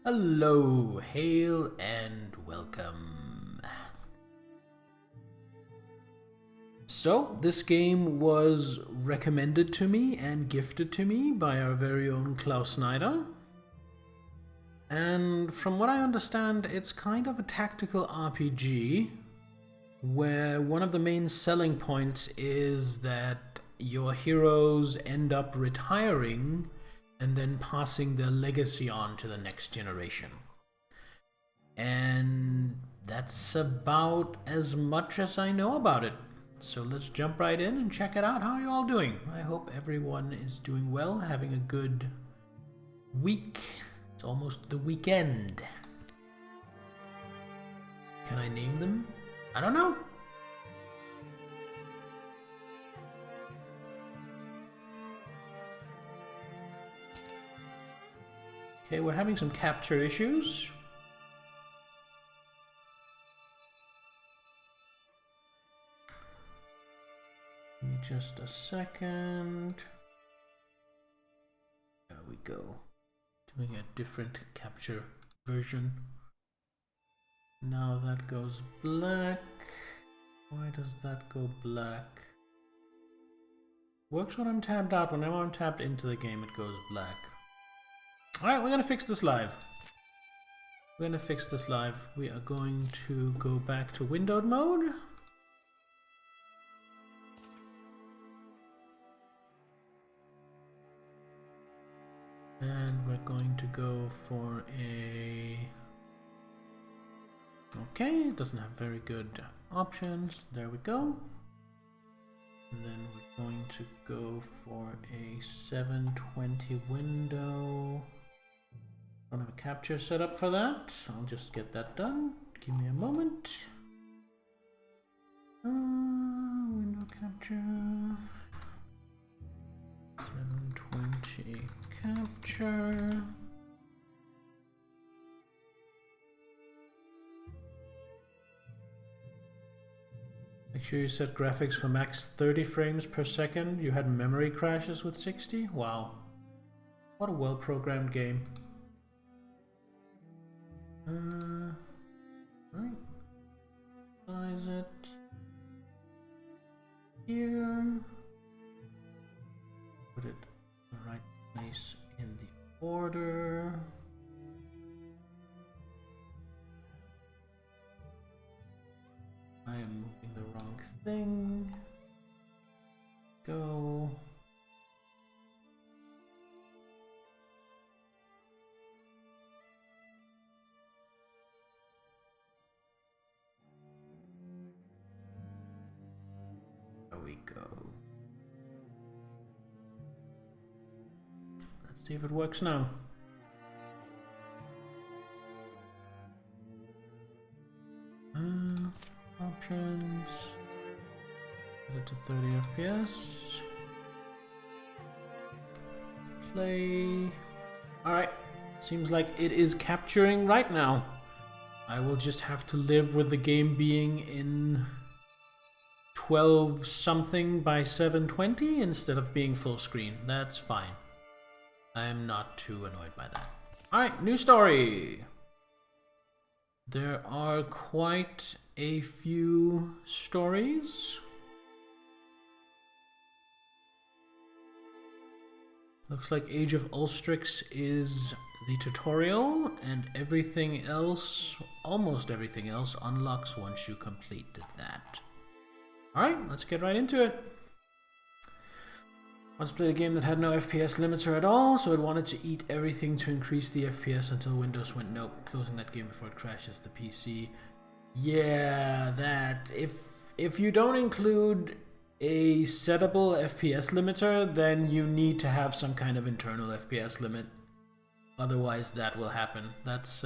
Hello, hail and welcome. So, this game was recommended to me and gifted to me by our very own Klaus Snyder. And from what I understand, it's kind of a tactical RPG where one of the main selling points is that your heroes end up retiring and then passing their legacy on to the next generation. And that's about as much as I know about it. So let's jump right in and check it out. How are you all doing? I hope everyone is doing well, having a good week. It's almost the weekend. Can I name them? I don't know. Okay, we're having some capture issues. Give me just a second. There we go. Doing a different capture version. Now that goes black. Why does that go black? Works when I'm tabbed out. Whenever I'm tapped into the game, it goes black. Alright, we're gonna fix this live. We are going to go back to windowed mode. And we're going to go for a... Okay, it doesn't have very good options. There we go. And then we're going to go for a 720 window. Don't have a capture set up for that. I'll just get that done. Give me a moment. Window capture. 720 capture. Make sure you set graphics for max 30 frames per second. You had memory crashes with 60? Wow. What a well-programmed game. Right. Size it. Here. Put it in the right place in the order. I am moving the wrong thing. Go. There we go. Let's see if it works now. Options. Set it to 30 FPS. Play. Alright. Seems like it is capturing right now. I will just have to live with the game being in 12 something by 720 instead of being full screen. That's fine. I am not too annoyed by that. Alright, new story. There are quite a few stories. Looks like Age of Ulstrix is the tutorial, and everything else, almost everything else, unlocks once you complete that. Alright, let's get right into it. Once played a game that had no FPS limiter at all, so it wanted to eat everything to increase the FPS until Windows went nope, closing that game before it crashes the PC. Yeah, that. If you don't include a settable FPS limiter, then you need to have some kind of internal FPS limit. Otherwise, that will happen. That's,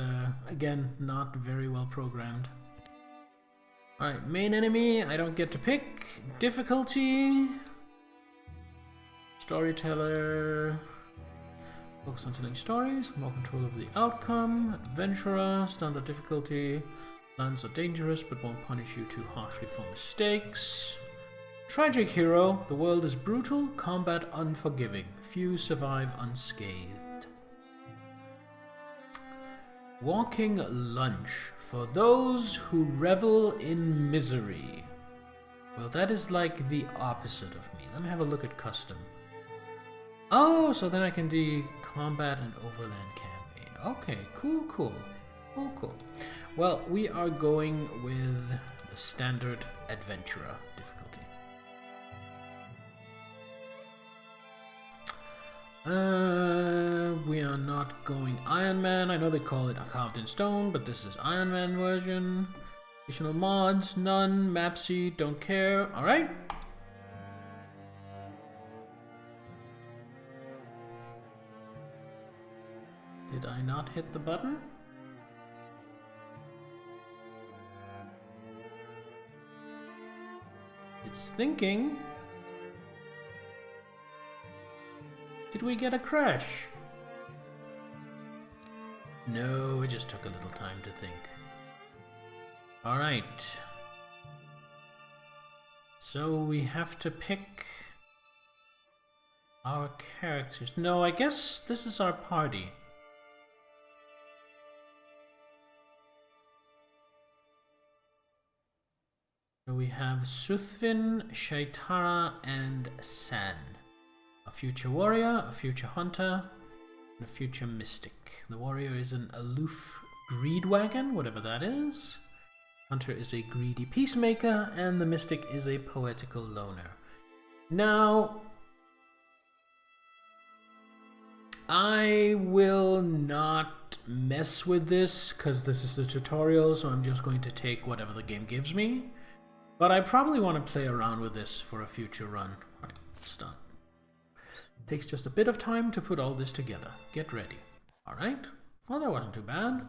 again, not very well programmed. Alright, main enemy, I don't get to pick. Difficulty. Storyteller. Focus on telling stories. More control over the outcome. Adventurer. Standard difficulty. Lands are dangerous but won't punish you too harshly for mistakes. Tragic hero. The world is brutal. Combat unforgiving. Few survive unscathed. Walking lunch for those who revel in misery. Well, that is like the opposite of me. Let me have a look at custom. Oh, so then I can do combat and overland campaign. Okay, cool. Well, we are going with the standard adventurer difficulty. We are not going Iron Man. I know they call it a carved in stone, but this is Iron Man version. Additional mods, none. Mapsy, don't care. Alright. Did I not hit the button? It's thinking. Did we get a crash? No, it just took a little time to think. Alright. So we have to pick our characters. No, I guess this is our party. So we have Suthvin, Shaitara, and San. A future warrior, a future hunter, and a future mystic. The warrior is an aloof greed wagon, whatever that is. Hunter is a greedy peacemaker, and the mystic is a poetical loner. Now, I will not mess with this, because this is the tutorial, so I'm just going to take whatever the game gives me. But I probably want to play around with this for a future run. Alright, let's start. Takes just a bit of time to put all this together. Get ready. Alright, well that wasn't too bad.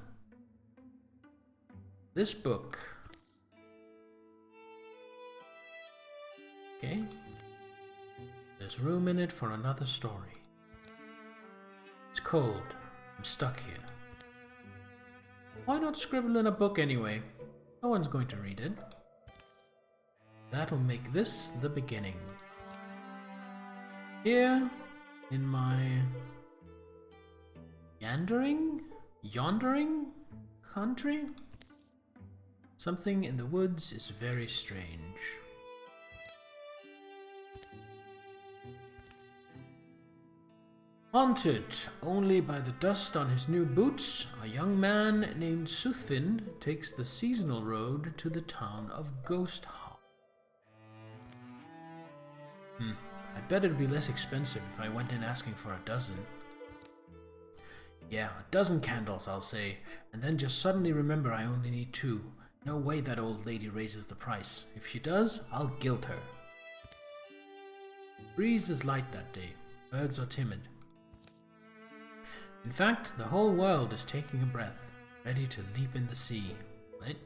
This book. Okay. There's room in it for another story. It's cold. I'm stuck here. Why not scribble in a book anyway? No one's going to read it. That'll make this the beginning. Here, in my yondering country, something in the woods is very strange. Haunted only by the dust on his new boots, a young man named Suthvin takes the seasonal road to the town of Ghost Hall. I bet it'd be less expensive if I went in asking for a dozen. Yeah, a dozen candles, I'll say, and then just suddenly remember I only need 2. No way that old lady raises the price. If she does, I'll guilt her. Breeze is light that day. Birds are timid. In fact, the whole world is taking a breath, ready to leap in the sea. Wait.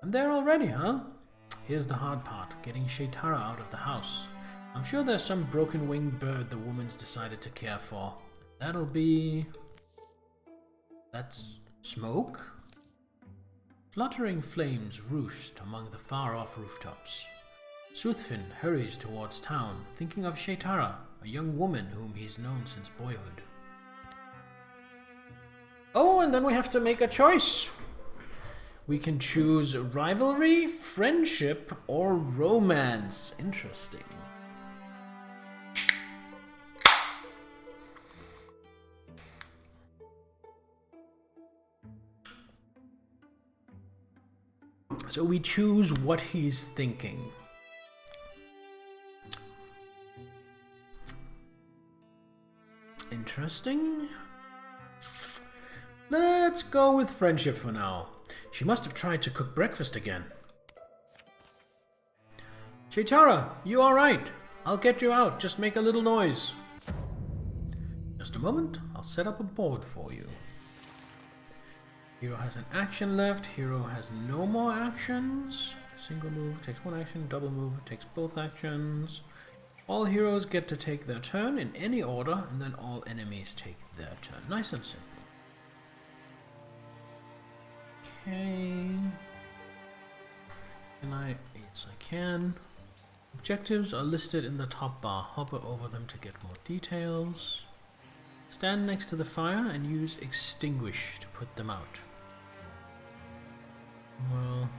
I'm there already, huh? Here's the hard part, getting Shaitara out of the house. I'm sure there's some broken-winged bird the woman's decided to care for. That'll be... That's smoke? Fluttering flames roost among the far-off rooftops. Suthvin hurries towards town, thinking of Shaitara, a young woman whom he's known since boyhood. Oh, and then we have to make a choice! We can choose rivalry, friendship, or romance. Interesting. So we choose what he's thinking. Interesting. Let's go with friendship for now. She must have tried to cook breakfast again. Shaitara, you alright? I'll get you out, just make a little noise. Just a moment, I'll set up a board for you. Hero has an action left, hero has no more actions. Single move takes 1 action, double move takes both actions. All heroes get to take their turn in any order, and then all enemies take their turn. Nice and simple. Okay. Yes, I can. Objectives are listed in the top bar. Hover over them to get more details. Stand next to the fire and use extinguish to put them out. Well,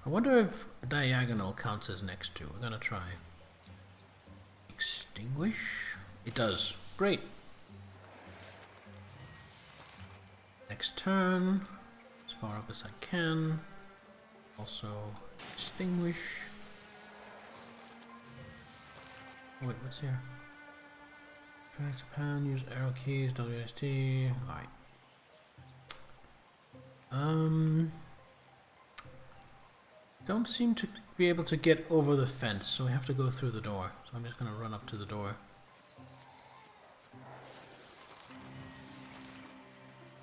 I wonder if diagonal counts as next to. We're gonna try. Extinguish? It does. Great. Next turn. As far up as I can. Also, extinguish. Oh wait, what's here? Drag to pan, use arrow keys, WSD. Alright. Don't seem to be able to get over the fence, so we have to go through the door. So I'm just gonna run up to the door.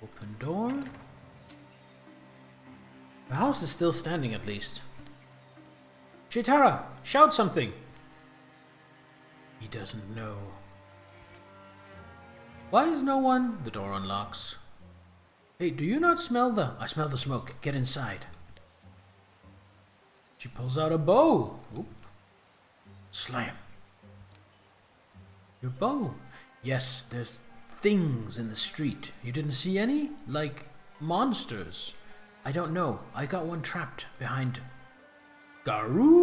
Open door. The house is still standing at least. Chitara, shout something! He doesn't know. Why is no one? The door unlocks. Hey, do you not smell the... I smell the smoke. Get inside. She pulls out a bow. Oop. Slam. Your bow? Yes, there's things in the street. You didn't see any? Like monsters? I don't know. I got one trapped behind... Garoo!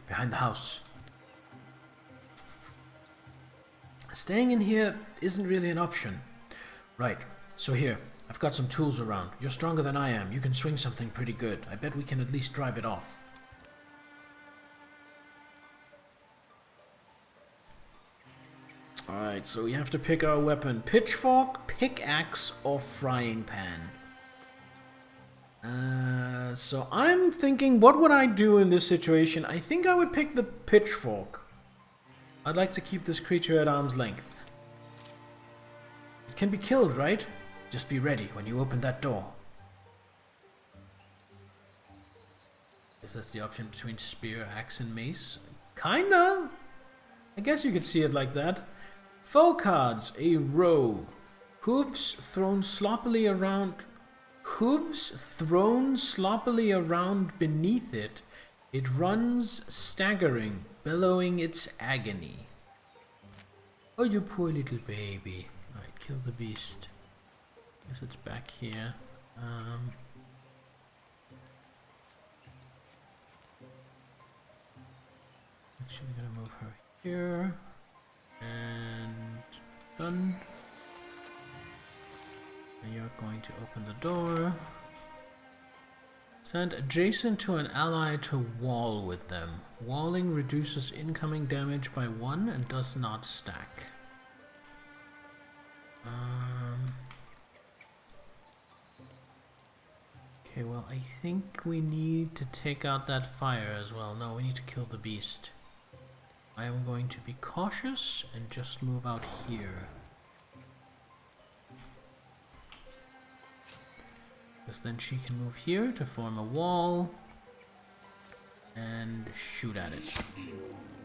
Behind the house. Staying in here isn't really an option. Right, so here, I've got some tools around. You're stronger than I am. You can swing something pretty good. I bet we can at least drive it off. Alright, so we have to pick our weapon. Pitchfork, pickaxe, or frying pan. So I'm thinking, what would I do in this situation? I think I would pick the pitchfork. I'd like to keep this creature at arm's length. It can be killed, right? Just be ready when you open that door. Guess that's the option between spear, axe, and mace. Kinda! I guess you could see it like that. Foe cards, a row. Hooves thrown sloppily around beneath it. It runs staggering, bellowing its agony. Oh, you poor little baby. Alright, kill the beast. Guess it's back here. Actually, we're gonna move her here. And done. And you're going to open the door. Stand adjacent to an ally to wall with them. Walling reduces incoming damage by 1 and does not stack. Okay, well, I think we need to take out that fire as well. No, we need to kill the beast. I am going to be cautious and just move out here. Because then she can move here to form a wall and shoot at it.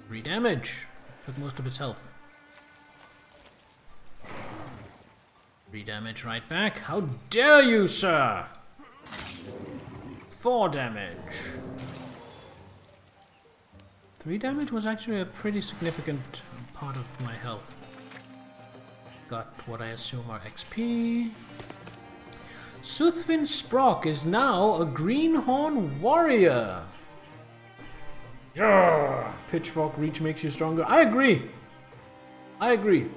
3 damage. Took most of its health. 3 damage right back. How dare you, sir! 4 damage. 3 damage was actually a pretty significant part of my health. Got what I assume are XP. Soothfin Sprock is now a greenhorn warrior. Yeah. Pitchfork reach makes you stronger. I agree. I agree.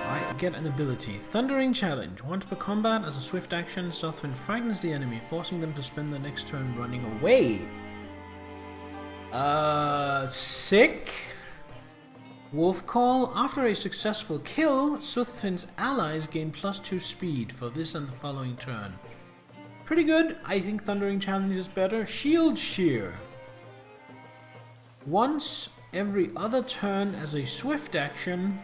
Alright, get an ability. Thundering Challenge. Once per combat, as a swift action, Soothfin frightens the enemy, forcing them to spend the next turn running away. Sick. Wolf Call. After a successful kill, Soothfin's allies gain +2 speed for this and the following turn. Pretty good. I think Thundering Challenge is better. Shield Shear. Once every other turn as a swift action,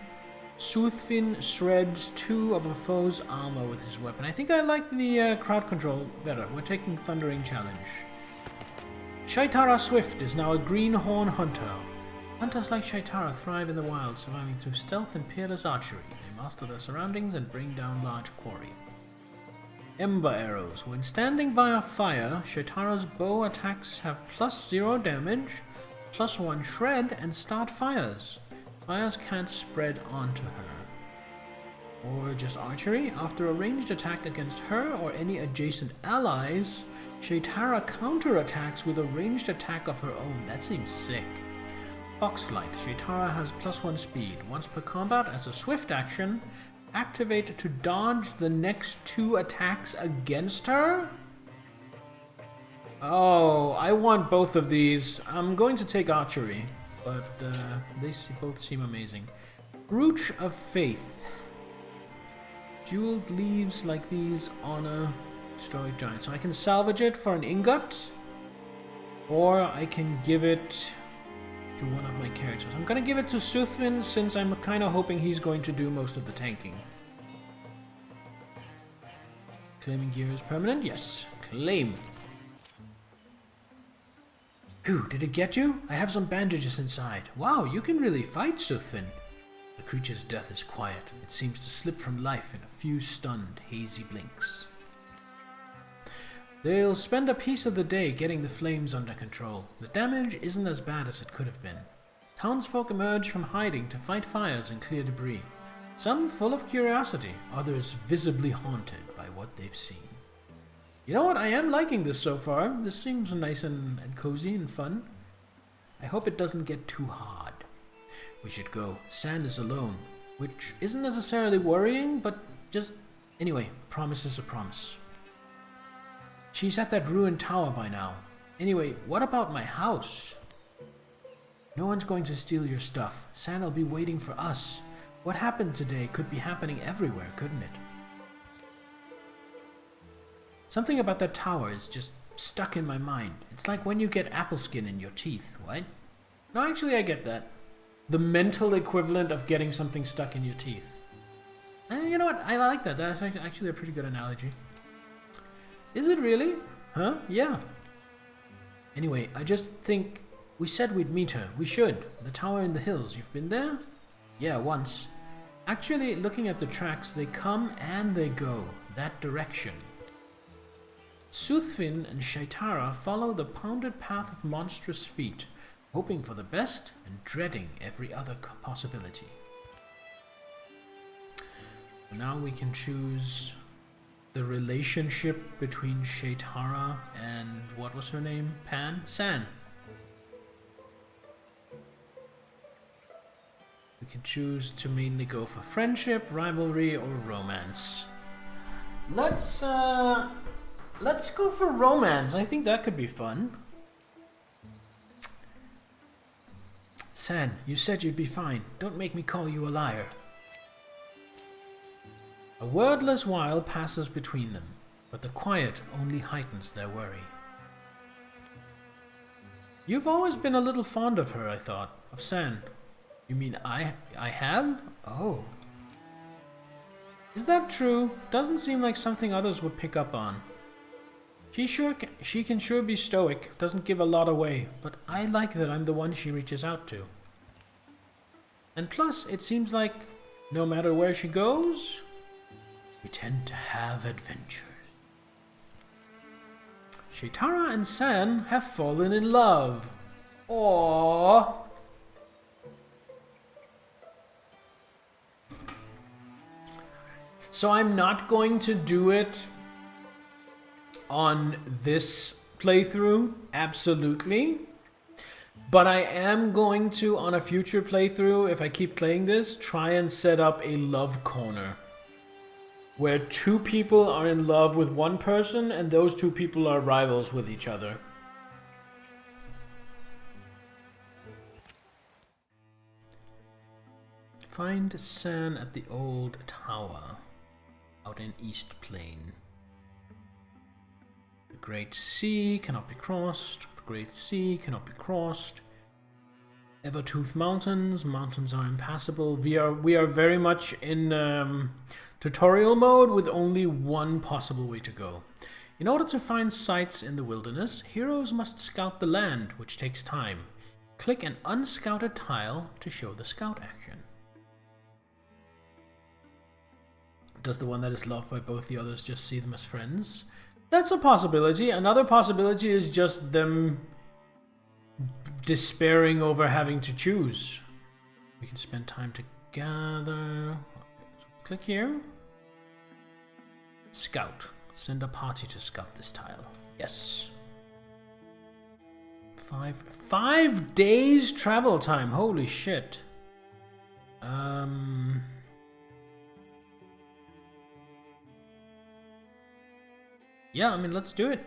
Soothfin shreds 2 of a foe's armor with his weapon. I think I like the crowd control better. We're taking Thundering Challenge. Shaitara Swift is now a greenhorn hunter. Hunters like Shaitara thrive in the wild, surviving through stealth and peerless archery. They master their surroundings and bring down large quarry. Ember Arrows. When standing by a fire, Shaitara's bow attacks have +0 damage, +1 shred and start fires. Fires can't spread onto her. Or just archery. After a ranged attack against her or any adjacent allies, Shaitara counterattacks with a ranged attack of her own. That seems sick. Foxflight. Shaitara has +1 speed. Once per combat, as a swift action, activate to dodge the next 2 attacks against her? Oh, I want both of these. I'm going to take archery, but they both seem amazing. Brooch of Faith. Jeweled leaves like these on a destroyed giant. So I can salvage it for an ingot, or I can give it to one of my characters. I'm going to give it to Soothvin since I'm kind of hoping he's going to do most of the tanking. Claiming gear is permanent? Yes. Claim. Whew, did it get you? I have some bandages inside. Wow, you can really fight, Soothvin. The creature's death is quiet. It seems to slip from life in a few stunned, hazy blinks. They'll spend a piece of the day getting the flames under control. The damage isn't as bad as it could have been. Townsfolk emerge from hiding to fight fires and clear debris. Some full of curiosity, others visibly haunted by what they've seen. You know what? I am liking this so far. This seems nice and cozy and fun. I hope it doesn't get too hard. We should go. Sand is alone, which isn't necessarily worrying, but just... Anyway, promise is a promise. She's at that ruined tower by now. Anyway, what about my house? No one's going to steal your stuff. Sand'll be waiting for us. What happened today could be happening everywhere, couldn't it? Something about that tower is just stuck in my mind. It's like when you get apple skin in your teeth, what? No, actually I get that. The mental equivalent of getting something stuck in your teeth. And you know what? I like that. That's actually a pretty good analogy. Is it really? Huh? Yeah. Anyway, I just think we said we'd meet her. We should. The tower in the hills. You've been there? Yeah, once. Actually, looking at the tracks, they come and they go. That direction. Soothvin and Shaitara follow the pounded path of monstrous feet, hoping for the best and dreading every other possibility. Now we can choose the relationship between Shaitara and what was her name? San. We can choose to mainly go for friendship, rivalry, or romance. Let's go for romance. I think that could be fun. San, you said you'd be fine. Don't make me call you a liar. A wordless while passes between them, but the quiet only heightens their worry. You've always been a little fond of her, I thought. Of San. You mean I have? Oh. Is that true? Doesn't seem like something others would pick up on. She can sure be stoic, doesn't give a lot away, but I like that I'm the one she reaches out to. And plus, it seems like no matter where she goes, we tend to have adventures. Shaitara and San have fallen in love. Aww. So I'm not going to do it on this playthrough, absolutely. But I am going to, on a future playthrough, if I keep playing this, try and set up a love corner. Where 2 people are in love with one person and those 2 people are rivals with each other. Find San at the old tower out in East Plain. The Great Sea cannot be crossed. The Great Sea cannot be crossed. Evertooth Mountains. Mountains are impassable. We are very much in tutorial mode with only one possible way to go. In order to find sites in the wilderness, heroes must scout the land, which takes time. Click an unscouted tile to show the scout action. Does the one that is loved by both the others just see them as friends? That's a possibility. Another possibility is just them despairing over having to choose. We can spend time together. So click here. Scout. Send a party to scout this tile. Yes. 5 days travel time. Holy shit. Yeah, I mean, let's do it.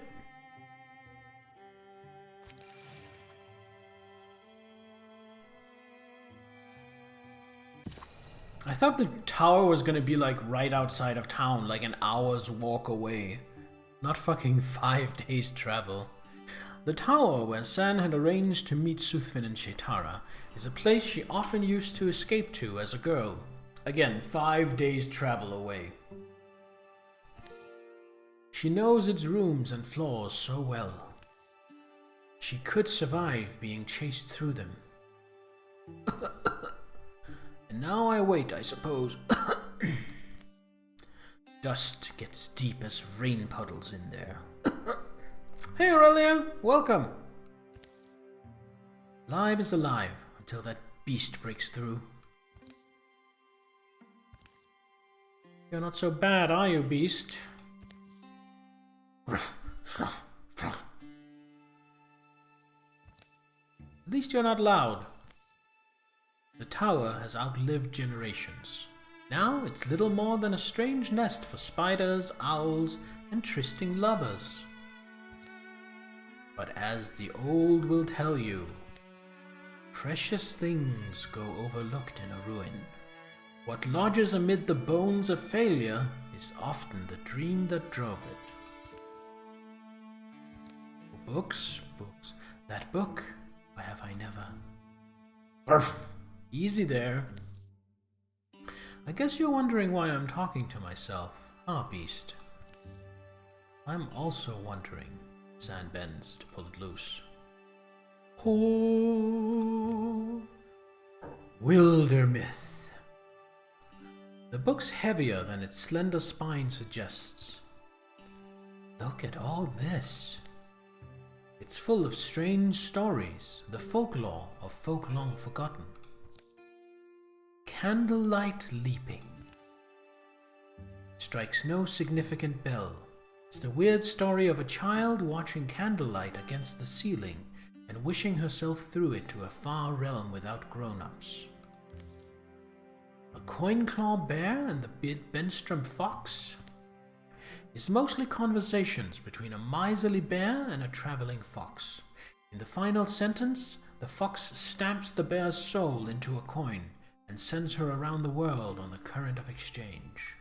I thought the tower was gonna be like right outside of town, like an hour's walk away. Not fucking 5 days travel. The tower where San had arranged to meet Soothfin and Shetara is a place she often used to escape to as a girl. Again, 5 days travel away. She knows its rooms and floors so well. She could survive being chased through them. And now I wait, I suppose. Dust gets deep as rain puddles in there. Hey Aurelia, welcome! Live is alive until that beast breaks through. You're not so bad, are you, beast? At least you're not loud. The tower has outlived generations. Now it's little more than a strange nest for spiders, owls, and trysting lovers. But as the old will tell you, precious things go overlooked in a ruin. What lodges amid the bones of failure is often the dream that drove it. Books, books. That book, why have I never? Arf! Easy there. I guess you're wondering why I'm talking to myself. Ah, beast. I'm also wondering. Sand bends to pull it loose. Oh, Wildermyth. The book's heavier than its slender spine suggests. Look at all this. It's full of strange stories, the folklore of folk long forgotten. Candlelight leaping. Strikes no significant bell. It's the weird story of a child watching candlelight against the ceiling and wishing herself through it to a far realm without grown-ups. A coin-claw bear and the Benstrom fox is mostly conversations between a miserly bear and a traveling fox. In the final sentence, the fox stamps the bear's soul into a coin and sends her around the world on the current of exchange.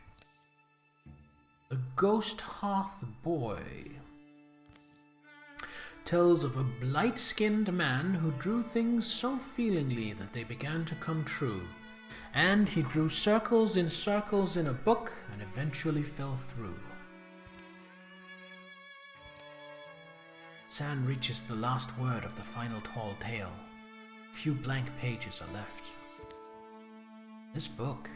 The Ghost Hearth Boy tells of a blight-skinned man who drew things so feelingly that they began to come true, and he drew circles in a book and eventually fell through. San reaches the last word of the final tall tale. Few blank pages are left. This book.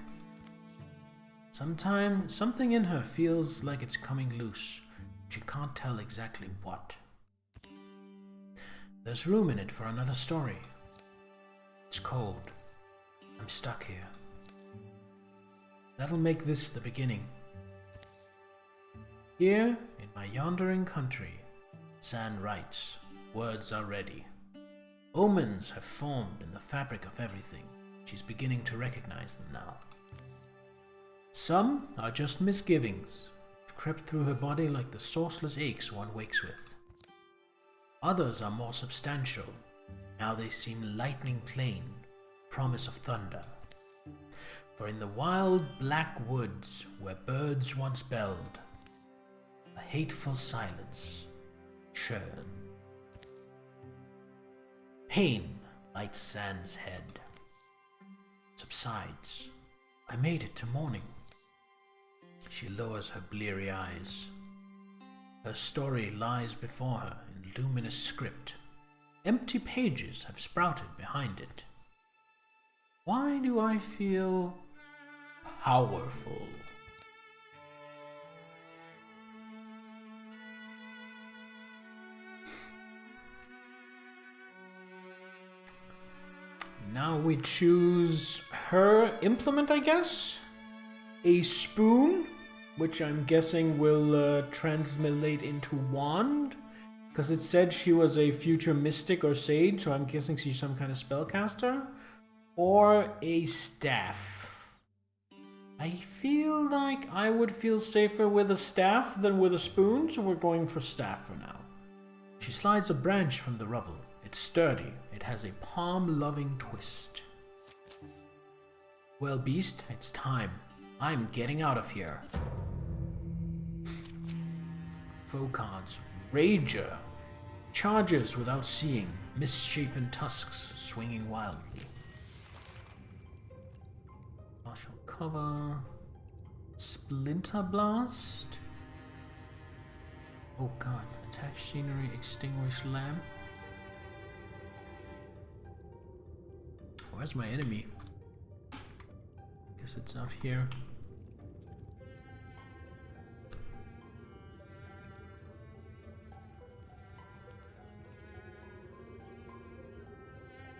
Sometimes something in her feels like it's coming loose. She can't tell exactly what. There's room in it for another story. It's cold. I'm stuck here. That'll make this the beginning. Here, in my yondering country, San writes, words are ready. Omens have formed in the fabric of everything. She's beginning to recognize them now. Some are just misgivings, crept through her body like the sourceless aches one wakes with. Others are more substantial. Now they seem lightning plain, promise of thunder. For in the wild black woods where birds once belled, a hateful silence churn. Pain lights San's head. Subsides. I made it to morning. She lowers her bleary eyes. Her story lies before her in luminous script. Empty pages have sprouted behind it. Why do I feel powerful? now we choose her implement, I guess. A spoon, which I'm guessing will translate into wand. Because it said she was a future mystic or sage, so I'm guessing she's some kind of spellcaster. Or a staff. I feel like I would feel safer with a staff than with a spoon, so we're going for staff for now. She slides a branch from the rubble. It's sturdy. It has a palm-loving twist. Well, beast, it's time. I'm getting out of here. Foe cards. Rager. Charges without seeing. Misshapen tusks swinging wildly. Partial cover. Splinter blast. Oh god. Attack scenery. Extinguish lamp. Where's my enemy? Guess it's out here.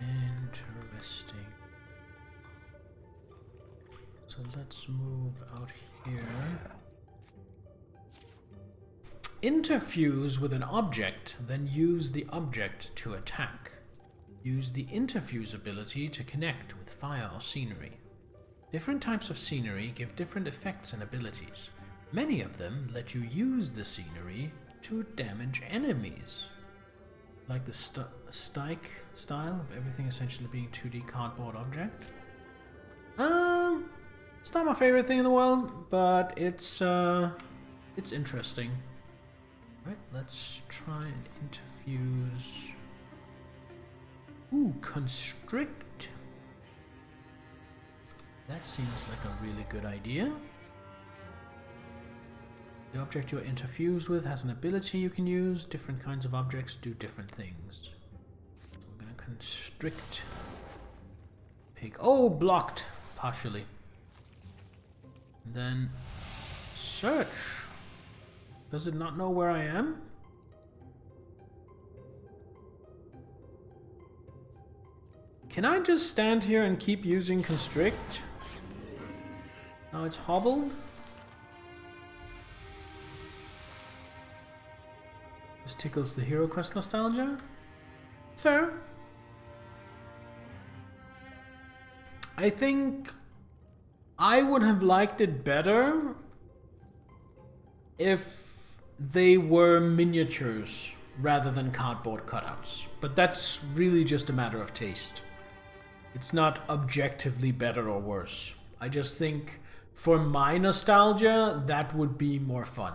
Interesting. So let's move out here. Interfuse with an object, then use the object to attack. Use the interfuse ability to connect with fire or scenery. Different types of scenery give different effects and abilities. Many of them let you use the scenery to damage enemies. Like the Stike style of everything essentially being 2D cardboard object. It's not my favorite thing in the world, but it's interesting. Right, let's try and interfuse. Ooh, constrict. That seems like a really good idea. The object you're interfused with has an ability you can use. Different kinds of objects do different things. So we're gonna constrict. Pig. Oh, blocked partially. And then search. Does it not know where I am? Can I just stand here and keep using constrict? Now it's hobbled. This tickles the Hero Quest nostalgia. Fair. I think I would have liked it better if they were miniatures rather than cardboard cutouts. But that's really just a matter of taste. It's not objectively better or worse. I just think for my nostalgia, that would be more fun.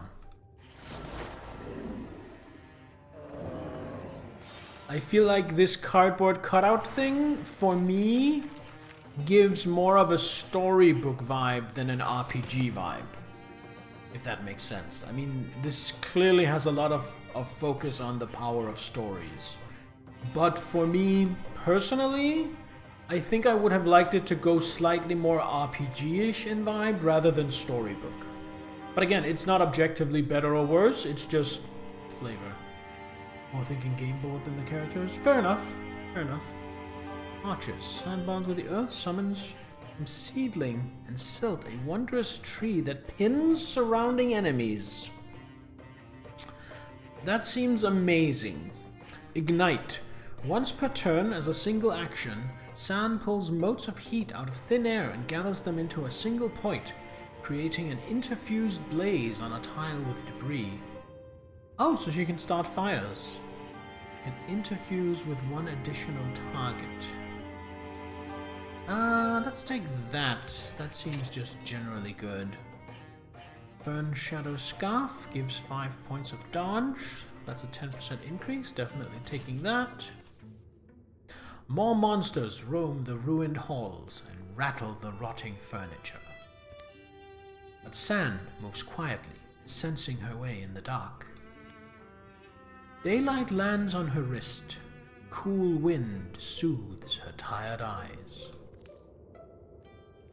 I feel like this cardboard cutout thing, for me, gives more of a storybook vibe than an RPG vibe. If that makes sense. I mean, this clearly has a lot of focus on the power of stories. But for me, personally, I think I would have liked it to go slightly more RPG-ish in vibe rather than storybook. But again, it's not objectively better or worse, it's just flavor. More thinking game board than the characters. Fair enough. Fair enough. Arches. Sand bonds with the earth. Summons from seedling and silt. A wondrous tree that pins surrounding enemies. That seems amazing. Ignite. Once per turn as a single action, sand pulls motes of heat out of thin air and gathers them into a single point, creating an interfused blaze on a tile with debris. Oh, so she can start fires. Can interfuse with one additional target. Let's take that. That seems just generally good. Fern Shadow Scarf gives 5 points of dodge. That's a 10% increase. Definitely taking that. More monsters roam the ruined halls and rattle the rotting furniture. But Sand moves quietly, sensing her way in the dark. Daylight lands on her wrist. Cool wind soothes her tired eyes.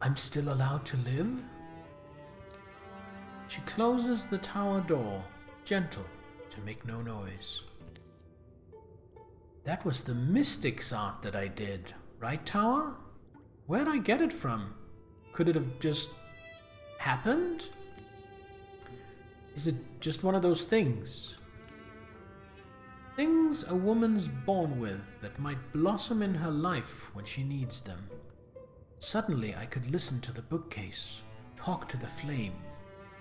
I'm still allowed to live? She closes the tower door, gentle, to make no noise. That was the Mystic's art that I did. Right tower? Where'd I get it from? Could it have just happened? Is it just one of those things? Things a woman's born with that might blossom in her life when she needs them. Suddenly I could listen to the bookcase, talk to the flame,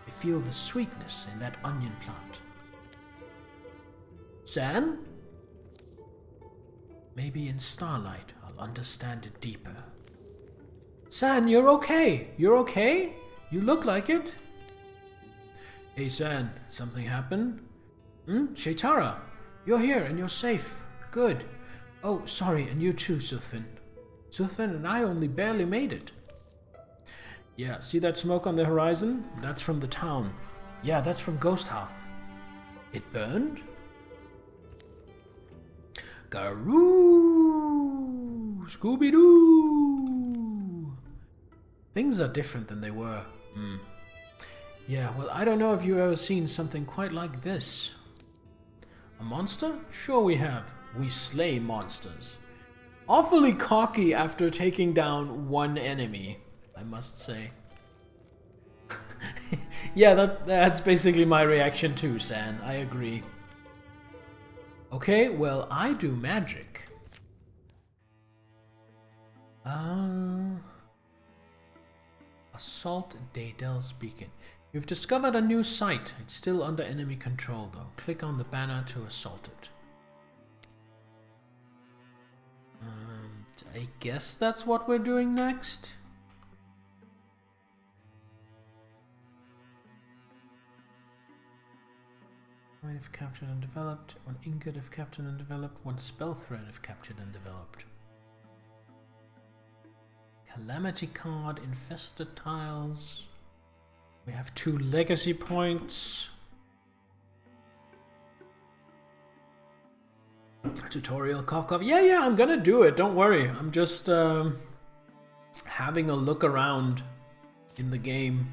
and feel the sweetness in that onion plant. San? Maybe in starlight I'll understand it deeper. San, you're okay! You're okay? You look like it. Hey San, something happened? Shaitara, you're here and you're safe. Good. Oh, sorry, and you too, Soothfin. Soothfin and I only barely made it. Yeah, see that smoke on the horizon? That's from the town. Yeah, that's from Ghost Hearth. It burned? Garoo! Scooby-Doo! Things are different than they were. Yeah, well, I don't know if you've ever seen something quite like this. A monster? Sure we have. We slay monsters. Awfully cocky after taking down one enemy, I must say. Yeah, that's basically my reaction too, San. I agree. Okay, well, I do magic. Assault Daedal's Beacon. You've discovered a new site. It's still under enemy control, though. Click on the banner to assault it. I guess that's what we're doing next. Coin if captured and developed. 1 ingot if captured and developed. 1 spell thread if captured and developed. Calamity card, infested tiles. We have 2 legacy points. Tutorial, cough. Yeah, I'm gonna do it. Don't worry. I'm just having a look around in the game.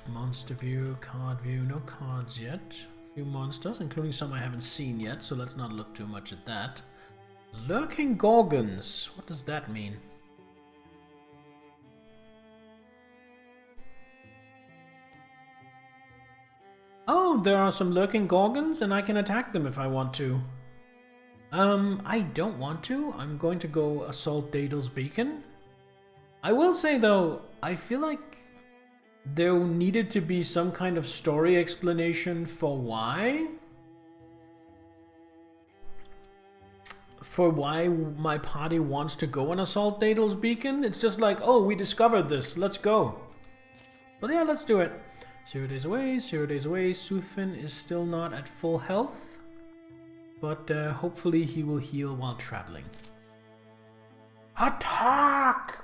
Monster view, card view. No cards yet. A few monsters, including some I haven't seen yet, so let's not look too much at that. Lurking Gorgons. What does that mean? Oh, there are some lurking Gorgons, and I can attack them if I want to. I don't want to. I'm going to go assault Daedal's Beacon. I will say, though, I feel like there needed to be some kind of story explanation for why. For why my party wants to go and assault Daedal's Beacon. It's just like, oh, we discovered this. Let's go. But yeah, let's do it. 0 days away, 0 days away. Soothfin is still not at full health, but hopefully he will heal while traveling. Attack!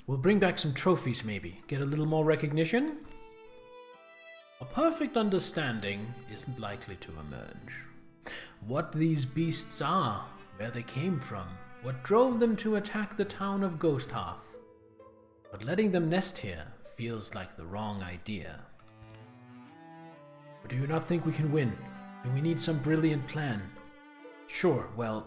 We'll bring back some trophies maybe, get a little more recognition. A perfect understanding isn't likely to emerge. What these beasts are, where they came from, what drove them to attack the town of Ghost Hearth. But letting them nest here feels like the wrong idea. But do you not think we can win? Do we need some brilliant plan? Sure, well...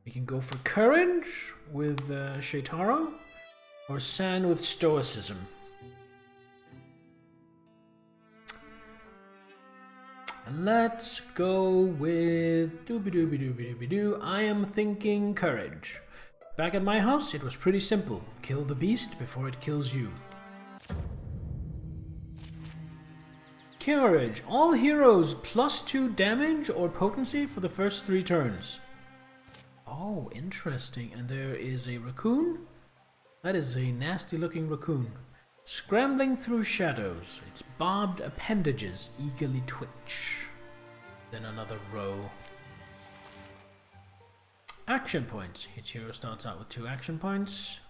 We can go for courage with Shaitara, or San with stoicism. Let's go with doobie-doobie-doobie-doobie-doo. I am thinking courage. Back at my house, it was pretty simple. Kill the beast before it kills you. Courage. All heroes +2 damage or potency for the first 3 turns. Oh, interesting. And there is a raccoon. That is a nasty looking raccoon. Scrambling through shadows, its barbed appendages eagerly twitch. Then another row. Action points. Each hero starts out with 2 action points.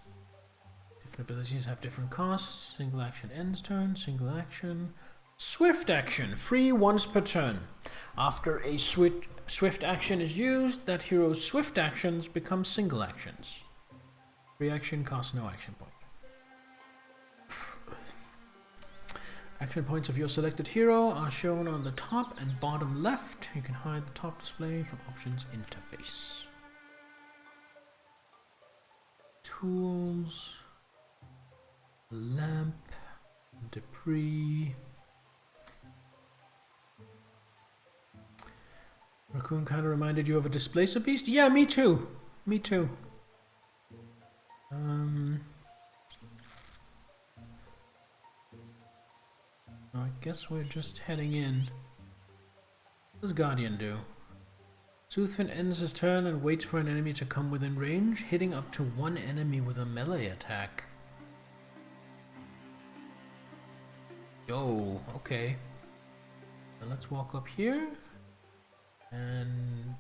Different abilities have different costs. Single action ends turn, single action. Swift action, free once per turn. After a swift action is used, that hero's swift actions become single actions. Free action costs no action point. Action points of your selected hero are shown on the top and bottom left. You can hide the top display from options interface. Tools, lamp, debris. Raccoon kind of reminded you of a displacer beast? Yeah, me too. Me too. I guess we're just heading in. What does Guardian do? Soothfin ends his turn and waits for an enemy to come within range, hitting up to one enemy with a melee attack. Yo, okay. So let's walk up here. And...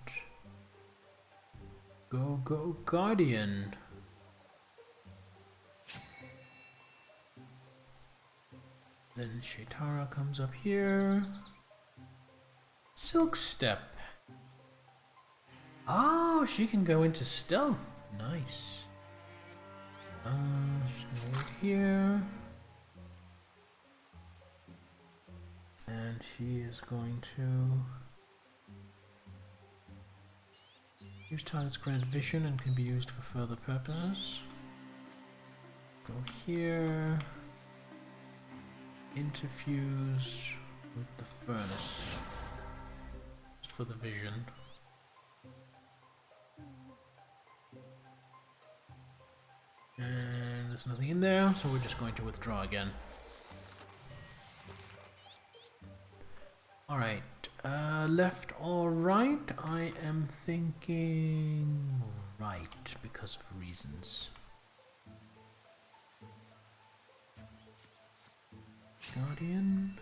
Go, Guardian. Then Shaitara comes up here. Silk Step. Oh, she can go into stealth. Nice. She's gonna wait here. And she is going to use target's grant vision and can be used for further purposes. Go here. Interfuse with the furnace. Just for the vision. And there's nothing in there, so we're just going to withdraw again. Alright, left or right? I am thinking right, because of reasons. Guardian.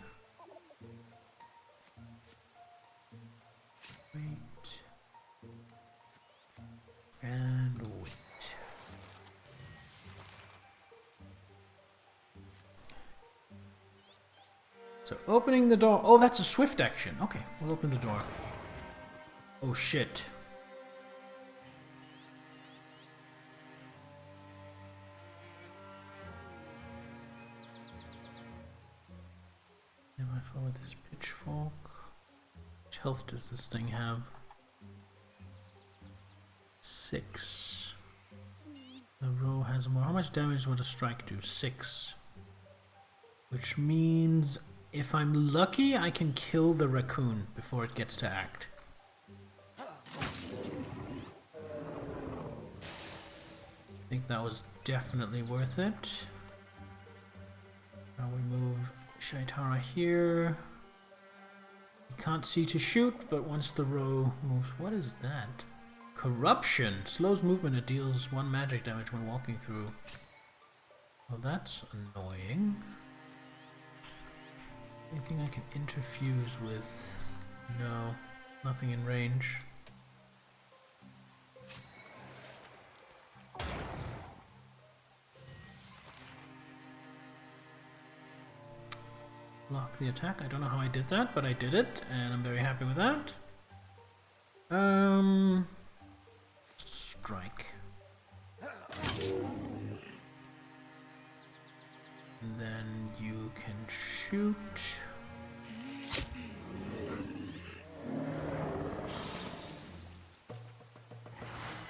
Wait. And wait. So opening the door. Oh, that's a swift action. Okay, we'll open the door. Oh shit. Am I forward this pitchfork? Which health does this thing have? 6. The row has more. How much damage would a strike do? 6. Which means if I'm lucky, I can kill the raccoon before it gets to act. I think that was definitely worth it. Now we move Shaitara here. You can't see to shoot, but once the row moves... What is that? Corruption! Slows movement, it deals 1 magic damage when walking through. Well, that's annoying. Anything I can interfuse with? No, nothing in range. Block the attack. I don't know how I did that, but I did it, and I'm very happy with that. Strike. And then you can shoot.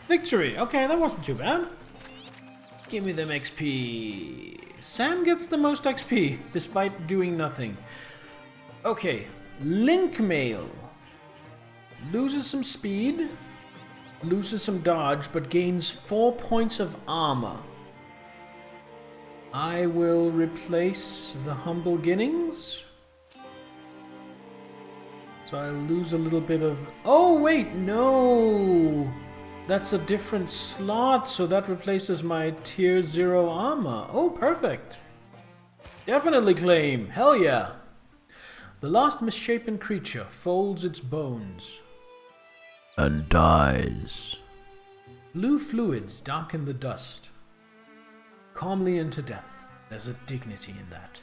Victory! Okay, that wasn't too bad. Give me them XP. Sam gets the most XP, despite doing nothing. Okay, Link Mail. Loses some speed, loses some dodge, but gains 4 points of armor. I will replace the Humble Beginnings. So I'll lose a little bit of... Oh, wait, no! That's a different slot, so that replaces my tier 0 armor. Oh, perfect. Definitely claim. Hell yeah. The last misshapen creature folds its bones and dies. Blue fluids darken the dust. Calmly into death. There's a dignity in that.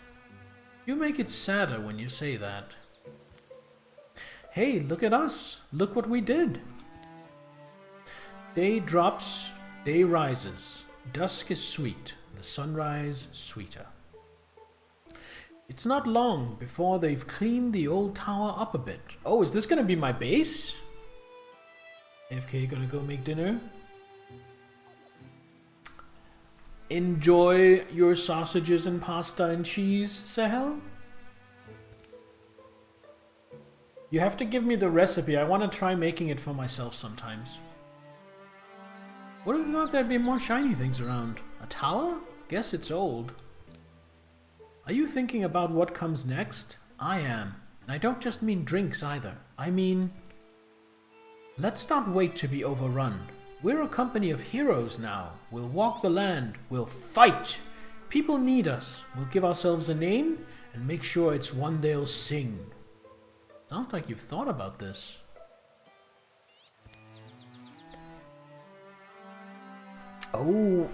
You make it sadder when you say that. Hey, look at us. Look what we did. Day drops, day rises. Dusk is sweet, the sunrise sweeter. It's not long before they've cleaned the old tower up a bit. Oh, is this gonna be my base? AFK gonna go make dinner. Enjoy your sausages and pasta and cheese, Sahel. You have to give me the recipe. I want to try making it for myself sometimes. What if I thought there'd be more shiny things around? A tower? Guess it's old. Are you thinking about what comes next? I am. And I don't just mean drinks either. I mean... let's not wait to be overrun. We're a company of heroes now. We'll walk the land. We'll fight. People need us. We'll give ourselves a name and make sure it's one they'll sing. Sounds like you've thought about this. Oh.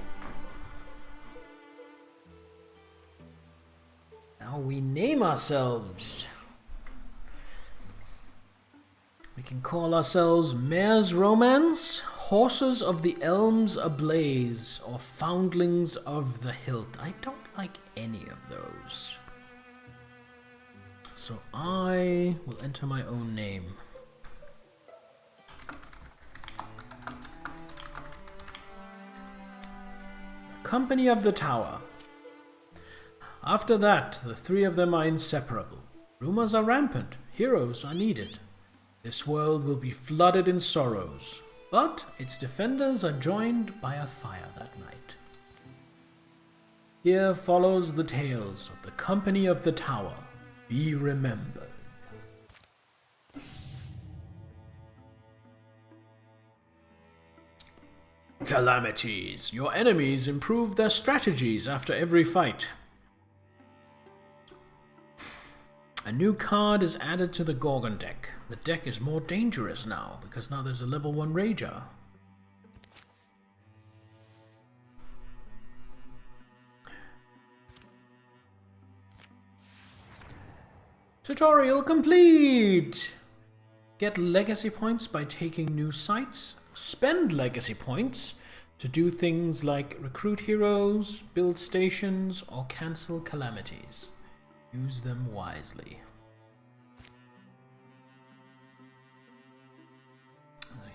Now we name ourselves. We can call ourselves Mare's Romance, Horses of the Elms Ablaze, or Foundlings of the Hilt. I don't like any of those. So I will enter my own name. Company of the Tower. After that, the three of them are inseparable. Rumors are rampant. Heroes are needed. This world will be flooded in sorrows, but its defenders are joined by a fire that night. Here follows the tales of the Company of the Tower. Be remembered. Calamities. Your enemies improve their strategies after every fight. A new card is added to the Gorgon deck. The deck is more dangerous now, because now there's a level 1 Rager. Tutorial complete! Get legacy points by taking new sites. Spend legacy points to do things like recruit heroes, build stations, or cancel calamities. Use them wisely.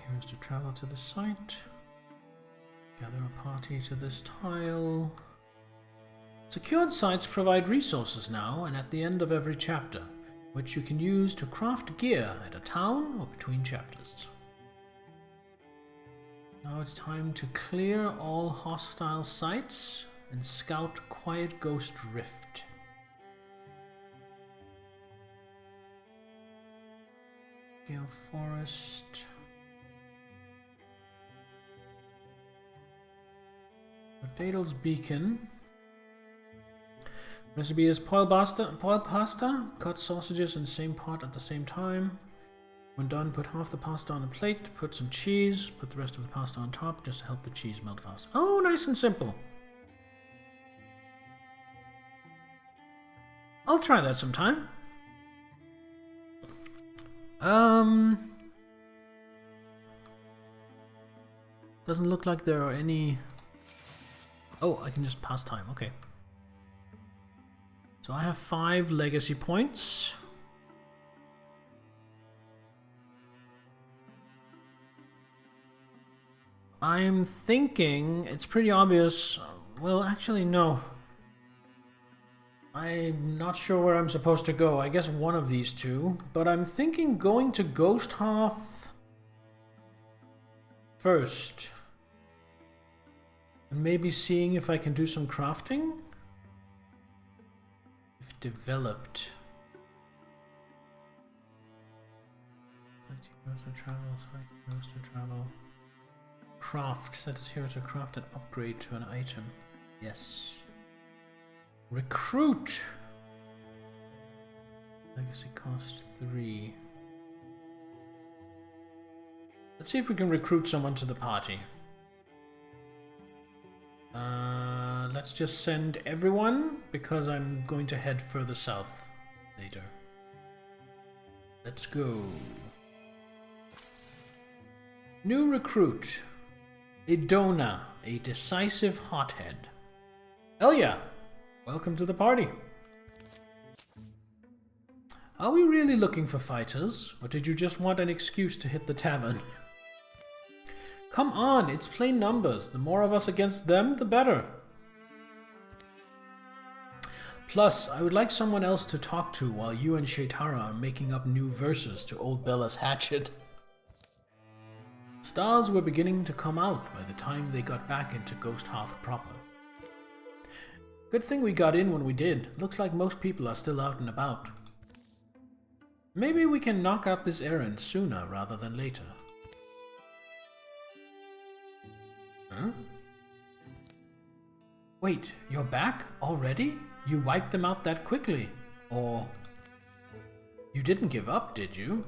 Here's to travel to the site. Gather a party to this tile. Secured sites provide resources now and at the end of every chapter, which you can use to craft gear at a town or between chapters. Now it's time to clear all hostile sites and scout Quiet Ghost Rift. Gale Forest. Dadle's Beacon. Recipe is boil pasta, cut sausages in the same pot at the same time. When done, put half the pasta on a plate, put some cheese, put the rest of the pasta on top just to help the cheese melt faster. Oh, nice and simple. I'll try that sometime. Doesn't look like there are any... Oh, I can just pass time, okay. So I have 5 legacy points. I'm thinking it's pretty obvious. Well, actually, no. I'm not sure where I'm supposed to go. I guess one of these two. But I'm thinking going to Ghost Hearth first. And maybe seeing if I can do some crafting? If developed. Travel. Craft. Set us here to craft an upgrade to an item. Yes. Recruit. Legacy cost 3. Let's see if we can recruit someone to the party. Let's just send everyone, because I'm going to head further south later. Let's go. New recruit. Idona, a decisive hothead. Hell yeah! Welcome to the party. Are we really looking for fighters, or did you just want an excuse to hit the tavern? Come on, it's plain numbers. The more of us against them, the better. Plus, I would like someone else to talk to while you and Shaitara are making up new verses to old Bella's hatchet. Stars were beginning to come out by the time they got back into Ghost Hearth proper. Good thing we got in when we did. Looks like most people are still out and about. Maybe we can knock out this errand sooner rather than later. Huh? Wait, you're back already? You wiped them out that quickly. Or... you didn't give up, did you?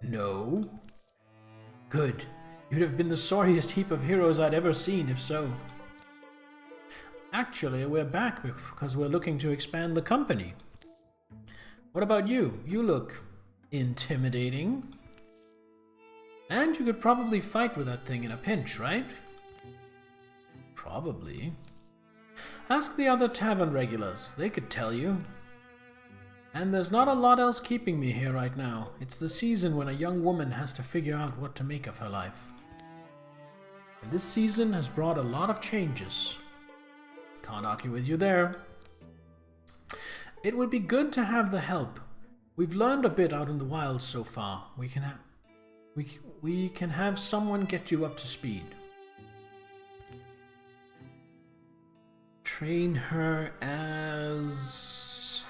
No. Good. You'd have been the sorriest heap of heroes I'd ever seen if so. Actually, we're back because we're looking to expand the company. What about you? You look intimidating. And you could probably fight with that thing in a pinch, right? Probably. Ask the other tavern regulars. They could tell you. And there's not a lot else keeping me here right now. It's the season when a young woman has to figure out what to make of her life. And this season has brought a lot of changes. Can't argue with you there. It would be good to have the help. We've learned a bit out in the wilds so far. We can have someone get you up to speed. Train her as...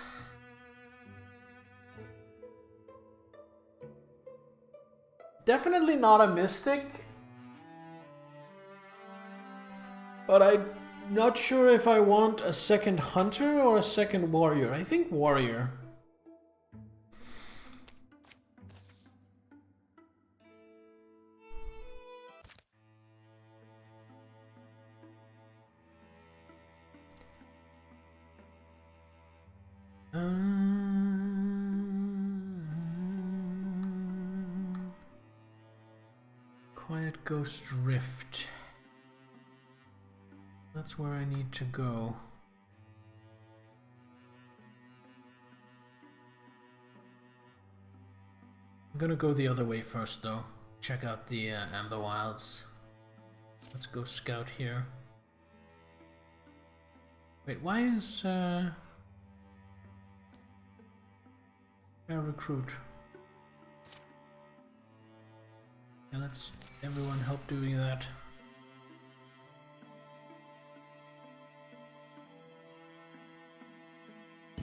definitely not a mystic. But I'm not sure if I want a second hunter or a second warrior. I think warrior. Quiet Ghost Rift. That's where I need to go. I'm gonna go the other way first though. Check out the Amber Wilds. Let's go scout here. Wait, why is our recruit? Yeah, let's everyone help doing that.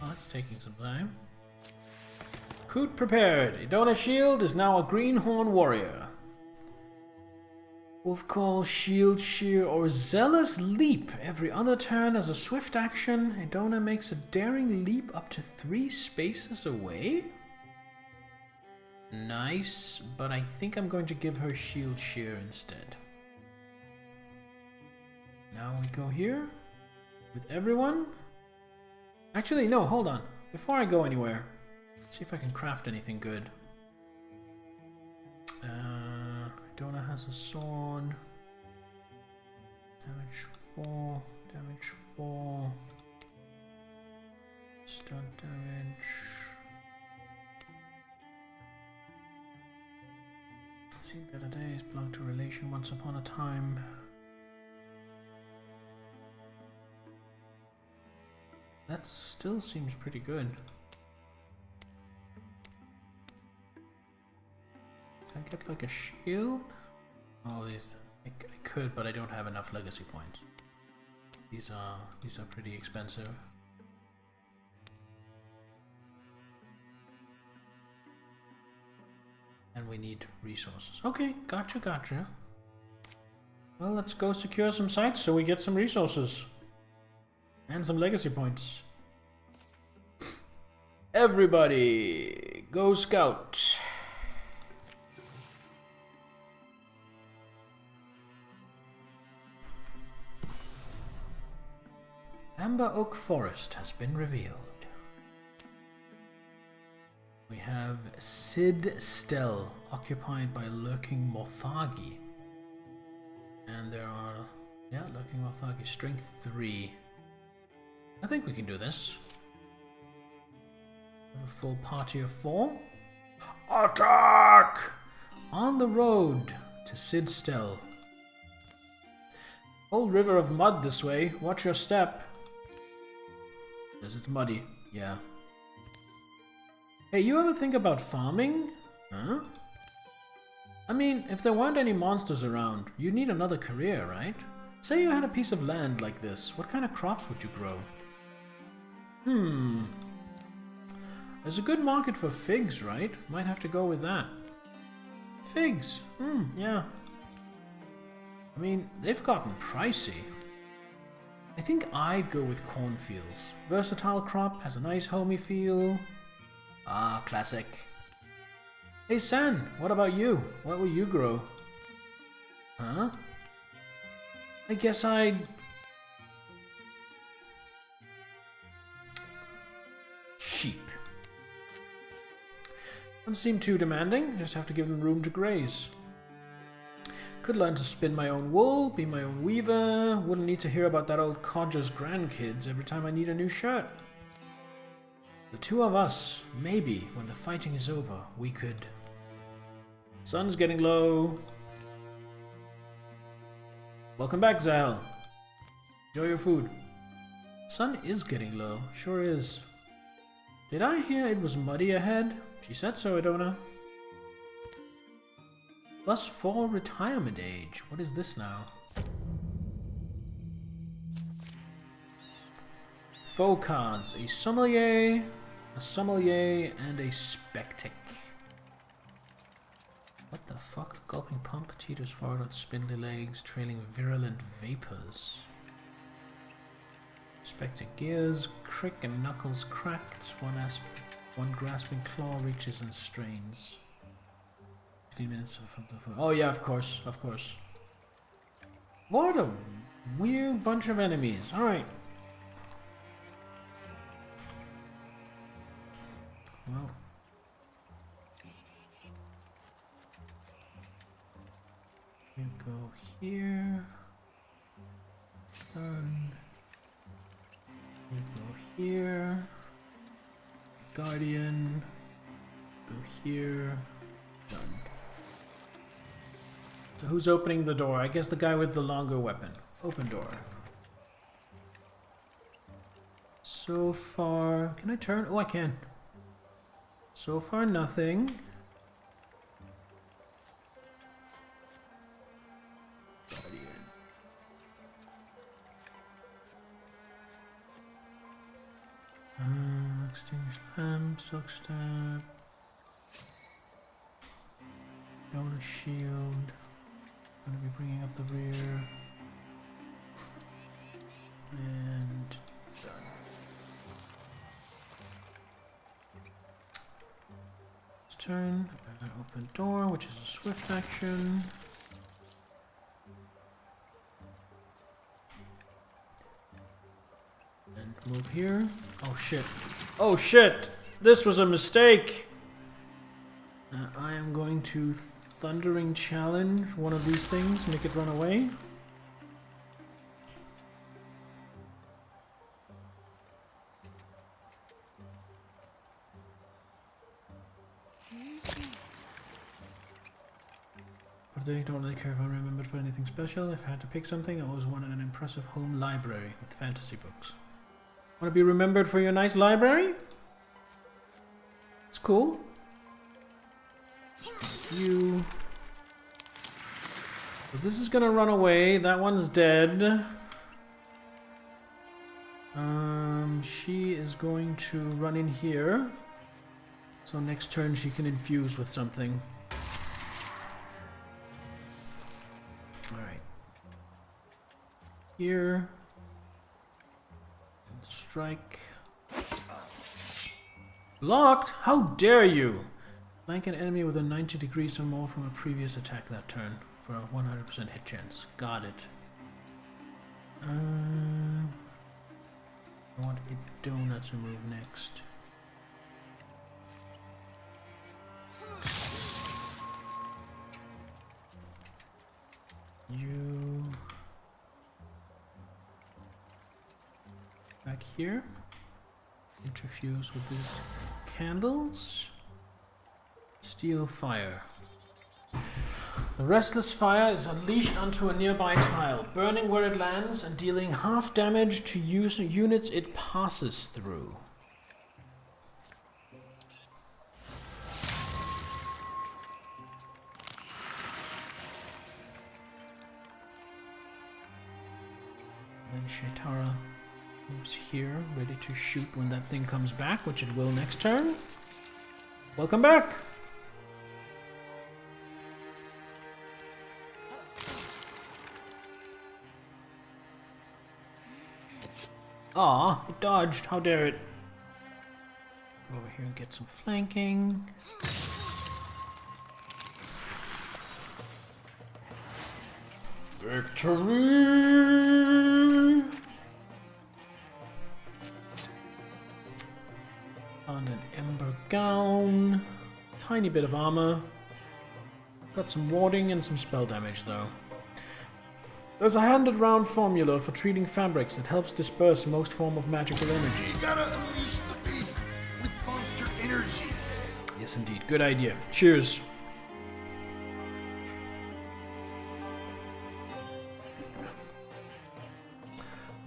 Oh, that's taking some time. Coot prepared. Idona Shield is now a Greenhorn warrior. Wolf Call, Shield, Shear, or Zealous Leap. Every other turn as a swift action, Idona makes a daring leap up to 3 spaces away. Nice, but I think I'm going to give her Shield Shear instead. Now we go here with everyone. Actually, no, hold on. Before I go anywhere, let's see if I can craft anything good. Idona has a sword. Damage 4, damage 4. Stun damage. Seen better days, belong to relation once upon a time. That still seems pretty good. Can I get like a shield? Oh, these I could, but I don't have enough legacy points. These are pretty expensive. And we need resources. Okay, gotcha. Well, let's go secure some sites so we get some resources. And some legacy points. Everybody, go scout. Amber Oak Forest has been revealed. We have Sid Stell, occupied by lurking Morthagi. And there are, yeah, lurking Morthagi, strength 3. I think we can do this. Have a full party of 4. Attack! On the road to Sidstell. Whole river of mud this way. Watch your step. Says it's muddy. Yeah. Hey, you ever think about farming? Huh? I mean, if there weren't any monsters around, you'd need another career, right? Say you had a piece of land like this. What kind of crops would you grow? There's a good market for figs, right? Might have to go with that. Figs. Yeah. I mean, they've gotten pricey. I think I'd go with cornfields. Versatile crop, has a nice homey feel. Ah, classic. Hey San, what about you? What will you grow? Huh? I guess I'd... sheep. Don't seem too demanding, just have to give them room to graze. Could learn to spin my own wool, be my own weaver, wouldn't need to hear about that old codger's grandkids every time I need a new shirt. The two of us, maybe, when the fighting is over, we could... Sun's getting low. Welcome back, Zal. Enjoy your food. Sun is getting low, sure is. Did I hear it was muddy ahead? She said so, Idona. +4 retirement age. What is this now? Faux cards. A sommelier, and a spectic. What the fuck? Gulping pump, teeters forward on spindly legs, trailing virulent vapors. Spectic gears, crick and knuckles cracked, one grasping claw reaches and strains. 15 minutes of the foot. Oh yeah, of course. What a weird bunch of enemies. Alright. Well. You go here. Done. You go here. Guardian. Go here. Done. So who's opening the door? I guess the guy with the longer weapon. Open door. So far... Can I turn? Oh, I can. So far, nothing. Guardian. Extinguish lamp, silk stab. Donor shield. Gonna be bringing up the rear. And done. Turn, and open door, which is a swift action. And move here. Oh shit. Oh shit! This was a mistake! I am going to Thundering Challenge one of these things, make it run away. They don't really care if I remembered for anything special. If I had to pick something, I always wanted an impressive home library with fantasy books. Want to be remembered for your nice library? It's cool. You. So this is gonna run away. That one's dead. She is going to run in here. So next turn she can infuse with something. Alright. Here. And strike. Blocked? How dare you! Flank an enemy within 90 degrees or more from a previous attack that turn for a 100% hit chance. Got it. I want Idona to move next. You back here. Interfuse with this candles. Steel fire. The restless fire is unleashed onto a nearby tile, burning where it lands and dealing half damage to units it passes through. Then Shaitara moves here, ready to shoot when that thing comes back, which it will next turn. Welcome back! Aw, it dodged. How dare it? Go over here and get some flanking. Victory! On an ember gown. Tiny bit of armor. Got some warding and some spell damage though. There's a handed round formula for treating fabrics that helps disperse most form of magical energy. You gotta unleash the beast with monster energy. Yes, indeed. Good idea. Cheers.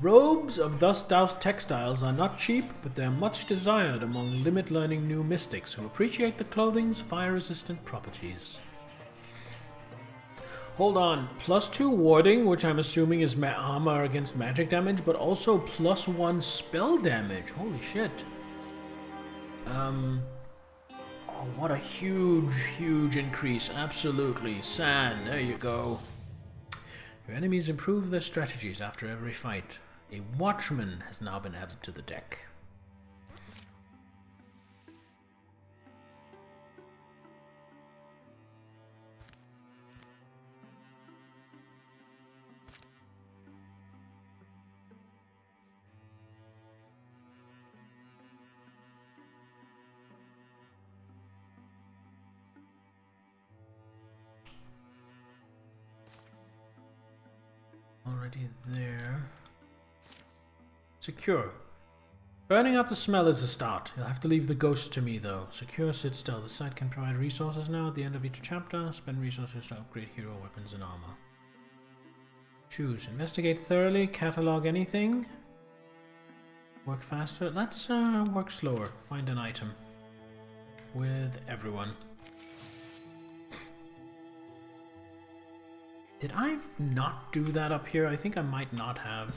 Robes of thus doused textiles are not cheap, but they are much desired among limit-learning new mystics who appreciate the clothing's fire-resistant properties. Hold on, +2 warding, which I'm assuming is armor against magic damage, but also +1 spell damage. Holy shit. Oh, what a huge increase. Absolutely. San, there you go. Your enemies improve their strategies after every fight. A watchman has now been added to the deck. Already there. Secure. Burning out the smell is a start. You'll have to leave the ghost to me though. Secure, sit still. The site can provide resources now at the end of each chapter. Spend resources to upgrade hero weapons and armor. Choose. Investigate thoroughly. Catalog anything. Work faster. Let's work slower. Find an item. With everyone. Did I not do that up here? I think I might not have.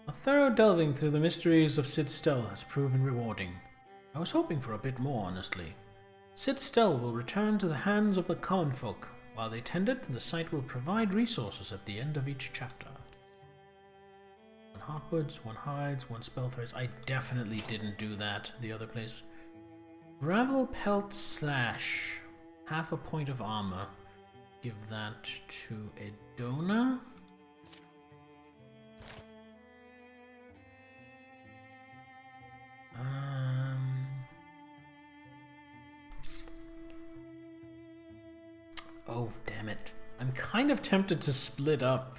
A thorough delving through the mysteries of Sit Still has proven rewarding. I was hoping for a bit more, honestly. Sit Still will return to the hands of the common folk. While they tend it, the site will provide resources at the end of each chapter. 1 heartwoods, 1 hides, 1 spell threads. I definitely didn't do that the other place. Gravel pelt slash. Half a point of armor. Give that to Edona. Oh, damn it. I'm kind of tempted to split up.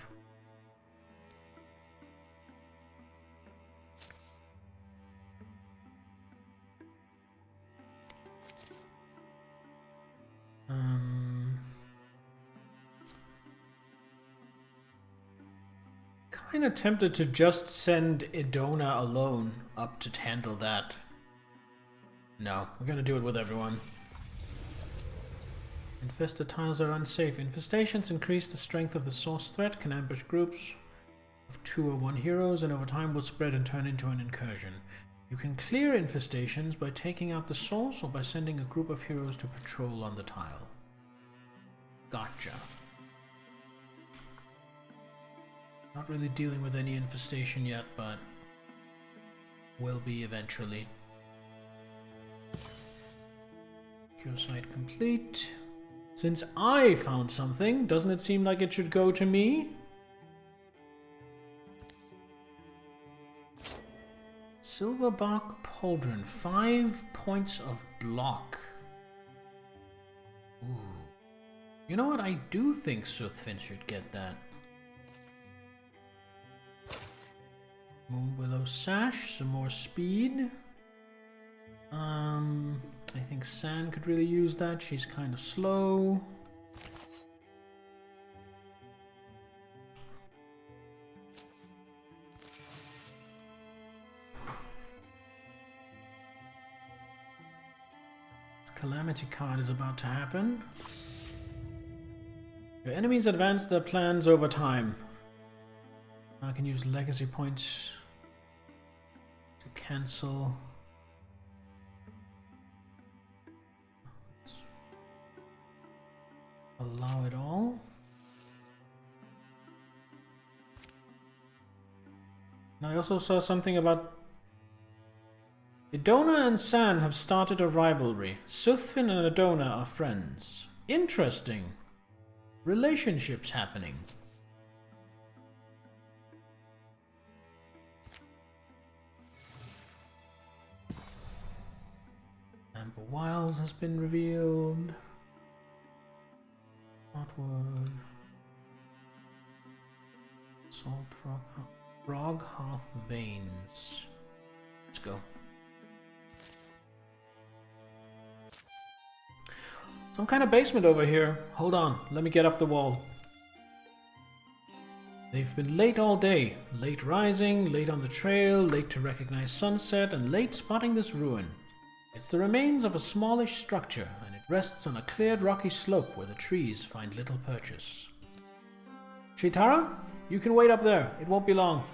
Kind of tempted to just send Edona alone up to handle that. No, we're gonna do it with everyone. Infested tiles are unsafe. Infestations increase the strength of the source threat, can ambush groups of 2 or 1 heroes, and over time will spread and turn into an incursion. You can clear infestations by taking out the source or by sending a group of heroes to patrol on the tile. Gotcha. Not really dealing with any infestation yet, but will be eventually. Cure site complete. Since I found something, doesn't it seem like it should go to me? Silverbark Pauldron, 5 points of block. Ooh. You know what? I do think Soothfin should get that. Moon Willow Sash, some more speed. I think San could really use that. She's kind of slow. This Calamity card is about to happen. Your enemies advance their plans over time. I can use legacy points to cancel. Allow it all. And I also saw something about Idona and San have started a rivalry. Suthin and Idona are friends. Interesting. Relationships happening. Amber Wiles has been revealed. Hotwood. Salt Froghearth Veins. Let's go. Some kind of basement over here. Hold on, let me get up the wall. They've been late all day. Late rising, late on the trail, late to recognize sunset, and late spotting this ruin. It's the remains of a smallish structure, and it rests on a cleared rocky slope where the trees find little purchase. Shitara, you can wait up there. It won't be long.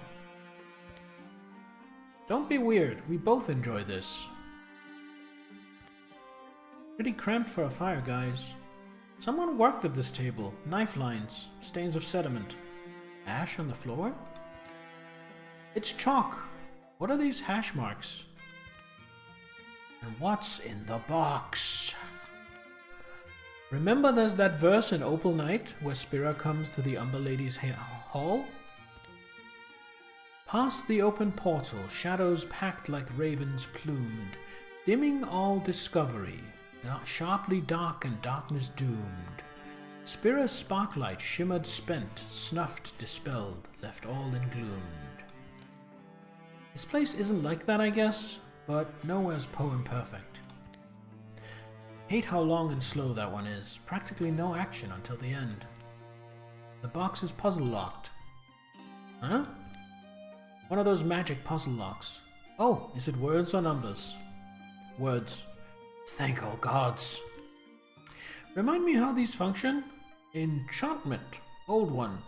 Don't be weird. We both enjoy this. Pretty cramped for a fire, guys. Someone worked at this table. Knife lines, stains of sediment. Ash on the floor? It's chalk. What are these hash marks? And what's in the box? Remember there's that verse in Opal Night where Spira comes to the Umber Lady's hall? Past the open portal, shadows packed like ravens plumed, dimming all discovery, sharply dark and darkness doomed. Spira's sparklight shimmered spent, snuffed dispelled, left all engloomed. This place isn't like that, I guess, but nowhere's poem perfect. Hate how long and slow that one is. Practically no action until the end. The box is puzzle locked. Huh? One of those magic puzzle locks. Oh, is it words or numbers? Words. Thank all gods. Remind me how these function? Enchantment. Old one.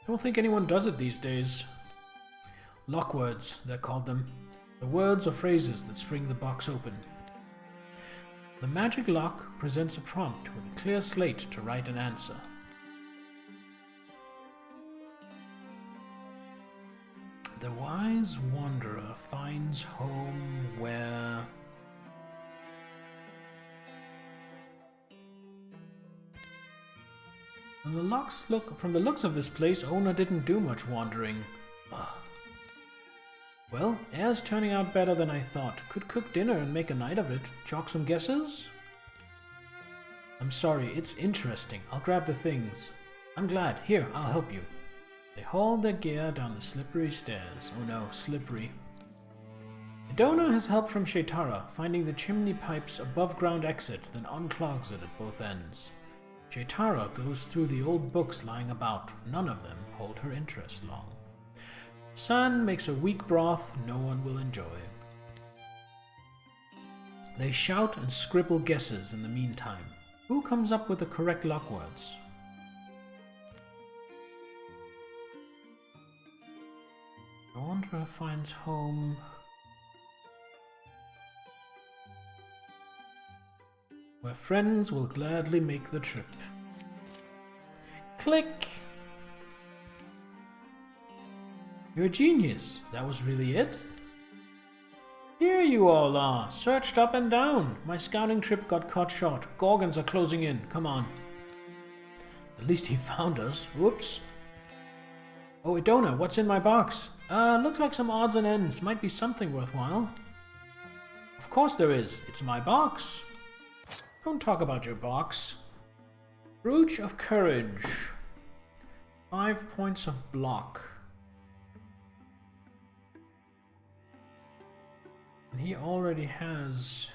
Don't think anyone does it these days. Lock words, they're called them. The words or phrases that spring the box open. The magic lock presents a prompt with a clear slate to write an answer. The wise wanderer finds home where... From the looks of this place, owner didn't do much wandering. Ugh. Well, air's turning out better than I thought. Could cook dinner and make a night of it. Chalk some guesses? I'm sorry, it's interesting. I'll grab the things. I'm glad. Here, I'll help you. They hauled their gear down the slippery stairs. Oh no, slippery. Idona has help from Shitara, finding the chimney pipe's above-ground exit, then unclogs it at both ends. Shitara goes through the old books lying about. None of them hold her interest long. San makes a weak broth no one will enjoy. They shout and scribble guesses in the meantime. Who comes up with the correct lock words? The wanderer finds home... where friends will gladly make the trip. Click! You're a genius. That was really it? Here you all are, searched up and down. My scouting trip got cut short. Gorgons are closing in. Come on. At least he found us. Whoops. Oh, Idona, what's in my box? Looks like some odds and ends. Might be something worthwhile. Of course there is. It's my box. Don't talk about your box. Brooch of Courage. 5 points of block. And he already has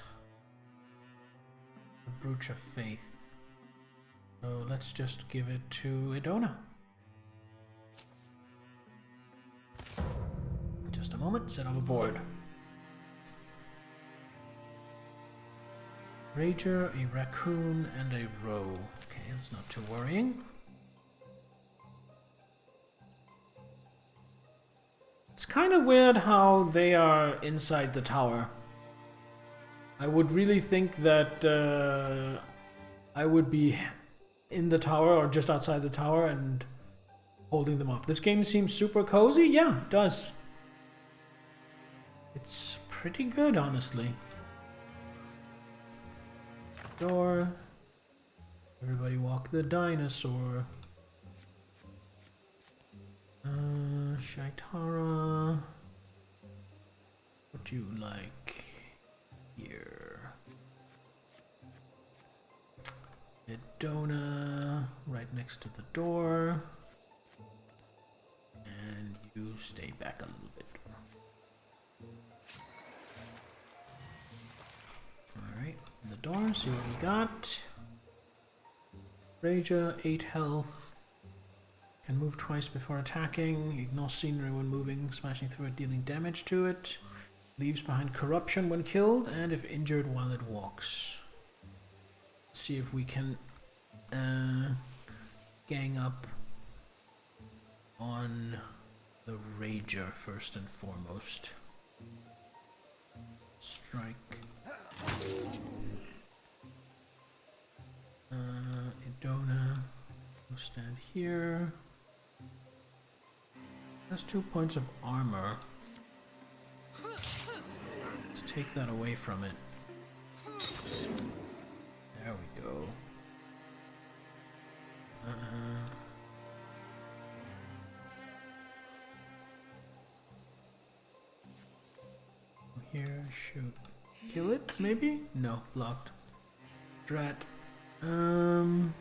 the Brooch of Faith. So let's just give it to Idona. Just a moment, set up a board. Rager, a raccoon, and a roe. Okay, that's not too worrying. It's kind of weird how they are inside the tower. I would really think that I would be in the tower or just outside the tower and holding them off. This game seems super cozy. Yeah, it does. It's pretty good, honestly. Door. Everybody walk the dinosaur. Shaitara. What do you like here? Idona, right next to the door. And you stay back a little bit. Alright, the door, see what we got. Raja, 8 health. Can move twice before attacking. Ignore scenery when moving, smashing through it, dealing damage to it. Leaves behind corruption when killed, and if injured while it walks. Let's see if we can gang up on the Rager first and foremost. Strike. Idona will stand here. Has 2 points of armor. Let's take that away from it. There we go. Here, shoot. Kill it, maybe? No, blocked. Drat. You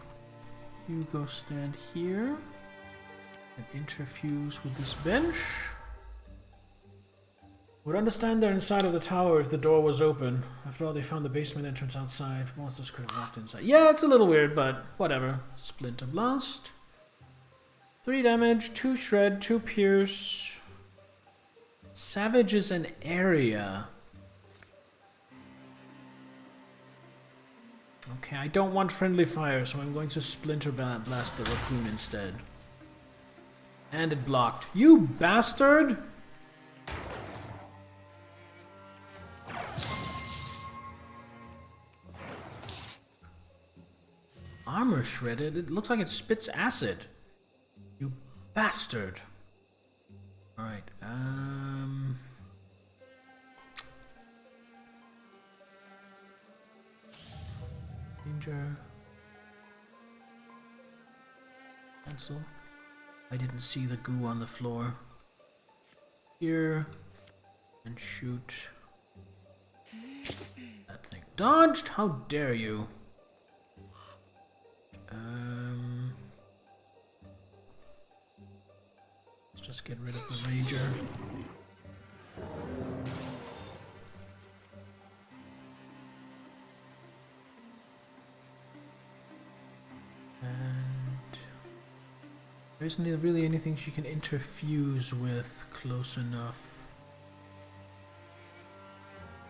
go stand here and interfuse with this bench. Would understand they're inside of the tower if the door was open. After all, they found the basement entrance outside. Monsters could have walked inside. Yeah, it's a little weird, but whatever. Splinter Blast. 3 damage, 2 shred, 2 pierce. Savage is an area. Okay, I don't want friendly fire, so I'm going to Splinter Blast the raccoon instead. And it blocked. You bastard! Armor shredded? It looks like it spits acid. You bastard. Alright, Danger. Cancel. I didn't see the goo on the floor. Here. And shoot. That thing. Dodged? How dare you? Let's just get rid of the Rager. And there isn't really anything she can interfuse with close enough.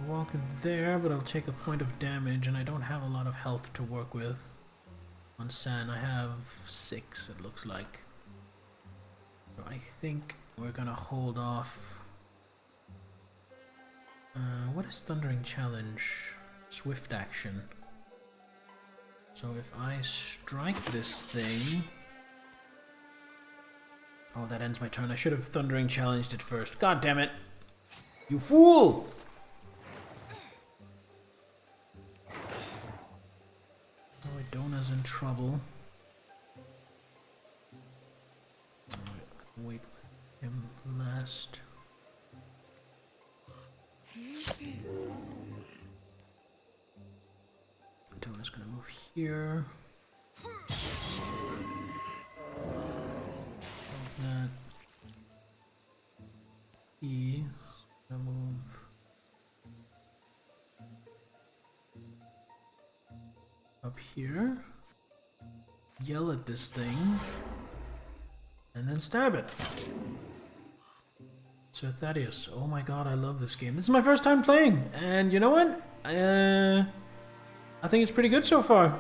Walk there, but I'll take a point of damage, and I don't have a lot of health to work with. On San, I have 6, it looks like. So I think we're gonna hold off. What is Thundering Challenge? Swift action. So if I strike this thing... Oh, that ends my turn. I should have Thundering Challenged it first. God damn it! You fool! Oh, Idona's in trouble. Wait with him last. Idona's gonna move here. That. He's gonna move up here, yell at this thing, and then stab it. Sir Thaddeus, oh my god, I love this game. This is my first time playing, and you know what? I think it's pretty good so far.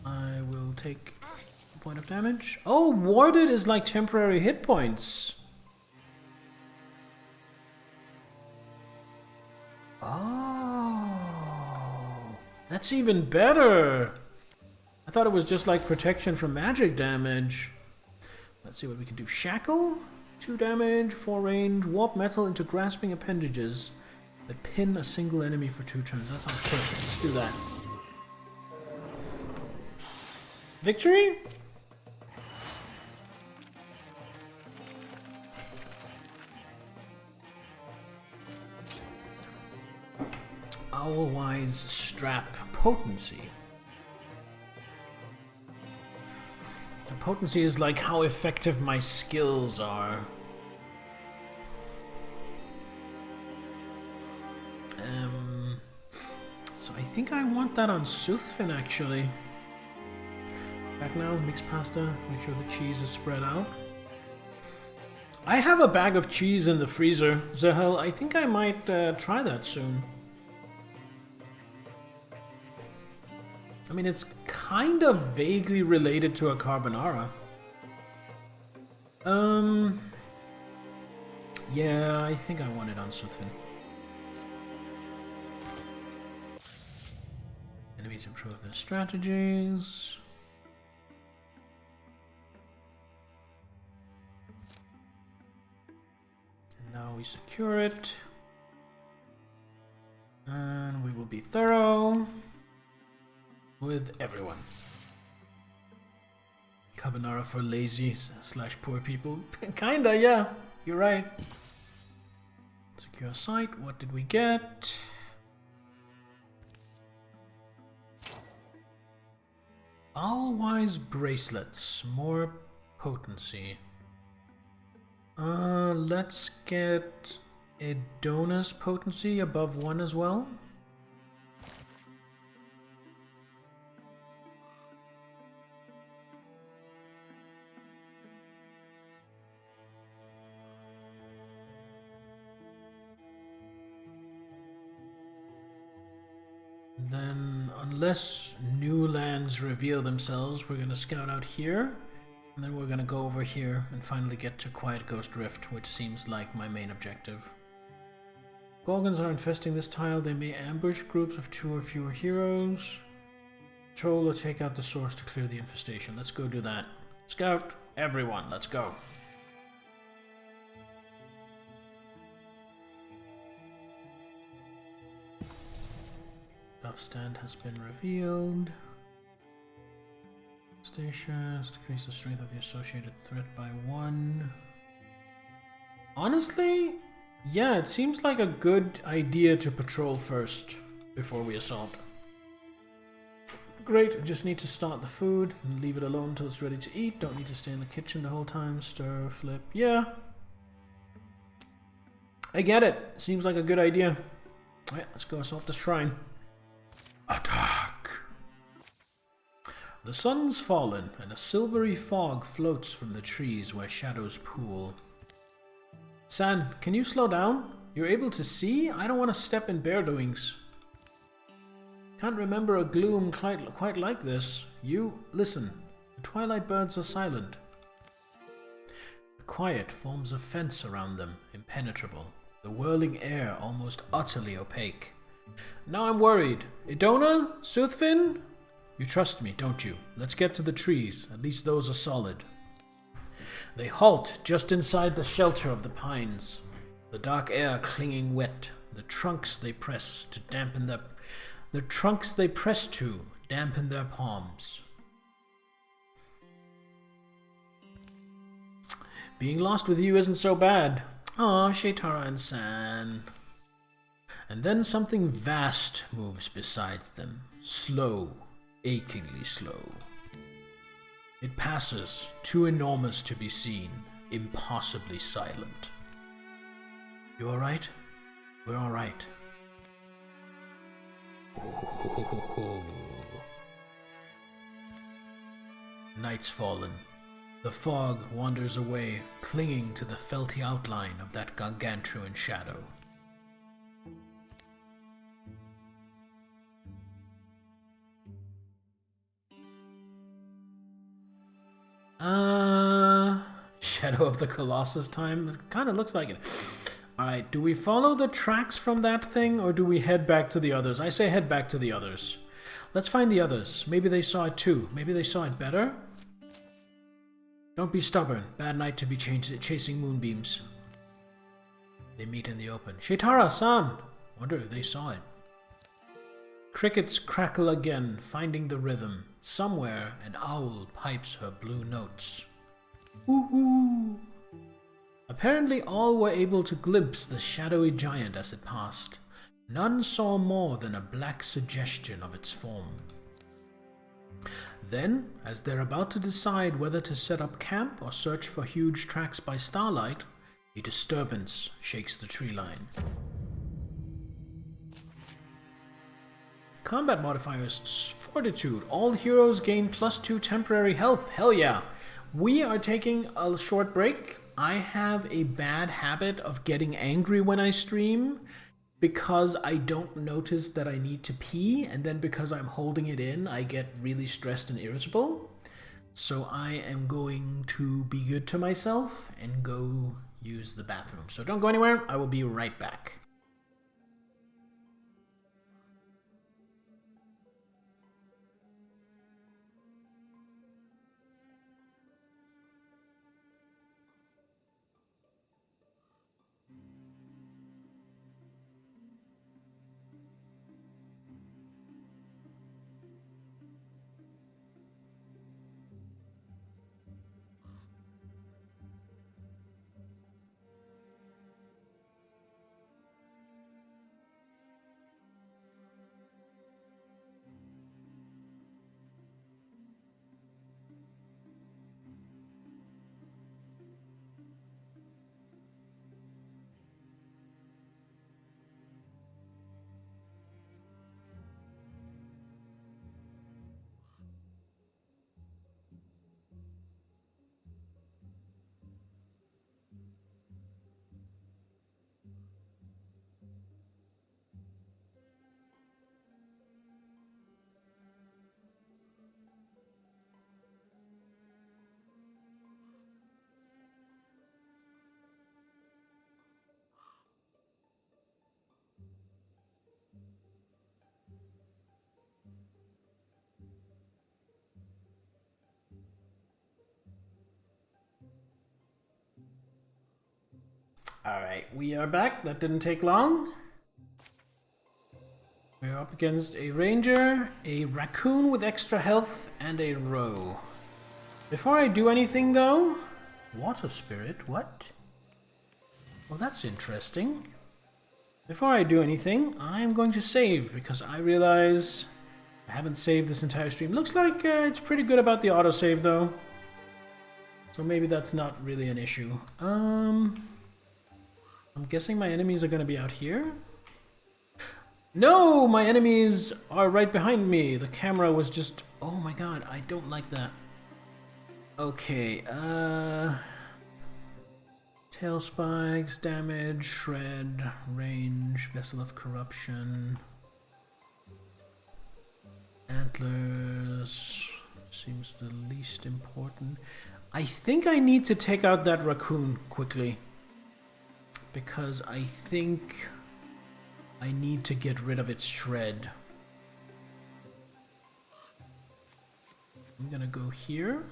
I will take a point of damage. Oh, warded is like temporary hit points. Oh, that's even better. I thought it was just like protection from magic damage. Let's see what we can do. Shackle, 2 damage, 4 range, warp metal into grasping appendages that pin a single enemy for 2 turns. That sounds perfect. Let's do that. Victory? Owlwise strap potency. The potency is like how effective my skills are. So I think I want that on Soothfin actually. Back now, mix pasta, make sure the cheese is spread out. I have a bag of cheese in the freezer, Zahel. I think I might try that soon. I mean, it's kind of vaguely related to a carbonara. Yeah, I think I want it on Soothfin. Enemies improve their strategies. And now we secure it. And we will be thorough with everyone. Carbonara for lazy / poor people. Kinda, yeah. You're right. Secure site. What did we get? Owlwise bracelets. More potency. Let's get a Donus potency above 1 as well. Then, unless new lands reveal themselves, we're going to scout out here, and then we're going to go over here and finally get to Quiet Ghost Rift, which seems like my main objective. Gorgons are infesting this tile. They may ambush groups of 2 or fewer heroes. Patrol or take out the source to clear the infestation. Let's go do that. Scout, everyone, let's go. Duff stand has been revealed. Stations decrease the strength of the associated threat by 1. Honestly, yeah, it seems like a good idea to patrol first before we assault. Great, I just need to start the food and leave it alone until it's ready to eat. Don't need to stay in the kitchen the whole time. Stir, flip, yeah. I get it. Seems like a good idea. Alright, let's go assault the shrine. Attack! The sun's fallen, and a silvery fog floats from the trees where shadows pool. San, can you slow down? You're able to see? I don't want to step in bear doings. Can't remember a gloom quite like this. You, listen. The twilight birds are silent. The quiet forms a fence around them, impenetrable. The whirling air almost utterly opaque. Now I'm worried. Idona? Soothfin? You trust me, don't you? Let's get to the trees. At least those are solid. They halt just inside the shelter of the pines. The dark air clinging wet. The trunks they press to dampen their palms. Being lost with you isn't so bad. Aw, Shaitara and San. And then something vast moves beside them, slow, achingly slow. It passes, too enormous to be seen, impossibly silent. You alright? We're alright. Night's fallen. The fog wanders away, clinging to the felty outline of that gargantuan shadow. Shadow of the Colossus time? Kind of looks like it. Alright, do we follow the tracks from that thing, or do we head back to the others? I say head back to the others. Let's find the others. Maybe they saw it too. Maybe they saw it better? Don't be stubborn. Bad night to be chasing moonbeams. They meet in the open. Shitara-san! Wonder if they saw it. Crickets crackle again, finding the rhythm. Somewhere, an owl pipes her blue notes. Woohoo! Apparently all were able to glimpse the shadowy giant as it passed. None saw more than a black suggestion of its form. Then, as they're about to decide whether to set up camp or search for huge tracks by starlight, a disturbance shakes the tree line. Combat modifiers, Fortitude. All heroes gain +2 temporary health. Hell yeah! We are taking a short break. I have a bad habit of getting angry when I stream because I don't notice that I need to pee, and then because I'm holding it in, I get really stressed and irritable. So I am going to be good to myself and go use the bathroom. So don't go anywhere. I will be right back. Alright, we are back. That didn't take long. We're up against a ranger, a raccoon with extra health, and a roe. Before I do anything though... Water spirit? What? Well, that's interesting. Before I do anything, I'm going to save, because I realize I haven't saved this entire stream. Looks like it's pretty good about the autosave though. So maybe that's not really an issue. I'm guessing my enemies are going to be out here. No! My enemies are right behind me. The camera was just... Oh my god, I don't like that. Okay, tail spikes, damage, shred, range, vessel of corruption, antlers, seems the least important. I think I need to take out that raccoon quickly, because I think I need to get rid of its shred. I'm gonna go here.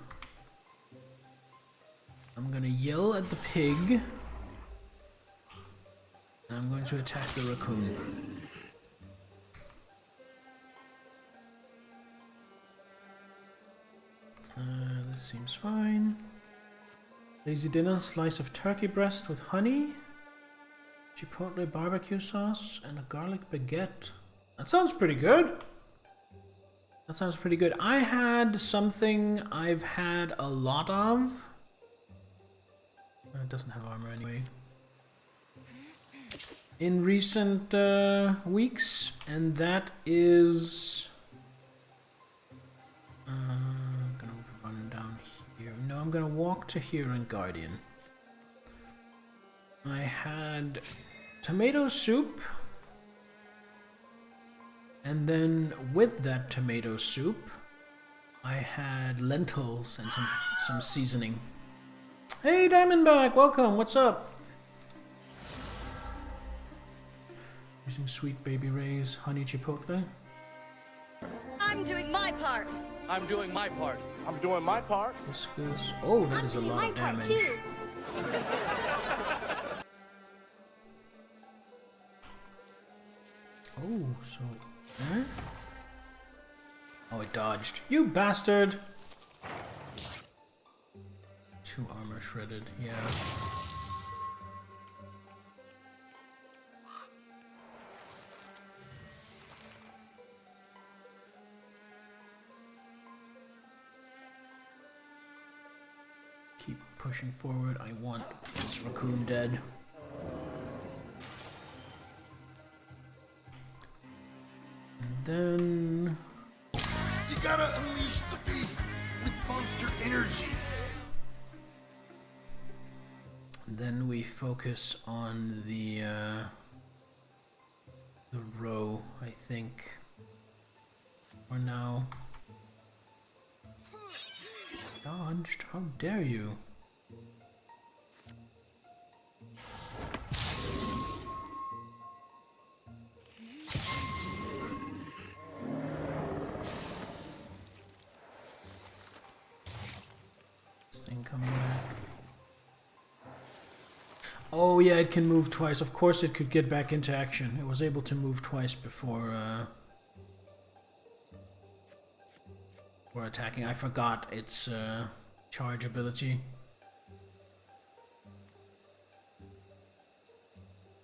I'm gonna yell at the pig. And I'm going to attack the raccoon. This seems fine. Lazy dinner, slice of turkey breast with honey, chipotle barbecue sauce, and a garlic baguette. That sounds pretty good. That sounds pretty good. I had something I've had a lot of. It doesn't have armor anyway. in recent weeks, and that is... I'm gonna run down here. No, I'm gonna walk to here in Guardian. I had tomato soup, and then with that tomato soup, I had lentils and some seasoning. Hey Diamondback, welcome, what's up? Using Sweet Baby Ray's honey chipotle. I'm doing my part. I'm doing my part. I'm doing my part. Whiskers. Oh, that is a lot of damage. Oh, so there? Oh, it dodged. You bastard! 2 armor shredded, yeah. Keep pushing forward. I want this raccoon dead. And then... You gotta unleash the beast with monster energy. Then we focus on the row, I think. For now. Dodged? How dare you? This thing coming back. Oh yeah, it can move twice. Of course it could get back into action. It was able to move twice before attacking. I forgot its charge ability.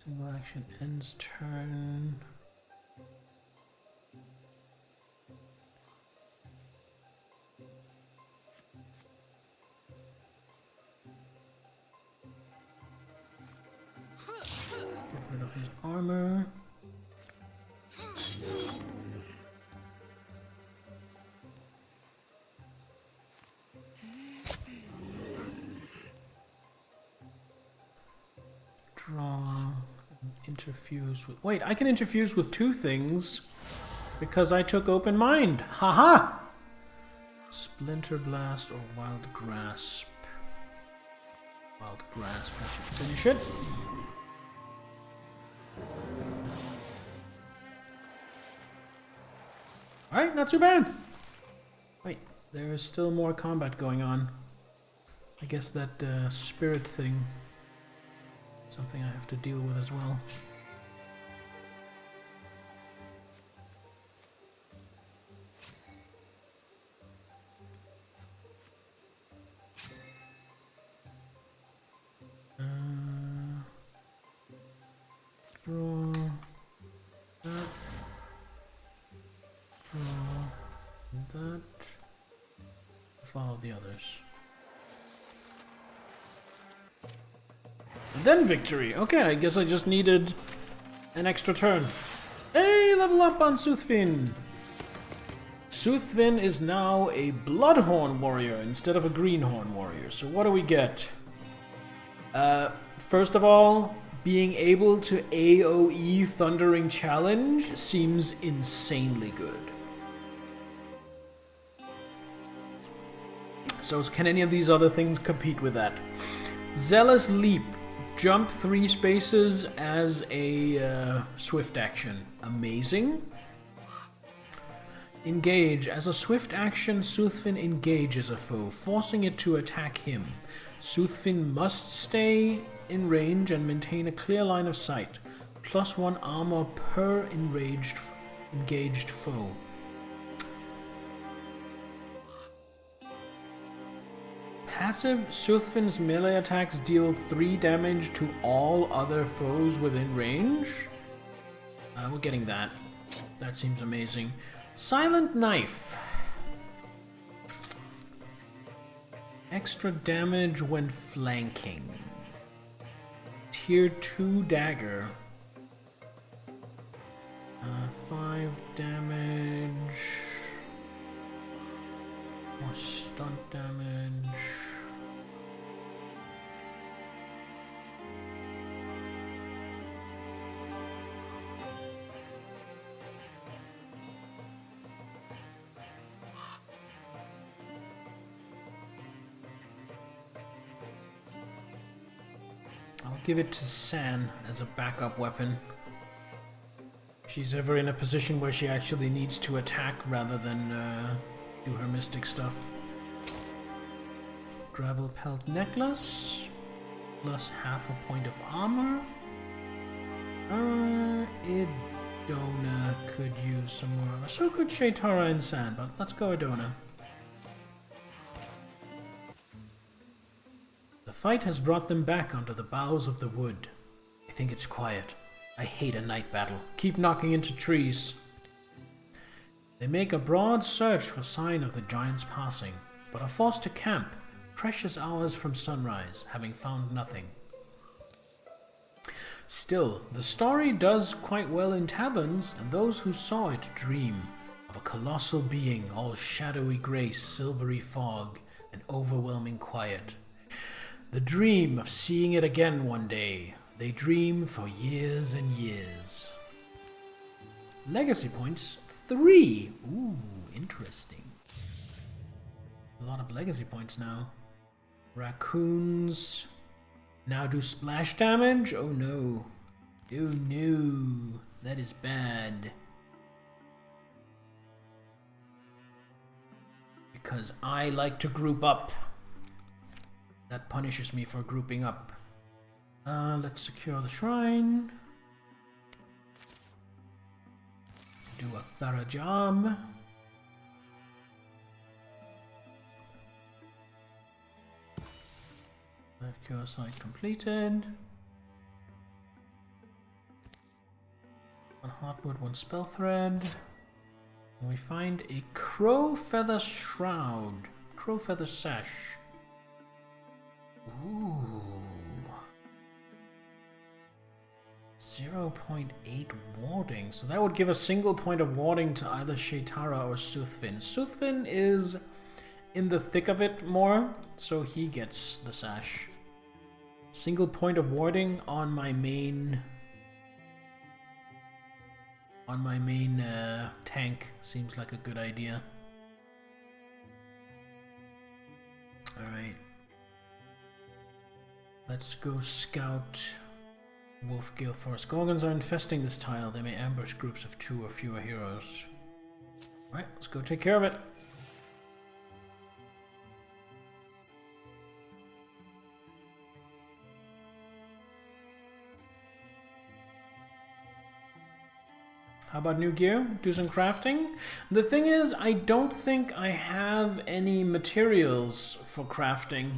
Single action ends turn. Get rid of his armor. Draw, interfuse with... Wait, I can interfuse with 2 things because I took Open Mind. Haha! Splinter Blast or Wild Grasp. Wild Grasp, I should finish it. Alright, not too bad. Wait, there is still more combat going on. I guess that spirit thing... something I have to deal with as well. Draw that. Draw that. Follow the others. And then victory. Okay, I guess I just needed an extra turn. Hey, level up on Soothfin. Soothfin is now a Bloodhorn warrior instead of a Greenhorn warrior. So what do we get? First of all, being able to AoE Thundering Challenge seems insanely good. So can any of these other things compete with that? Zealous Leap. Jump 3 spaces as a swift action. Amazing. Engage. As a swift action, Soothfin engages a foe, forcing it to attack him. Soothfin must stay in range and maintain a clear line of sight. +1 armor per engaged foe. Passive, Soothfin's melee attacks deal 3 damage to all other foes within range. We're getting that. That seems amazing. Silent Knife. Extra damage when flanking. Tier 2 dagger. 5 damage. More stunt damage. I'll give it to San as a backup weapon. If she's ever in a position where she actually needs to attack rather than do her mystic stuff. Gravel pelt necklace. Plus half a point of armor. Idona could use some more. So could Shaitara and San, but let's go Idona. The fight has brought them back onto the boughs of the wood. I think it's quiet. I hate a night battle. Keep knocking into trees. They make a broad search for sign of the giant's passing, but are forced to camp, precious hours from sunrise, having found nothing. Still, the story does quite well in taverns, and those who saw it dream of a colossal being, all shadowy grace, silvery fog, and overwhelming quiet. The dream of seeing it again one day. They dream for years and years. Legacy points, 3. Ooh, interesting. A lot of legacy points now. Raccoons now do splash damage? Oh no. Oh no. That is bad. Because I like to group up. That punishes me for grouping up. Let's secure the shrine. Do a thorough job. Secure site completed. 1 heartwood, 1 spell thread. And we find a crow feather shroud. Crow feather sash. Ooh. 0.8 warding. So that would give a single point of warding to either Shaitara or Soothfin. Soothfin is in the thick of it more, so he gets the sash. Single point of warding on my main tank seems like a good idea. Alright. Let's go scout Wolf Gale Forest. Gorgons are infesting this tile. They may ambush groups of 2 or fewer heroes. Alright, let's go take care of it. How about new gear? Do some crafting? The thing is, I don't think I have any materials for crafting,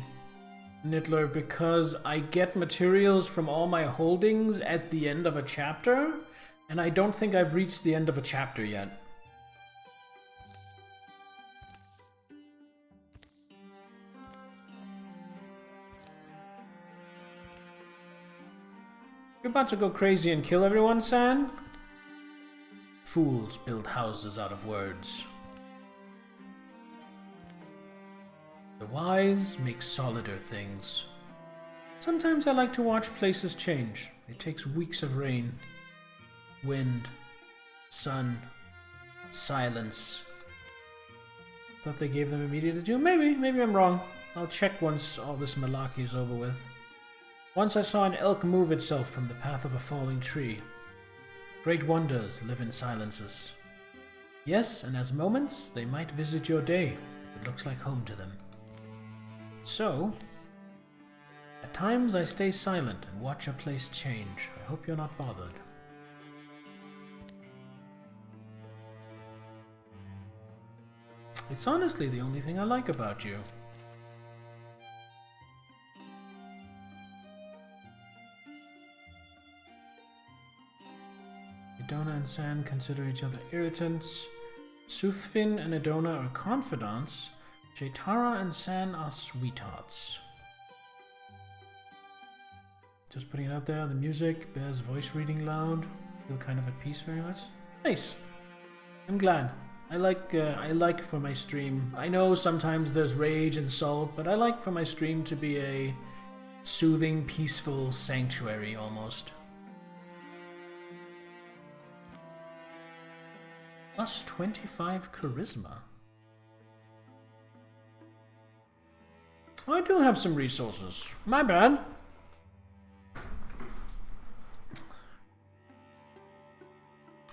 Nittler, because I get materials from all my holdings at the end of a chapter, and I don't think I've reached the end of a chapter yet. You're about to go crazy and kill everyone, San? Fools build houses out of words. The wise make solider things. Sometimes I like to watch places change. It takes weeks of rain, wind, sun, silence. Thought they gave them immediate due. Maybe I'm wrong. I'll check once all this malarkey is over with. Once I saw an elk move itself from the path of a falling tree. Great wonders live in silences. Yes, and as moments, they might visit your day. It looks like home to them. So, at times I stay silent and watch a place change. I hope you're not bothered. It's honestly the only thing I like about you. Idona and San consider each other irritants. Soothfin and Idona are confidants. Shaitara and San are sweethearts. Just putting it out there, the music, Bear's voice reading loud. Feel kind of at peace very much. Nice. I'm glad. I like for my stream. I know sometimes there's rage and salt, but I like for my stream to be a soothing, peaceful sanctuary almost. Plus 25 charisma. I do have some resources. My bad.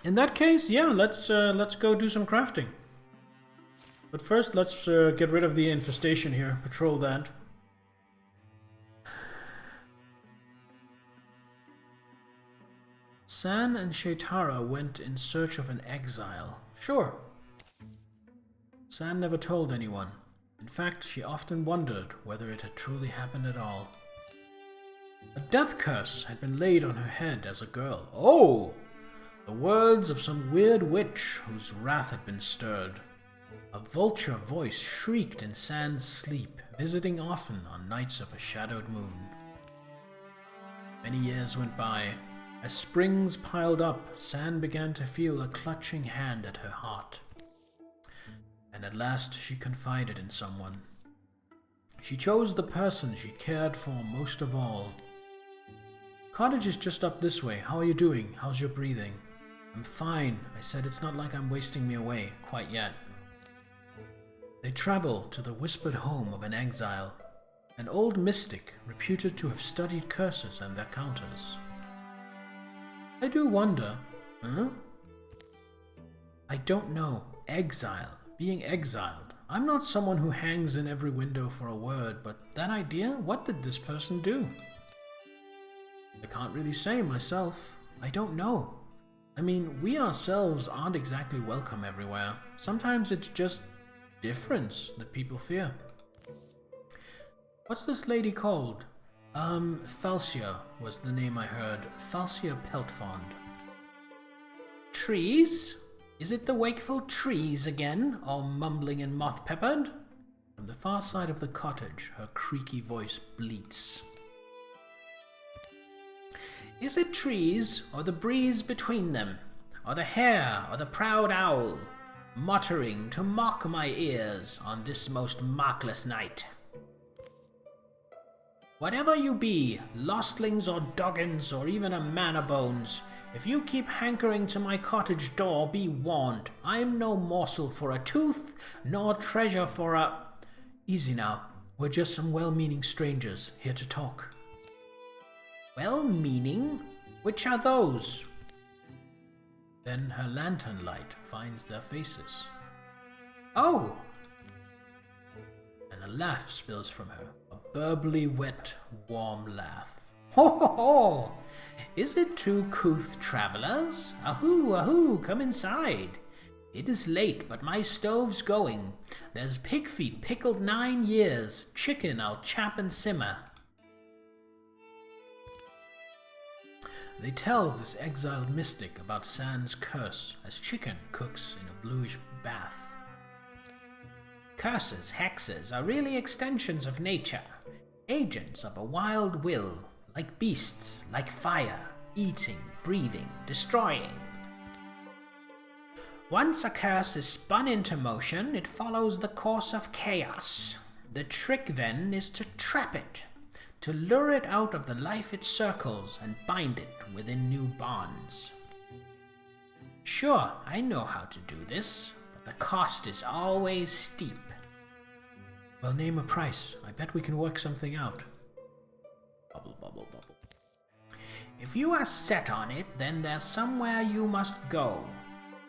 In that case, yeah, let's go do some crafting. But first, let's get rid of the infestation here. Patrol that. San and Shaitara went in search of an exile. Sure. San never told anyone. In fact, she often wondered whether it had truly happened at all. A death curse had been laid on her head as a girl. Oh! The words of some weird witch whose wrath had been stirred. A vulture voice shrieked in San's sleep, visiting often on nights of a shadowed moon. Many years went by. As springs piled up, San began to feel a clutching hand at her heart. And at last she confided in someone. She chose the person she cared for most of all. Cottage is just up this way. How are you doing? How's your breathing? I'm fine, I said. It's not like I'm wasting me away, quite yet. They travel to the whispered home of an exile, an old mystic reputed to have studied curses and their counters. I do wonder, huh? I don't know. Exile. Being exiled. I'm not someone who hangs in every window for a word, but that idea? What did this person do? I can't really say myself. I don't know. I mean, we ourselves aren't exactly welcome everywhere. Sometimes it's just difference that people fear. What's this lady called? Falcia was the name I heard. Falcia Peltfond. Trees? Is it the wakeful trees again, all mumbling and moth-peppered? From the far side of the cottage, her creaky voice bleats. Is it trees, or the breeze between them, or the hare, or the proud owl, muttering to mock my ears on this most markless night? Whatever you be, lostlings or doggins, or even a man o' bones, if you keep hankering to my cottage door, be warned, I'm no morsel for a tooth, nor treasure for a... Easy now, we're just some well-meaning strangers here to talk. Well-meaning? Which are those? Then her lantern light finds their faces. Oh! And a laugh spills from her, a burbly, wet, warm laugh. Ho ho ho! Is it two couth travellers? Ahoo, ahoo, come inside. It is late, but my stove's going. There's pig feet pickled 9 years, chicken I'll chap and simmer. They tell this exiled mystic about San's curse as chicken cooks in a bluish bath. Curses, hexes, are really extensions of nature, agents of a wild will, like beasts, like fire, eating, breathing, destroying. Once a curse is spun into motion, it follows the course of chaos. The trick then is to trap it, to lure it out of the life it circles and bind it within new bonds. Sure, I know how to do this, but the cost is always steep. Well, name a price. I bet we can work something out. Bubble, bubble, bubble. If you are set on it, then there's somewhere you must go.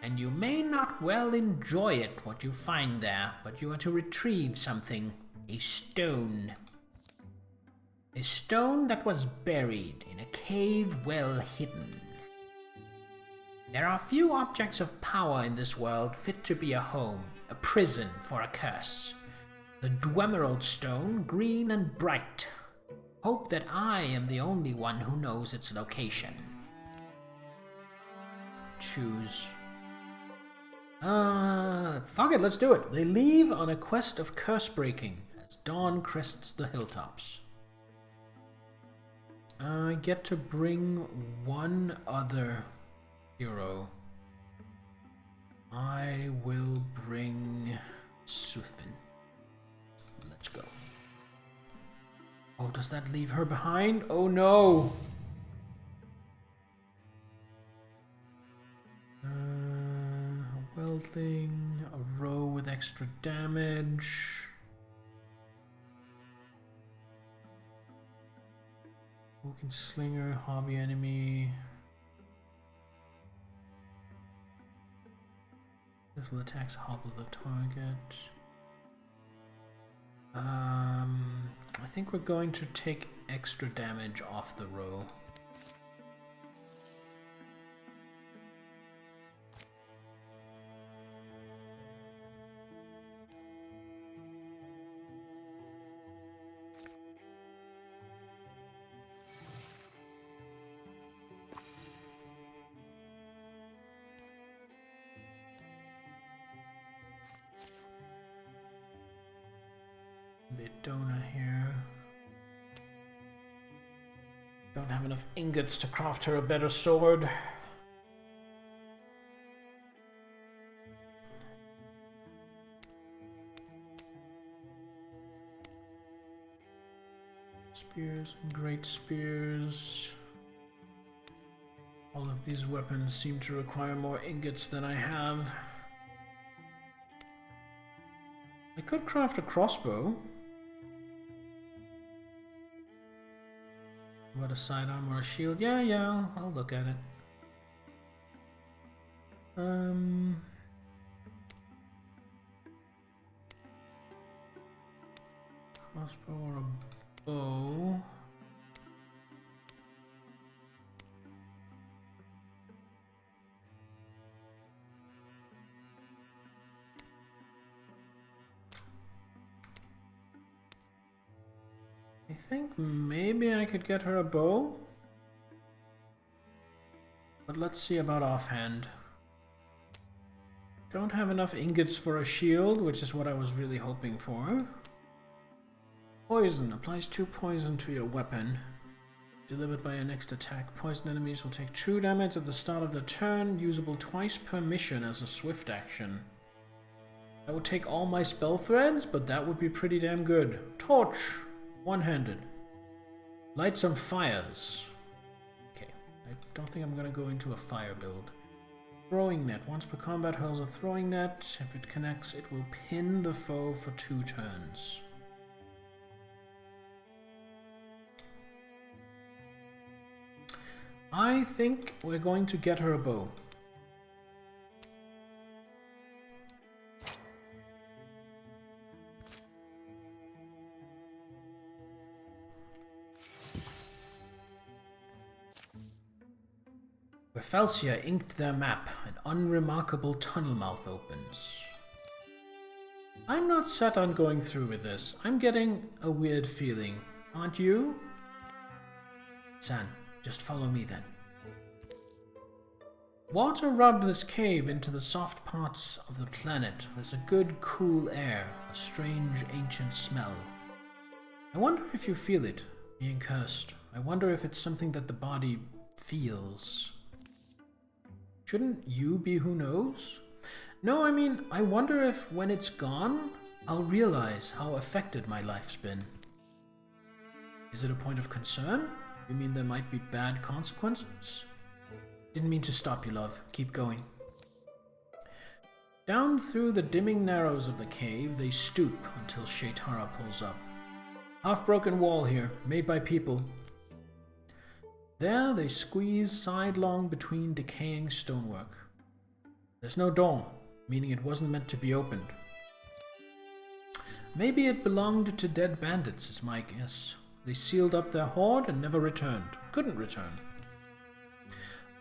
And you may not well enjoy it, what you find there, but you are to retrieve something. A stone. A stone that was buried in a cave well hidden. There are few objects of power in this world fit to be a home, a prison for a curse. The Dwemerald stone, green and bright. Hope that I am the only one who knows its location. Choose. Fuck it, let's do it. They leave on a quest of curse breaking as dawn crests the hilltops. I get to bring one other hero. I will bring Soothpin. Let's go. Oh, does that leave her behind? Oh no! A Weldling, a row with extra damage. Woken Slinger, hobby enemy. This will attacks hobble the target. I think we're going to take extra damage off the row. Donor here. Don't have enough ingots to craft her a better sword. Spears and great spears. All of these weapons seem to require more ingots than I have. I could craft a crossbow. What, a sidearm or a shield? Yeah, I'll look at it. Crossbow or a bow? I think maybe I could get her a bow, but let's see about offhand. Don't have enough ingots for a shield, which is what I was really hoping for. Poison applies 2 poison to your weapon. Delivered by your next attack. Poison enemies will take true damage at the start of the turn, usable twice per mission as a swift action. I would take all my spell threads, but that would be pretty damn good. Torch! One-handed. Light some fires. Okay, I don't think I'm gonna go into a fire build. Throwing net. Once per combat hurls a throwing net. If it connects, it will pin the foe for 2 turns. I think we're going to get her a bow. Where Falcia inked their map, an unremarkable tunnel mouth opens. I'm not set on going through with this. I'm getting a weird feeling. Aren't you? San, just follow me then. Water rubbed this cave into the soft parts of the planet. There's a good, cool air, a strange, ancient smell. I wonder if you feel it, being cursed. I wonder if it's something that the body feels. Shouldn't you be who knows? No, I mean, I wonder if when it's gone, I'll realize how affected my life's been. Is it a point of concern? You mean there might be bad consequences? Didn't mean to stop you, love. Keep going. Down through the dimming narrows of the cave, they stoop until Shaitara pulls up. Half-broken wall here, made by people. There they squeeze sidelong between decaying stonework. There's no door, meaning it wasn't meant to be opened. Maybe it belonged to dead bandits, is my guess. They sealed up their hoard and never returned. Couldn't return.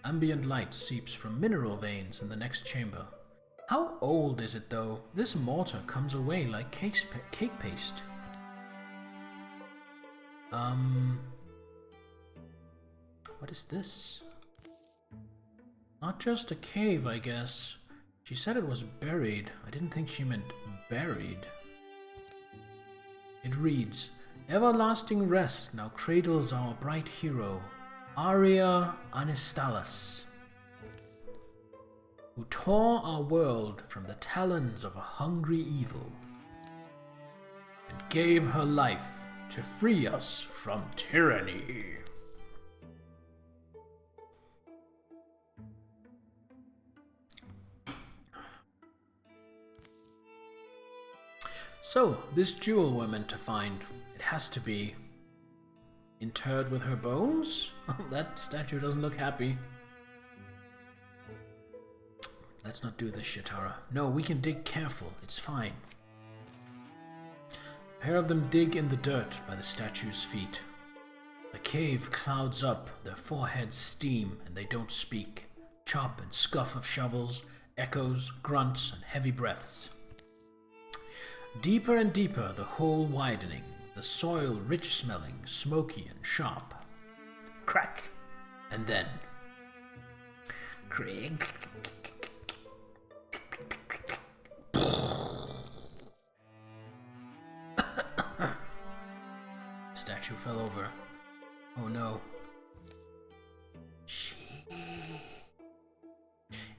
Ambient light seeps from mineral veins in the next chamber. How old is it, though? This mortar comes away like cake paste. What is this? Not just a cave, I guess. She said it was buried. I didn't think she meant buried. It reads, Everlasting rest now cradles our bright hero, Aria Anistalis. who tore our world from the talons of a hungry evil and gave her life to free us from tyranny. So, this jewel we're meant to find, it has to be interred with her bones? That statue doesn't look happy. Let's not do this, Shatara. No, we can dig careful. It's fine. A pair of them dig in the dirt by the statue's feet. The cave clouds up, their foreheads steam, and they don't speak. Chop and scuff of shovels, echoes, grunts, and heavy breaths. Deeper and deeper, the hole widening, the soil rich-smelling, smoky and sharp. Crack, and then... Craig. Statue fell over. Oh no.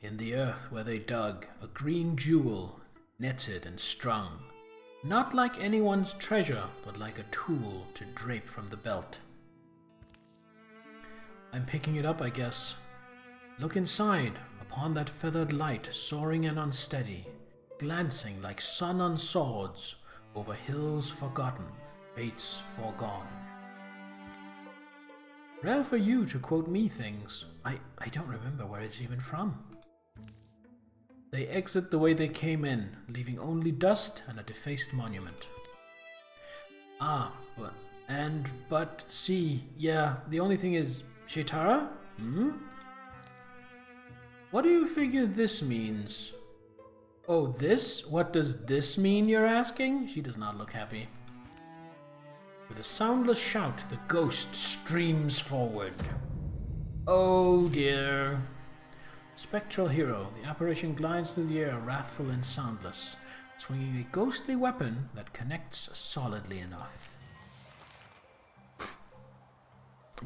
In the earth where they dug, a green jewel, netted and strung. Not like anyone's treasure, but like a tool to drape from the belt. I'm picking it up, I guess. Look inside, upon that feathered light, soaring and unsteady, glancing like sun on swords, over hills forgotten, fates foregone. Rare for you to quote me things. I don't remember where it's even from. They exit the way they came in, leaving only dust and a defaced monument. But see, yeah, the only thing is, Shatara? What do you figure this means? Oh, this? What does this mean, you're asking? She does not look happy. With a soundless shout, the ghost streams forward. Oh dear. Spectral hero, the apparition glides through the air, wrathful and soundless, swinging a ghostly weapon that connects solidly enough.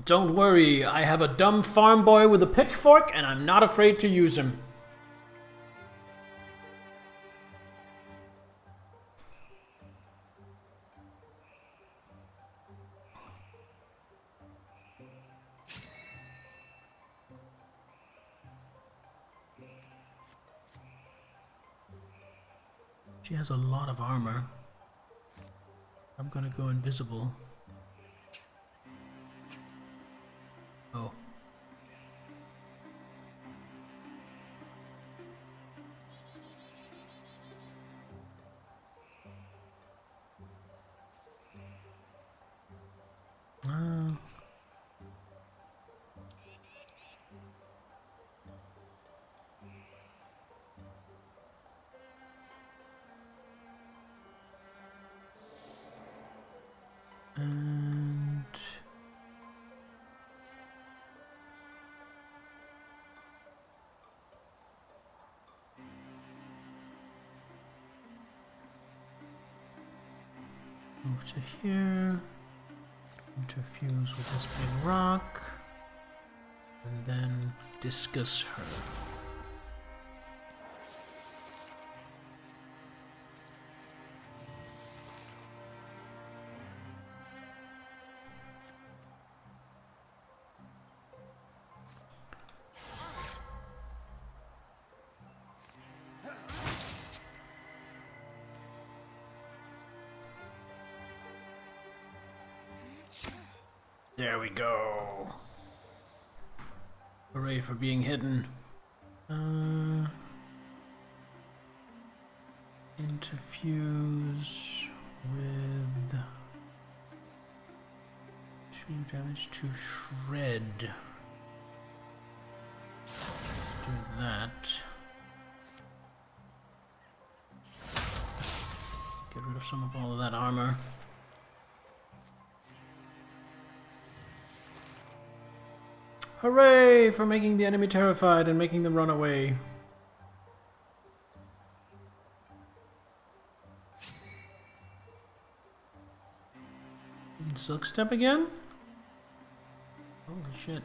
Don't worry, I have a dumb farm boy with a pitchfork, and I'm not afraid to use him. She has a lot of armor. I'm gonna go invisible. Oh. And move to here, interfuse with this big rock, and then discus her. There we go. Hooray for being hidden. Interfuse with 2 damage to shred. Let's do that. Get rid of some of all of that armor. Hooray for making the enemy terrified and making them run away. Need Silk Step again? Holy shit.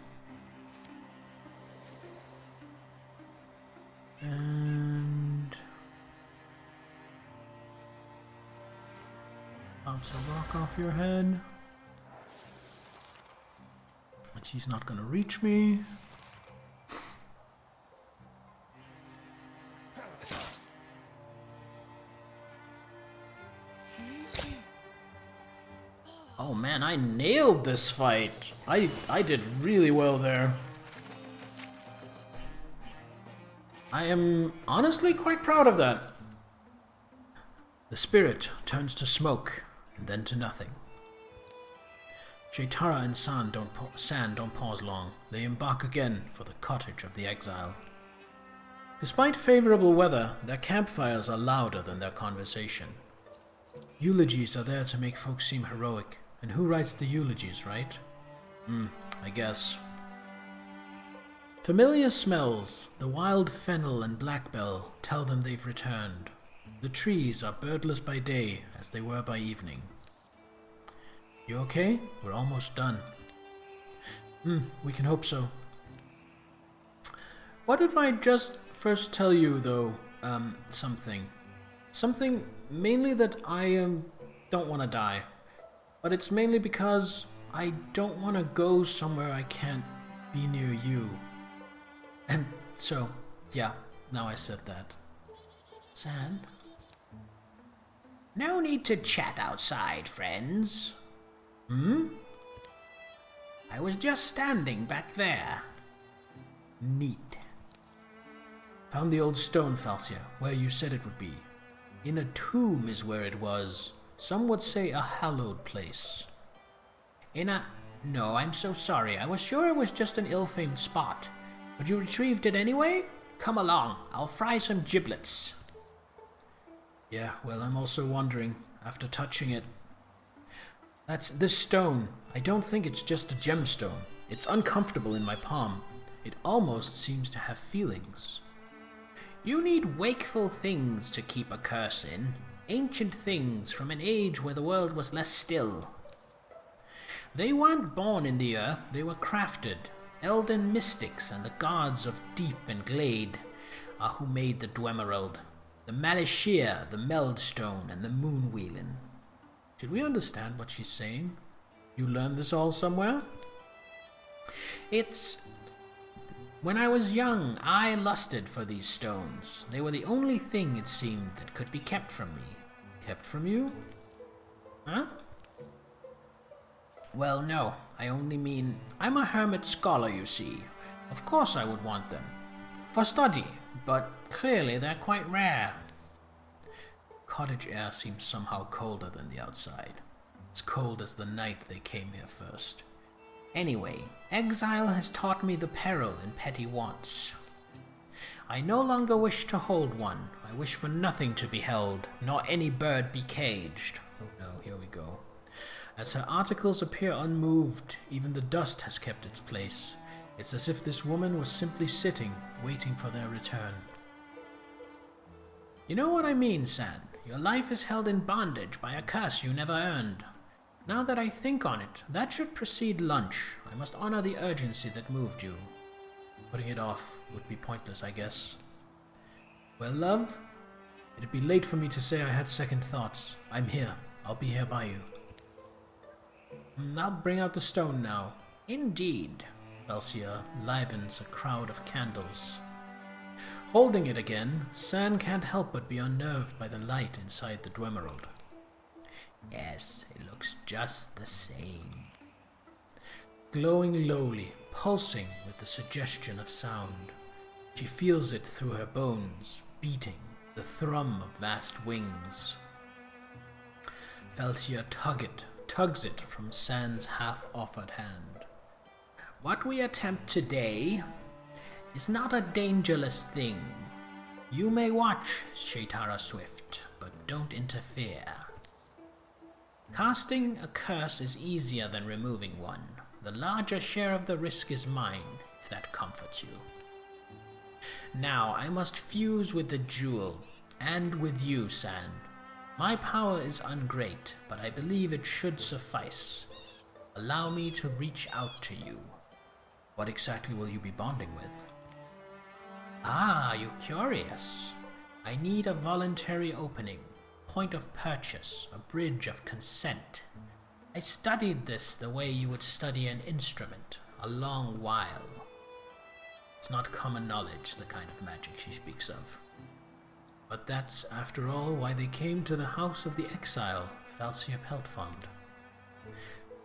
And Bounce a rock off your head. But she's not gonna reach me. Oh man, I nailed this fight. I did really well there. I am honestly quite proud of that. The spirit turns to smoke, and then to nothing. Shaitara and San don't pause long. They embark again for the cottage of the exile. Despite favorable weather, their campfires are louder than their conversation. Eulogies are there to make folks seem heroic. And who writes the eulogies, right? I guess. Familiar smells, the wild fennel and blackbell, tell them they've returned. The trees are birdless by day as they were by evening. You okay? We're almost done. We can hope so. What if I just first tell you, though, something? Something mainly that I don't want to die. But it's mainly because I don't want to go somewhere I can't be near you. And so, yeah, now I said that. San? No need to chat outside, friends. I was just standing back there. Neat. Found the old stone, Falcia, where you said it would be. In a tomb is where it was. Some would say a hallowed place. No, I'm so sorry. I was sure it was just an ill-famed spot. But you retrieved it anyway? Come along. I'll fry some giblets. Yeah, well, I'm also wondering, after touching it. That's this stone. I don't think it's just a gemstone. It's uncomfortable in my palm. It almost seems to have feelings. You need wakeful things to keep a curse in. Ancient things from an age where the world was less still. They weren't born in the earth, they were crafted. Elden mystics and the gods of deep and glade are who made the Dwemerald, the Malishir, the Meldstone, and the Moonwheelin. Should we understand what she's saying? You learned this all somewhere? When I was young, I lusted for these stones. They were the only thing, it seemed, that could be kept from me. Kept from you? Huh? Well, no. I only mean, I'm a hermit scholar, you see. Of course I would want them. For study, but clearly they're quite rare. Cottage air seems somehow colder than the outside. It's cold as the night they came here first. Anyway, exile has taught me the peril in petty wants. I no longer wish to hold one. I wish for nothing to be held, nor any bird be caged. Oh no, here we go. As her articles appear unmoved, even the dust has kept its place. It's as if this woman was simply sitting, waiting for their return. You know what I mean, San? Your life is held in bondage by a curse you never earned. Now that I think on it, that should precede lunch. I must honor the urgency that moved you. Putting it off would be pointless, I guess. Well, love, it'd be late for me to say I had second thoughts. I'm here. I'll be here by you. I'll bring out the stone now. Indeed. Falcia livens a crowd of candles. Holding it again, San can't help but be unnerved by the light inside the Dwemerald. Yes, it looks just the same. Glowing lowly, pulsing with the suggestion of sound. She feels it through her bones, beating, the thrum of vast wings. Falcia tugs it from San's half-offered hand. What we attempt today is not a dangerous thing. You may watch, Shaitara Swift, but don't interfere. Casting a curse is easier than removing one. The larger share of the risk is mine, if that comforts you. Now I must fuse with the jewel, and with you, San. My power is ungreat, but I believe it should suffice. Allow me to reach out to you. What exactly will you be bonding with? Ah, you're curious. I need a voluntary opening. point of purchase, a bridge of consent. I studied this the way you would study an instrument, a long while. It's not common knowledge, the kind of magic she speaks of. But that's, after all, why they came to the house of the exile, Falcia Peltfond.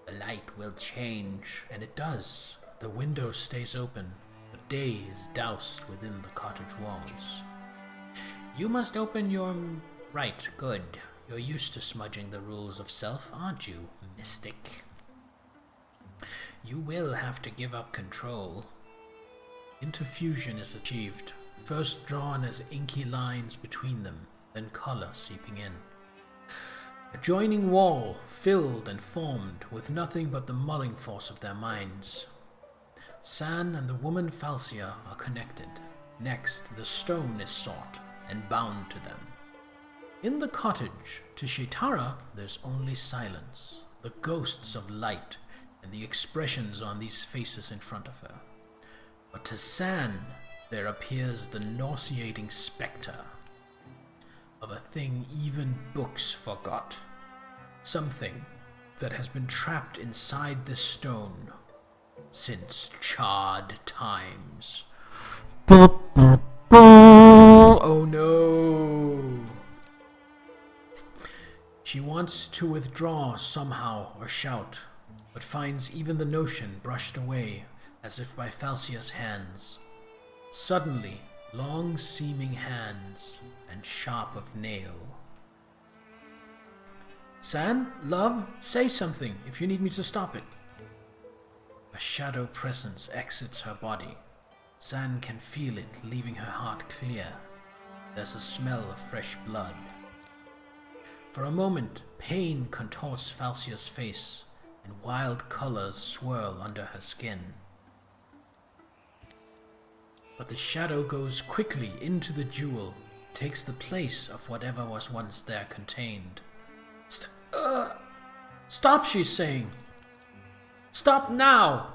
The light will change, and it does. The window stays open, but day is doused within the cottage walls. You must open your... Right, good. You're used to smudging the rules of self, aren't you, mystic? You will have to give up control. Interfusion is achieved, first drawn as inky lines between them, then color seeping in. A joining wall, filled and formed with nothing but the mulling force of their minds. San and the woman Falcia are connected. Next, the stone is sought and bound to them. In the cottage, to Shaitara, there's only silence, the ghosts of light, and the expressions on these faces in front of her. But to San, there appears the nauseating spectre of a thing even books forgot. Something that has been trapped inside this stone since charred times. Oh no! She wants to withdraw somehow or shout, but finds even the notion brushed away as if by Falcia's hands. Suddenly, long-seeming hands and sharp of nail. San, love, say something if you need me to stop it. A shadow presence exits her body. San can feel it leaving her heart clear. There's a smell of fresh blood. For a moment, pain contorts Falcia's face, and wild colors swirl under her skin. But the shadow goes quickly into the jewel, takes the place of whatever was once there contained. Stop, she's saying. Stop now!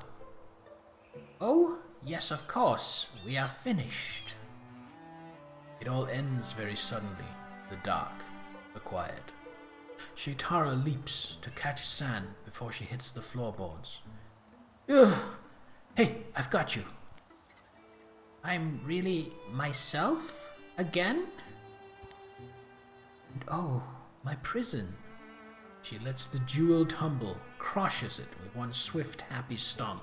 Oh, yes, of course, we are finished. It all ends very suddenly, the dark, the quiet. Shaitara leaps to catch San before she hits the floorboards. Ugh! Hey, I've got you. I'm really myself again? And oh, my prison. She lets the jewel tumble, crushes it with one swift, happy stomp.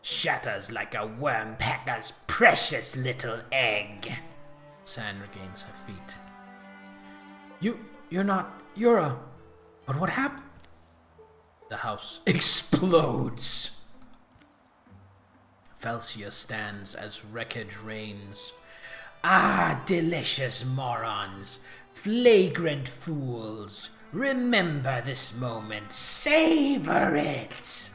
Shatters like a worm pecker's precious little egg. San regains her feet. You're not... You're a... But what happened? The house explodes. Falcia stands as wreckage reigns. Ah, delicious morons, flagrant fools, remember this moment, savor it.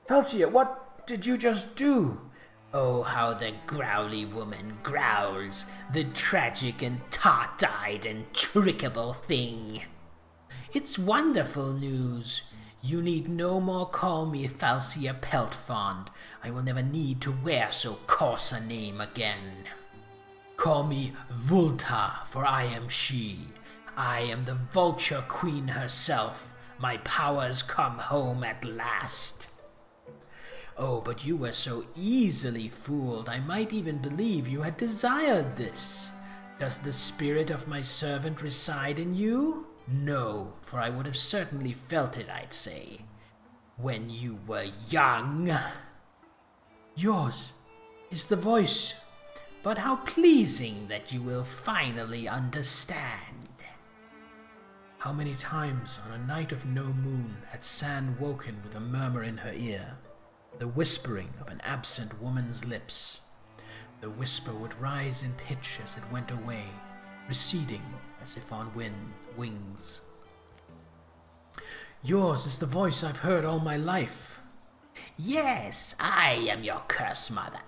Falcia, what did you just do? Oh, how the growly woman growls, the tragic and tart-eyed and trickable thing. It's wonderful news. You need no more call me Falcia Peltfond. I will never need to wear so coarse a name again. Call me Vulta, for I am she. I am the vulture queen herself. My powers come home at last. Oh, but you were so easily fooled, I might even believe you had desired this. Does the spirit of my servant reside in you? No, for I would have certainly felt it, I'd say, when you were young. Yours is the voice. But how pleasing that you will finally understand. How many times on a night of no moon had San woken with a murmur in her ear, the whispering of an absent woman's lips. The whisper would rise in pitch as it went away, receding as if on wings. Yours is the voice I've heard all my life. Yes, I am your curse mother.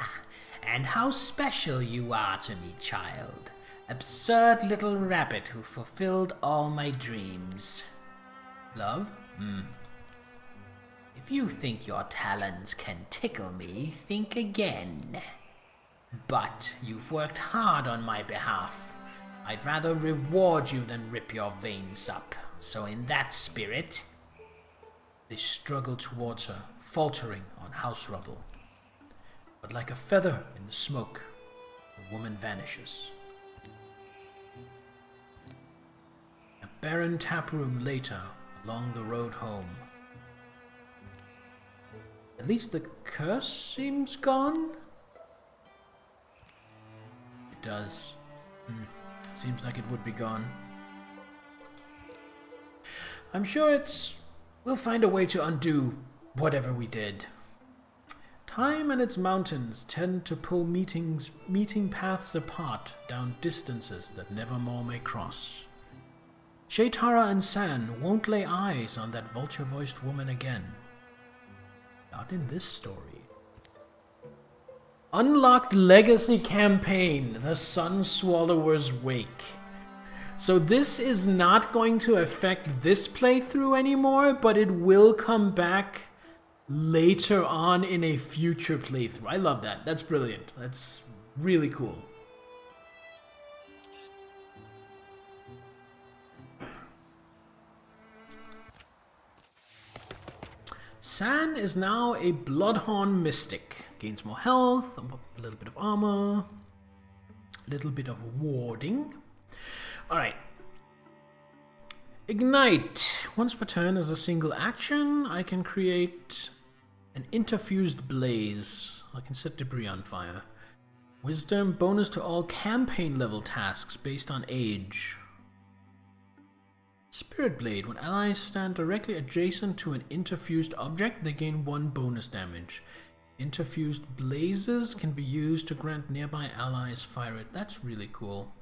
And how special you are to me, child. Absurd little rabbit who fulfilled all my dreams. Love? If you think your talons can tickle me, think again. But you've worked hard on my behalf. I'd rather reward you than rip your veins up. So in that spirit... They struggle towards her, faltering on house rubble. But like a feather in the smoke, the woman vanishes. A barren taproom later, along the road home. At least the curse seems gone? It does. Seems like it would be gone. I'm sure we'll find a way to undo whatever we did. Time and its mountains tend to pull meeting paths apart down distances that never more may cross. Shaitara and San won't lay eyes on that vulture-voiced woman again. Not in this story. Unlocked Legacy Campaign, The Sun Swallower's Wake. So this is not going to affect this playthrough anymore, but it will come back later on in a future playthrough. I love that. That's brilliant. That's really cool. San is now a Bloodhorn Mystic. Gains more health, a little bit of armor, a little bit of warding. Alright. Ignite. Once per turn as a single action, I can create an interfused blaze. I can set debris on fire. Wisdom, bonus to all campaign level tasks based on age. Spirit Blade. When allies stand directly adjacent to an interfused object, they gain 1 bonus damage. Interfused blazes can be used to grant nearby allies fire it. That's really cool.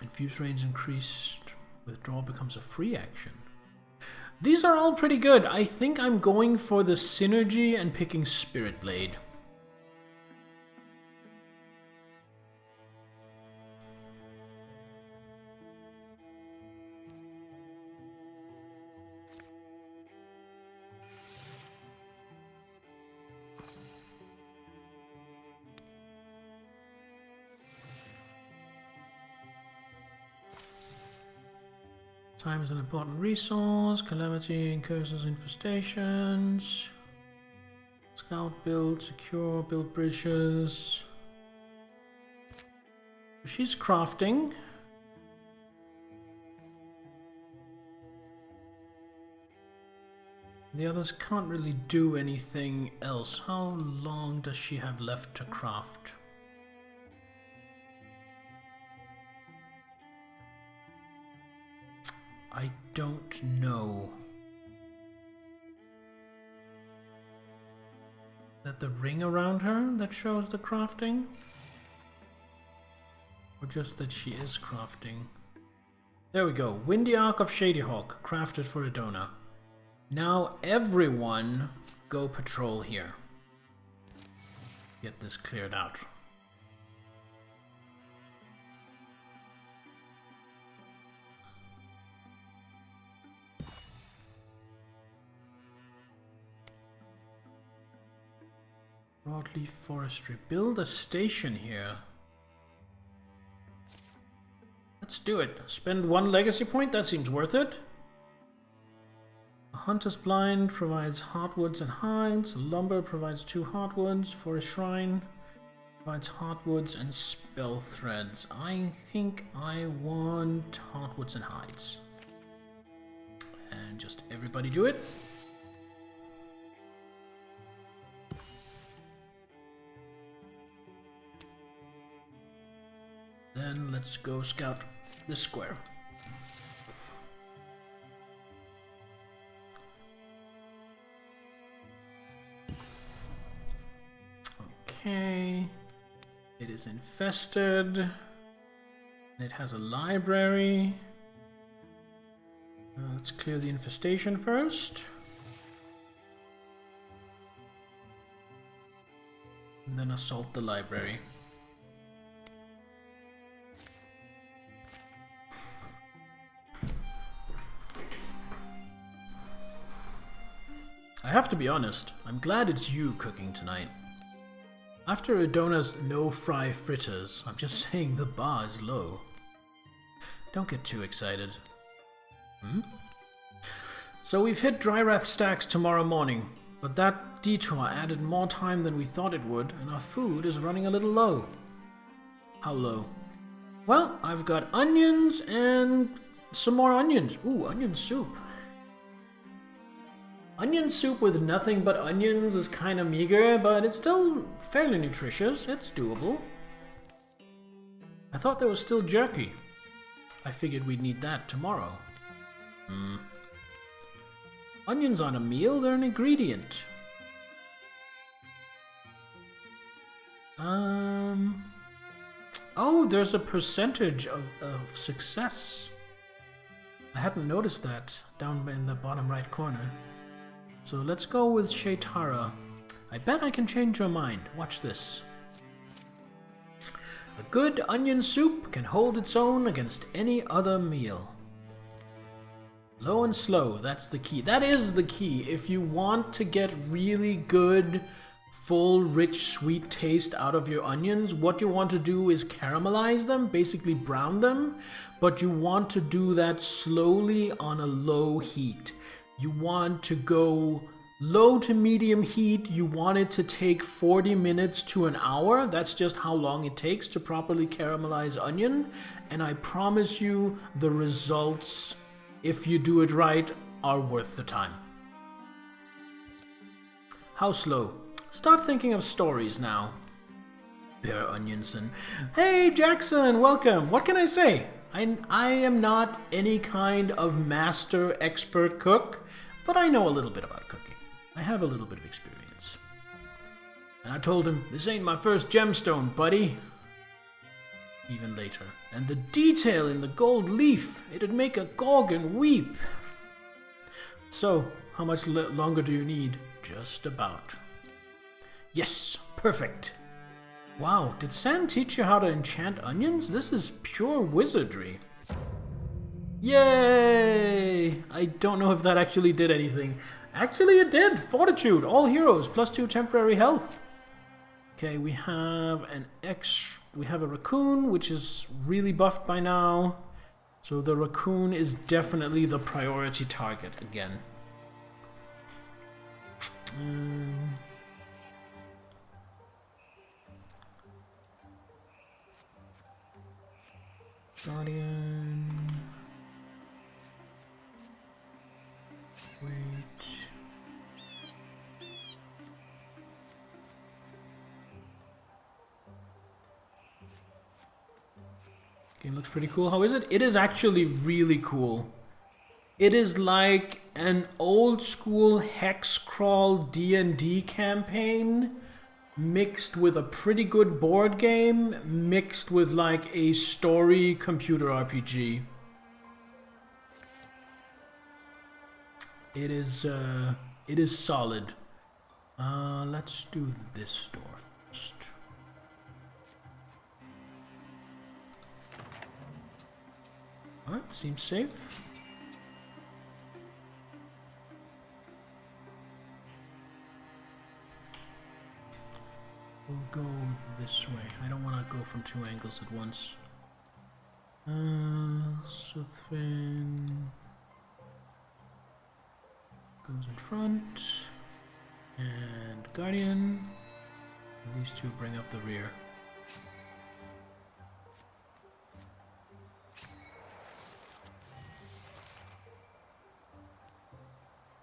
Infuse range increased. Withdrawal becomes a free action. These are all pretty good. I think I'm going for the synergy and picking Spirit Blade. Time is an important resource. Calamity incurses infestations. Scout build, secure, build bridges. She's crafting. The others can't really do anything else. How long does she have left to craft? I don't know. Is that the ring around her that shows the crafting? Or just that she is crafting? There we go. Windy Arc of Shadyhawk, crafted for Adona. Now everyone go patrol here. Get this cleared out. Broadleaf Forestry. Build a station here. Let's do it. Spend 1 legacy point. That seems worth it. A Hunter's Blind provides heartwoods and hides. Lumber provides 2 heartwoods. Forest Shrine provides heartwoods and spell threads. I think I want heartwoods and hides. And just everybody do it. Then let's go scout this square. Okay. It is infested. It has a library. Let's clear the infestation first. And then assault the library. I have to be honest, I'm glad it's you cooking tonight. After Adona's no-fry fritters, I'm just saying the bar is low. Don't get too excited. So we've hit Dryrath stacks tomorrow morning, but that detour added more time than we thought it would, and our food is running a little low. How low? Well, I've got onions and some more onions. Ooh, onion soup. Onion soup with nothing but onions is kind of meager, but it's still fairly nutritious. It's doable. I thought there was still jerky. I figured we'd need that tomorrow. Onions aren't a meal, they're an ingredient. Oh, there's a percentage of success. I hadn't noticed that down in the bottom right corner. So let's go with Shaitara. I bet I can change your mind. Watch this. A good onion soup can hold its own against any other meal. Low and slow, that's the key. That is the key. If you want to get really good, full, rich, sweet taste out of your onions, what you want to do is caramelize them, basically brown them, but you want to do that slowly on a low heat. You want to go low to medium heat. You want it to take 40 minutes to an hour. That's just how long it takes to properly caramelize onion. And I promise you the results, if you do it right, are worth the time. How slow? Start thinking of stories now. Bear Onionson. Hey Jackson, welcome. What can I say? I am not any kind of master expert cook, but I know a little bit about cooking. I have a little bit of experience. And I told him, this ain't my first gemstone, buddy. Even later. And the detail in the gold leaf, it'd make a Gorgon weep. So, how much longer do you need? Just about. Yes, perfect. Wow, did San teach you how to enchant onions? This is pure wizardry. Yay! I don't know if that actually did anything. Actually, it did. Fortitude, all heroes, +2 temporary health. Okay, we have a raccoon, which is really buffed by now. So the raccoon is definitely the priority target again. Guardian. Wait. Game looks pretty cool. How is it? It is actually really cool. It is like an old school hex crawl D&D campaign mixed with a pretty good board game, mixed with like a story computer RPG. It is solid. Let's do this door first. Alright, seems safe. We'll go this way. I don't want to go from 2 angles at once. Soothfin goes in front. And Guardian. And these two bring up the rear.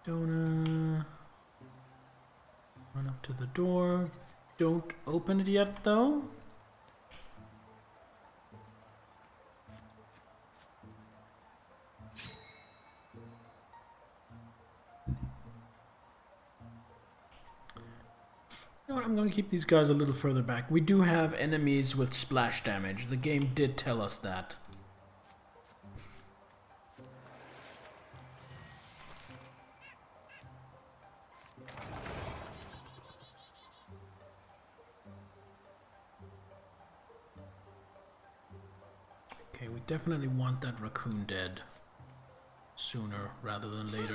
Donna. Run up to the door. Don't open it yet, though. You know what, I'm going to keep these guys a little further back. We do have enemies with splash damage. The game did tell us that. Okay, we definitely want that raccoon dead sooner rather than later.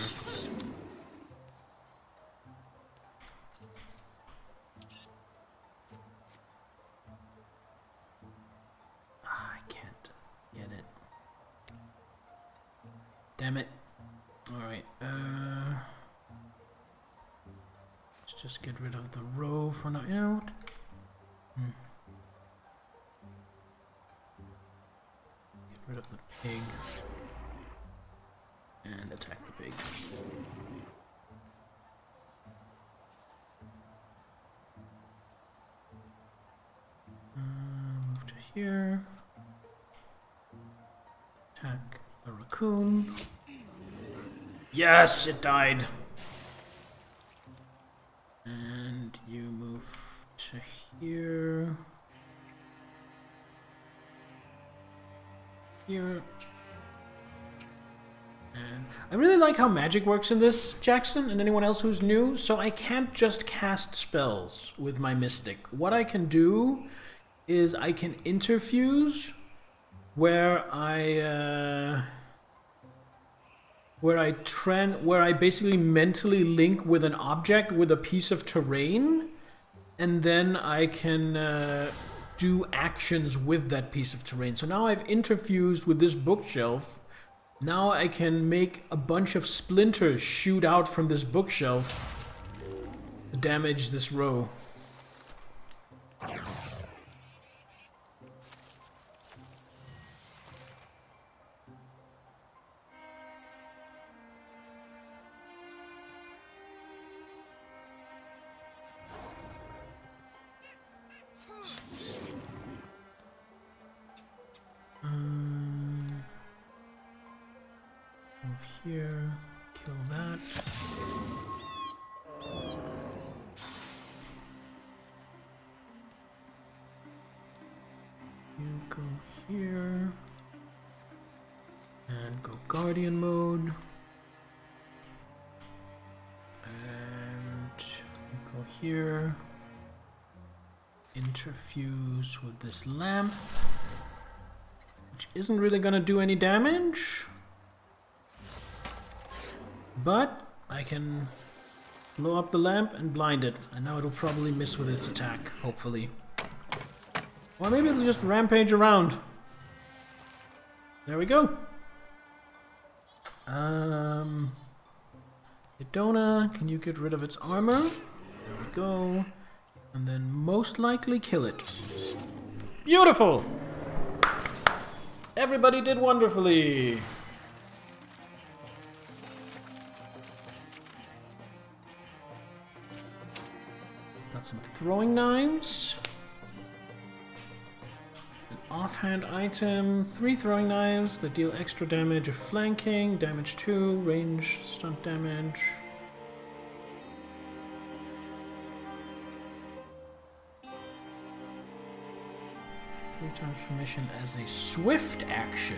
Damn it. Alright, let's just get rid of the row for now. You know what? Get rid of the pig. And attack the pig. Move to here. Attack the raccoon. Yes, it died. And you move to here. Here. And I really like how magic works in this, Jackson, and anyone else who's new. So I can't just cast spells with my mystic. What I can do is I can interfuse where I basically mentally link with an object with a piece of terrain, and then I can do actions with that piece of terrain. So now I've interfused with this bookshelf. Now I can make a bunch of splinters shoot out from this bookshelf to damage this row. Move here, kill that. You go here. And go Guardian mode. And go here. Interfuse with this lamp, which isn't really gonna do any damage. But I can blow up the lamp and blind it, and now it'll probably miss with its attack, hopefully. Or maybe it'll just rampage around. There we go. Idona, can you get rid of its armor? There we go. And then most likely kill it. Beautiful! Everybody did wonderfully! Got some throwing knives. An offhand item. 3 throwing knives that deal extra damage of flanking. Damage 2. Range stunt damage. Transformation as a swift action.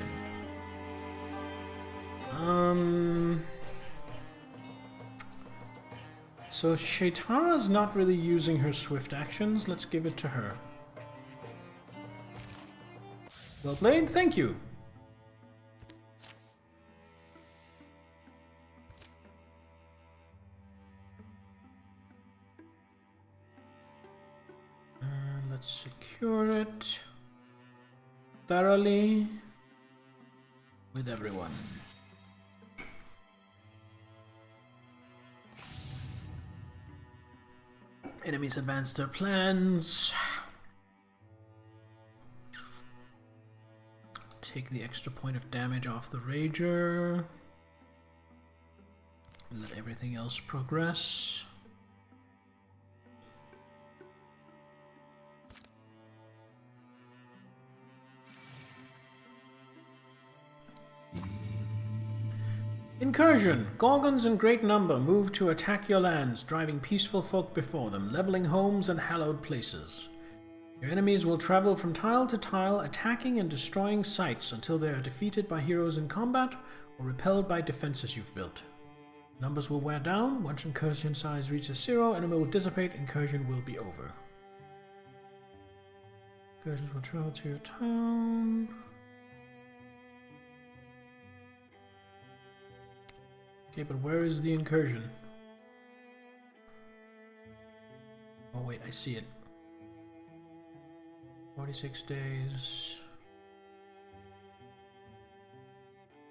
So Shaitara's not really using her swift actions. Let's give it to her. Well played, thank you. And let's secure it thoroughly with everyone. Enemies advance their plans. Take the extra point of damage off the Rager. Let everything else progress. Incursion! Gorgons in great number move to attack your lands, driving peaceful folk before them, leveling homes and hallowed places. Your enemies will travel from tile to tile, attacking and destroying sites until they are defeated by heroes in combat or repelled by defenses you've built. Numbers will wear down. Once incursion size reaches 0, enemy will dissipate, incursion will be over. Incursions will travel to your town. Okay, but where is the incursion? Oh wait, I see it. 46 days.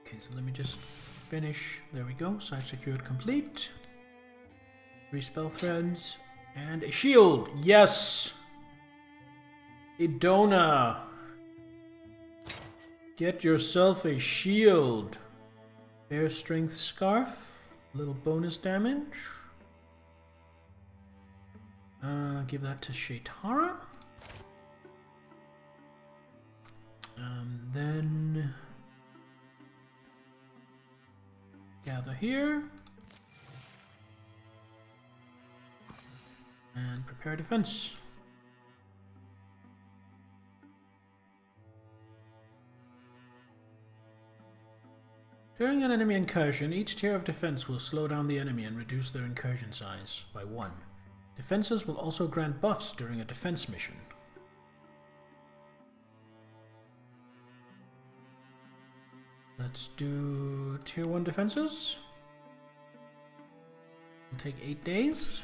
Okay, so let me just Finish. There we go. Site secured complete. 3 spell threads. And a shield. Yes! Idona. Get yourself a shield. Bear strength scarf. Little bonus damage. Give that to Shaitara. Then gather here and prepare defense. During an enemy incursion, each tier of defense will slow down the enemy and reduce their incursion size by 1. Defenses will also grant buffs during a defense mission. Let's do tier 1 defenses. It'll take 8 days.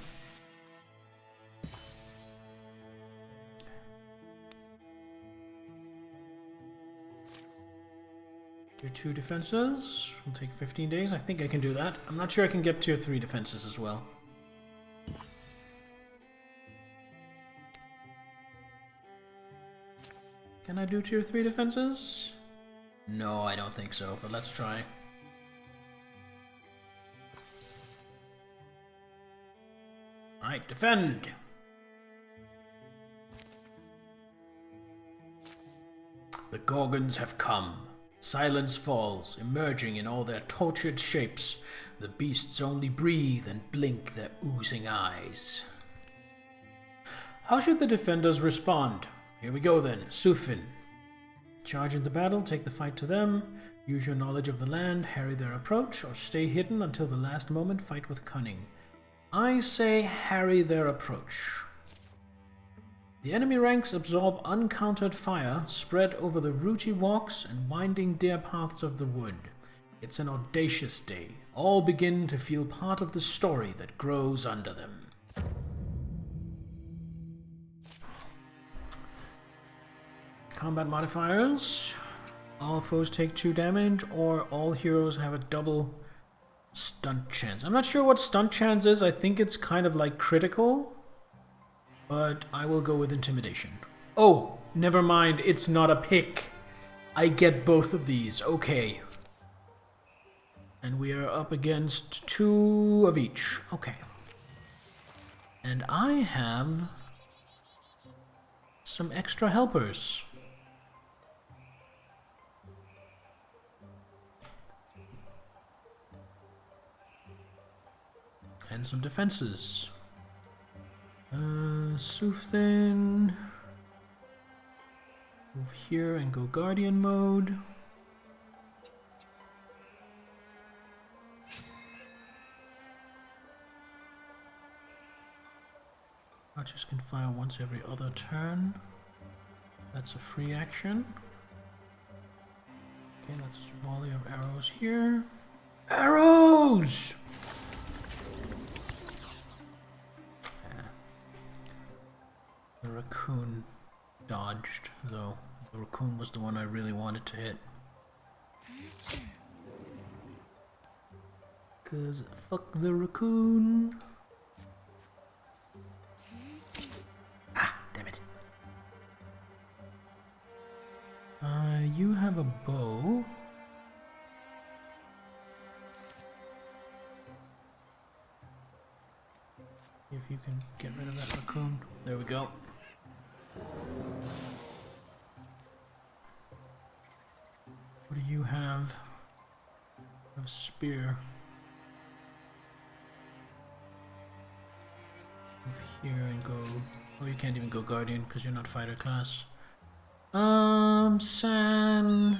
Tier 2 defenses will take 15 days. I think I can do that. I'm not sure I can get tier 3 defenses as well. Can I do tier 3 defenses? No, I don't think so, but let's try. Alright, defend! The Gorgons have come. Silence falls, emerging in all their tortured shapes. The beasts only breathe and blink their oozing eyes. How should the defenders respond? Here we go then, Soothfin. Charge into battle, take the fight to them, use your knowledge of the land, harry their approach, or stay hidden until the last moment, fight with cunning. I say harry their approach. The enemy ranks absorb uncountered fire spread over the rooty walks and winding deer paths of the wood. It's an audacious day. All begin to feel part of the story that grows under them. Combat modifiers. All foes take 2 damage, or all heroes have a double stunt chance. I'm not sure what stunt chance is. I think it's kind of like critical, but I will go with intimidation. Oh, never mind. It's not a pick. I get both of these. Okay. And we are up against 2 of each. Okay. And I have some extra helpers. And some defenses. Soothfin. Move here and go Guardian mode. Archers can fire once every other turn. That's a free action. Okay, let's volley of arrows here. Arrows! The raccoon dodged, though. The raccoon was the one I really wanted to hit. 'Cause fuck the raccoon. Ah, damn it. You have a bow. If you can get rid of that raccoon. There we go. What do you have? A spear. Move here and go. Oh, you can't even go Guardian because you're not fighter class. San.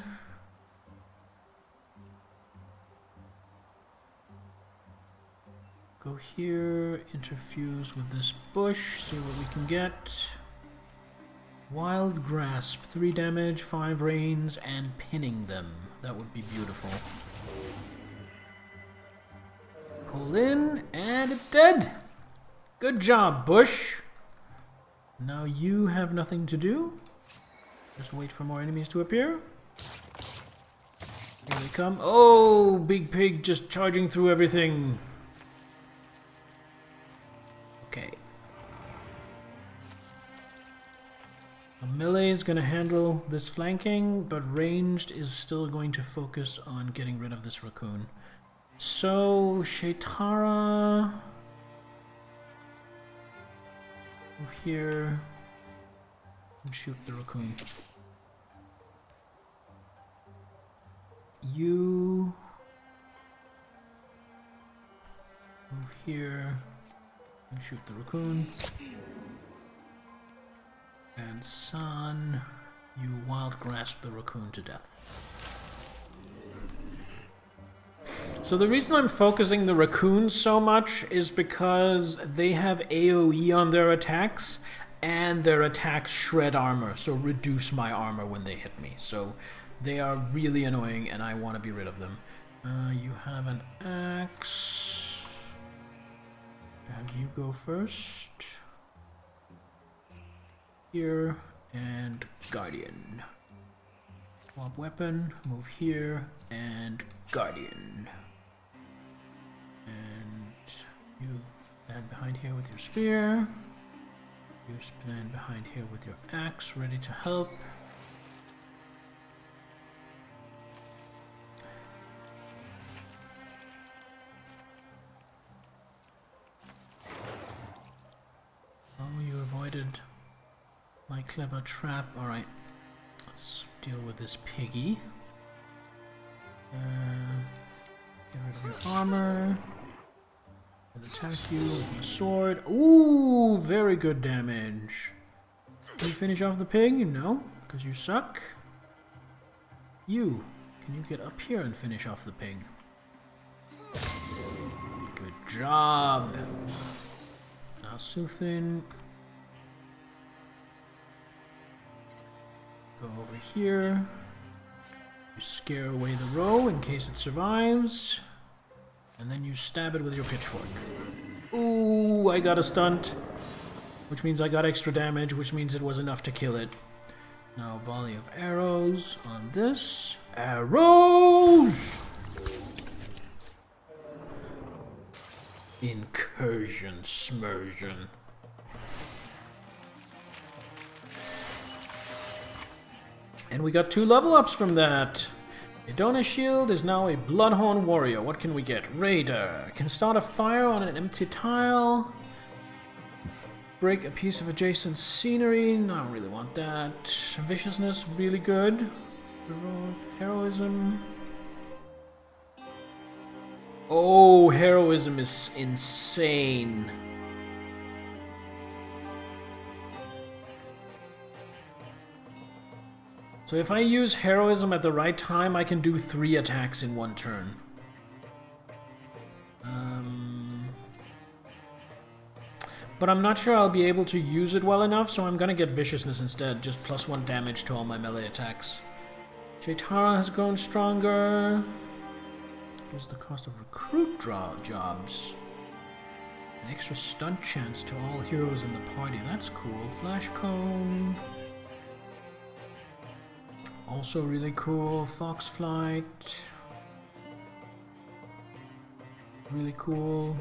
Go here, interfuse with this bush, see what we can get. Wild Grasp, 3 damage, 5 rains, and pinning them. That would be beautiful. Pull in, and it's dead! Good job, bush! Now you have nothing to do. Just wait for more enemies to appear. Here they come. Oh, big pig just charging through everything. Okay. Melee is going to handle this flanking, but ranged is still going to focus on getting rid of this raccoon. So, Shaitara... move here and shoot the raccoon. You... move here and shoot the raccoon. And San, you wild grasp the raccoon to death. So the reason I'm focusing the raccoons so much is because they have AoE on their attacks, and their attacks shred armor, so reduce my armor when they hit me. So they are really annoying, and I want to be rid of them. You have an axe. And you go first. Here, and Guardian. Swap weapon, move here, and Guardian. And you stand behind here with your spear. You stand behind here with your axe, ready to help. Oh, you avoided my clever trap. Alright, let's deal with this piggy. Get rid of your armor. And attack you with my sword. Ooh, very good damage. Can you finish off the pig? No, because you suck. You, can you get up here and finish off the pig? Good job. Now Suthin. Go over here. You scare away the roe in case it survives. And then you stab it with your pitchfork. Ooh, I got a stunt. Which means I got extra damage, which means it was enough to kill it. Now volley of arrows on this. Arrows! Incursion, smursion. And we got 2 level ups from that. Idona Shield is now a Bloodhorn Warrior. What can we get? Raider. Can start a fire on an empty tile. Break a piece of adjacent scenery. No, I don't really want that. Viciousness, really good. Heroism. Oh, heroism is insane. So if I use heroism at the right time, I can do 3 attacks in 1 turn. But I'm not sure I'll be able to use it well enough, so I'm gonna get viciousness instead. Just +1 damage to all my melee attacks. Chaitara has grown stronger. Here's the cost of recruit jobs. An extra stunt chance to all heroes in the party. That's cool. Flash Cone. Also really cool. Fox Flight. Really cool.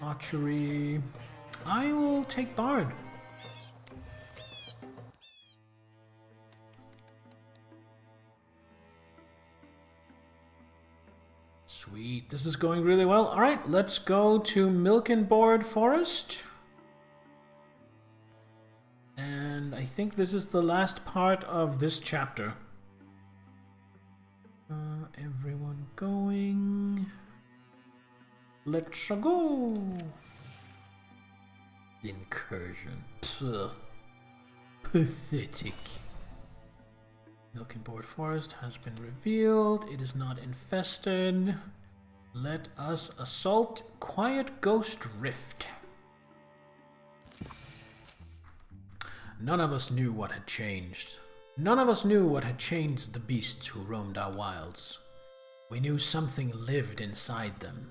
Archery. I will take Bard. Sweet. This is going really well. Alright, let's go to Milk and Board Forest. And I think this is the last part of this chapter. Everyone going. Let's go. Incursion. Pugh. Pathetic. Milk and Board Forest has been revealed. It is not infested. Let us assault Quiet Ghost Rift. None of us knew what had changed. None of us knew what had changed the beasts who roamed our wilds. We knew something lived inside them.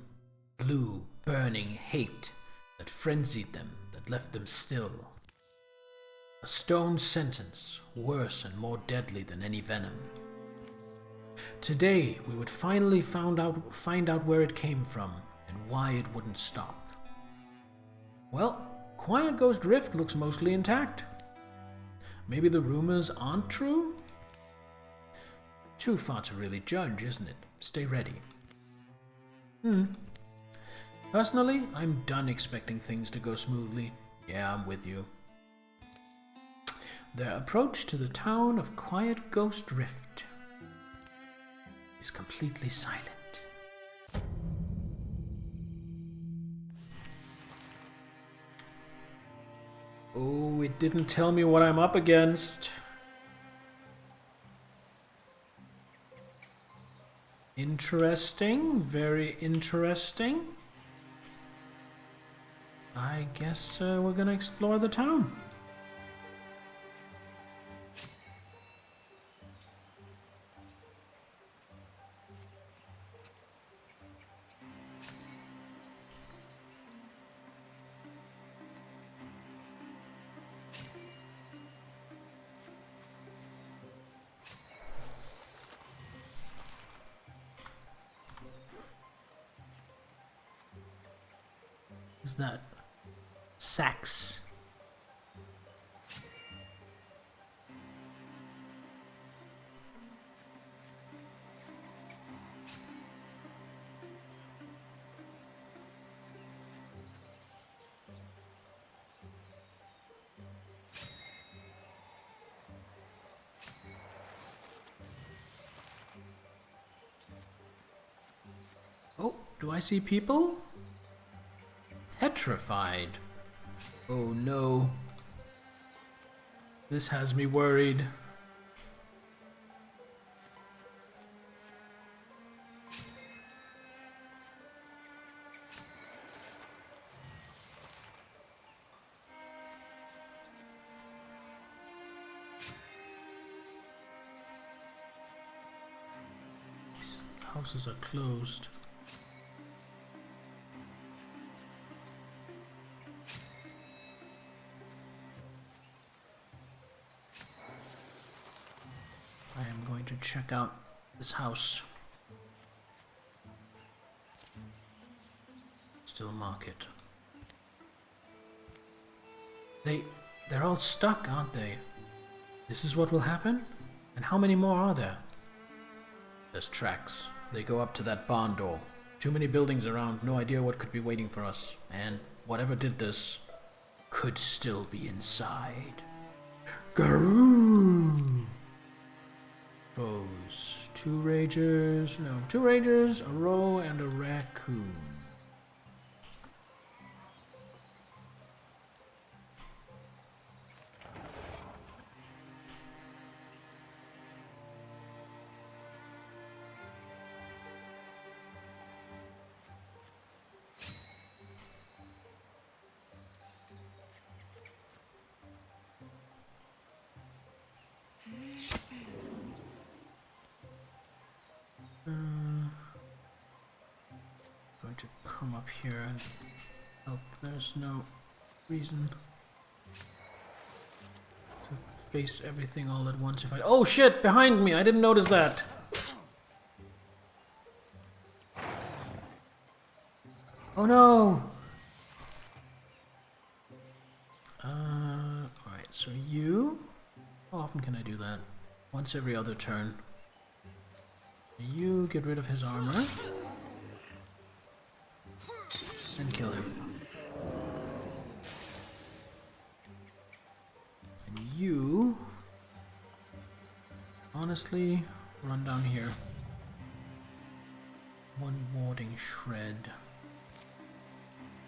Blue, burning hate that frenzied them, that left them still. A stone sentence, worse and more deadly than any venom. today we would finally find out where it came from and why it wouldn't stop. Well, Quiet Ghost Rift looks mostly intact. Maybe the rumors aren't true? Too far to really judge, isn't it? Stay ready. Personally, I'm done expecting things to go smoothly. Yeah, I'm with you. Their approach to the town of Quiet Ghost Rift is completely silent. Oh, it didn't tell me what I'm up against. Interesting, very interesting. I guess we're gonna explore the town. Is that sax? Oh, do I see people? Petrified. Oh no. This has me worried. These houses are closed. I am going to check out this house. Still a market. They're all stuck, aren't they? This is what will happen? And how many more are there? There's tracks. They go up to that barn door. Too many buildings around, no idea what could be waiting for us. And whatever did this could still be inside. Garoo! Foes. Two ragers, a roe, and a raccoon. Going to come up here and help. There's no reason to face everything all at once if I... Oh shit! Behind me! I didn't notice that! Oh no! Alright, so you... How often can I do that? Once every other turn. You get rid of his armor. And kill him. And you... honestly, run down here. One warding shred.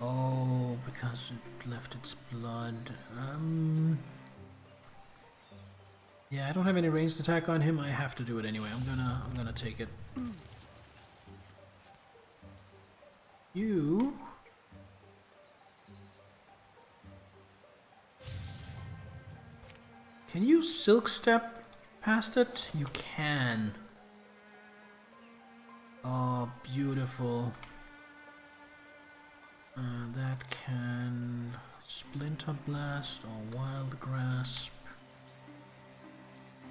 Oh, because it left its blood. Yeah, I don't have any ranged attack on him. I have to do it anyway. I'm gonna take it. You... Can you silk step past it? You can. Oh, beautiful. That can Splinter Blast or Wild Grasp.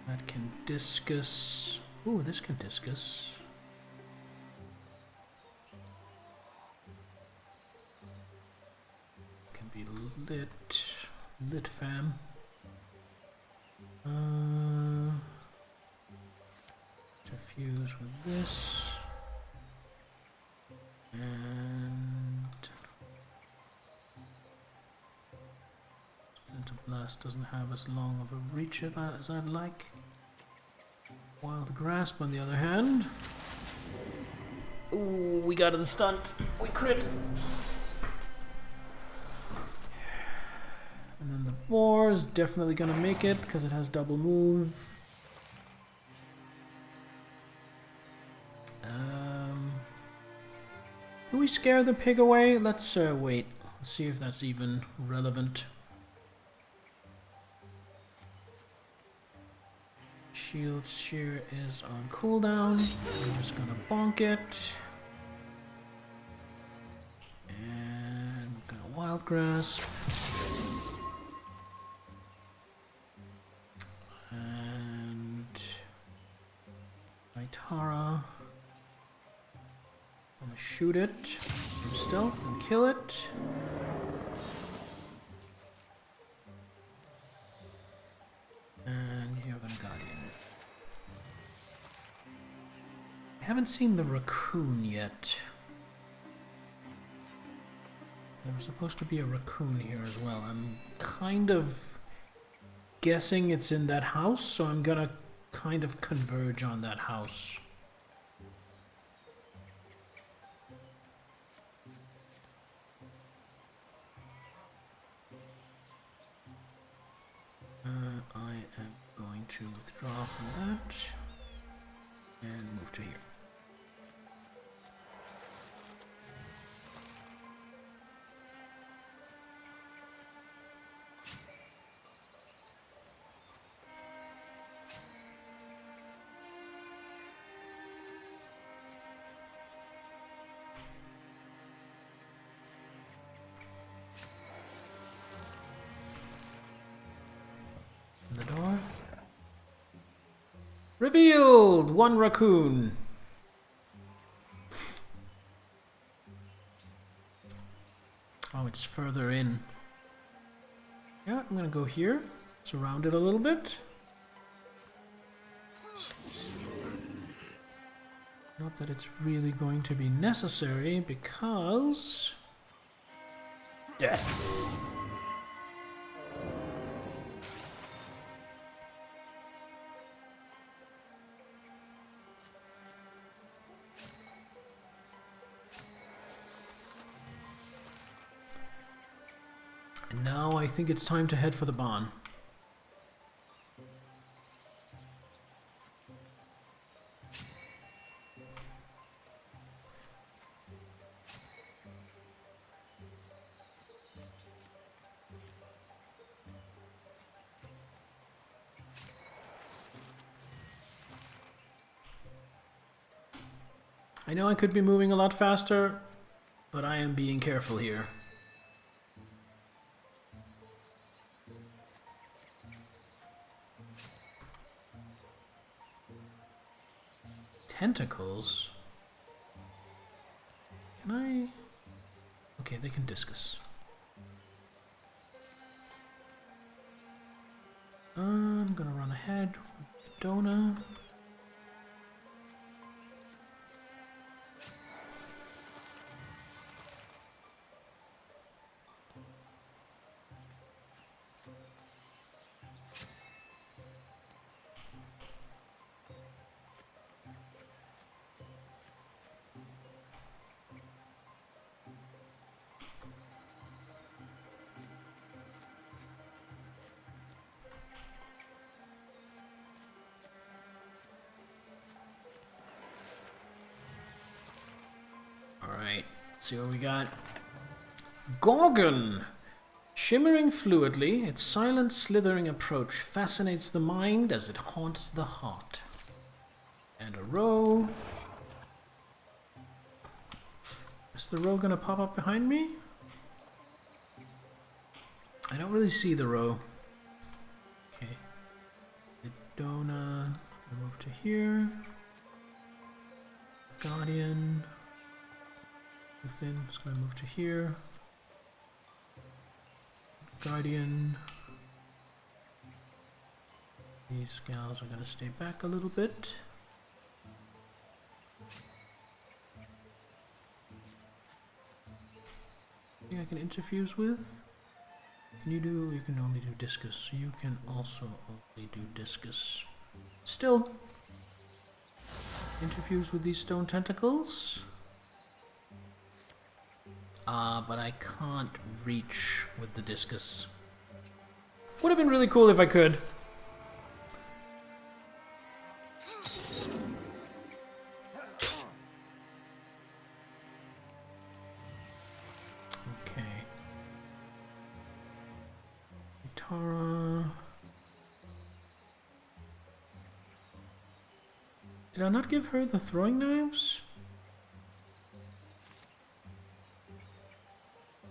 That can Discus Ooh, this can discus. Can be lit fam. To fuse with this. And Splinter Blast doesn't have as long of a reach as I'd like. Wild Grasp on the other hand. Ooh, we got the stunt. We crit. And then the boar is definitely gonna make it because it has double move. Do we scare the pig away? Let's wait. Let's see if that's even relevant. Shield Shear is on cooldown. I'm just gonna bonk it. And we're gonna Wild Grasp. And Itara. I'm gonna shoot it from stealth and kill it. And you're gonna Guardian. I haven't seen the raccoon yet. There was supposed to be a raccoon here as well. I'm kind of guessing it's in that house, so I'm gonna kind of converge on that house. I am going to withdraw from that and move to here. The door. Revealed! One raccoon. Oh, it's further in. Yeah, I'm gonna go here. Surround it a little bit. Not that it's really going to be necessary because... death. Now I think it's time to head for the barn. I know I could be moving a lot faster, but I am being careful here. Tentacles? Can I? Okay, they can discus. I'm gonna run ahead with Dona. Alright, let's see what we got. Gorgon! Shimmering fluidly, its silent slithering approach fascinates the mind as it haunts the heart. And a row. Is the row gonna pop up behind me? I don't really see the row. Okay. The Dona, move to here. Guardian. Within, it's going to move to here. Guardian. These gals are going to stay back a little bit. I can interfuse with. Can you do? You can only do discus. You can also only do discus. Still, interfuse with these stone tentacles. But I can't reach with the discus. Would have been really cool if I could. Did I not give her the throwing knives?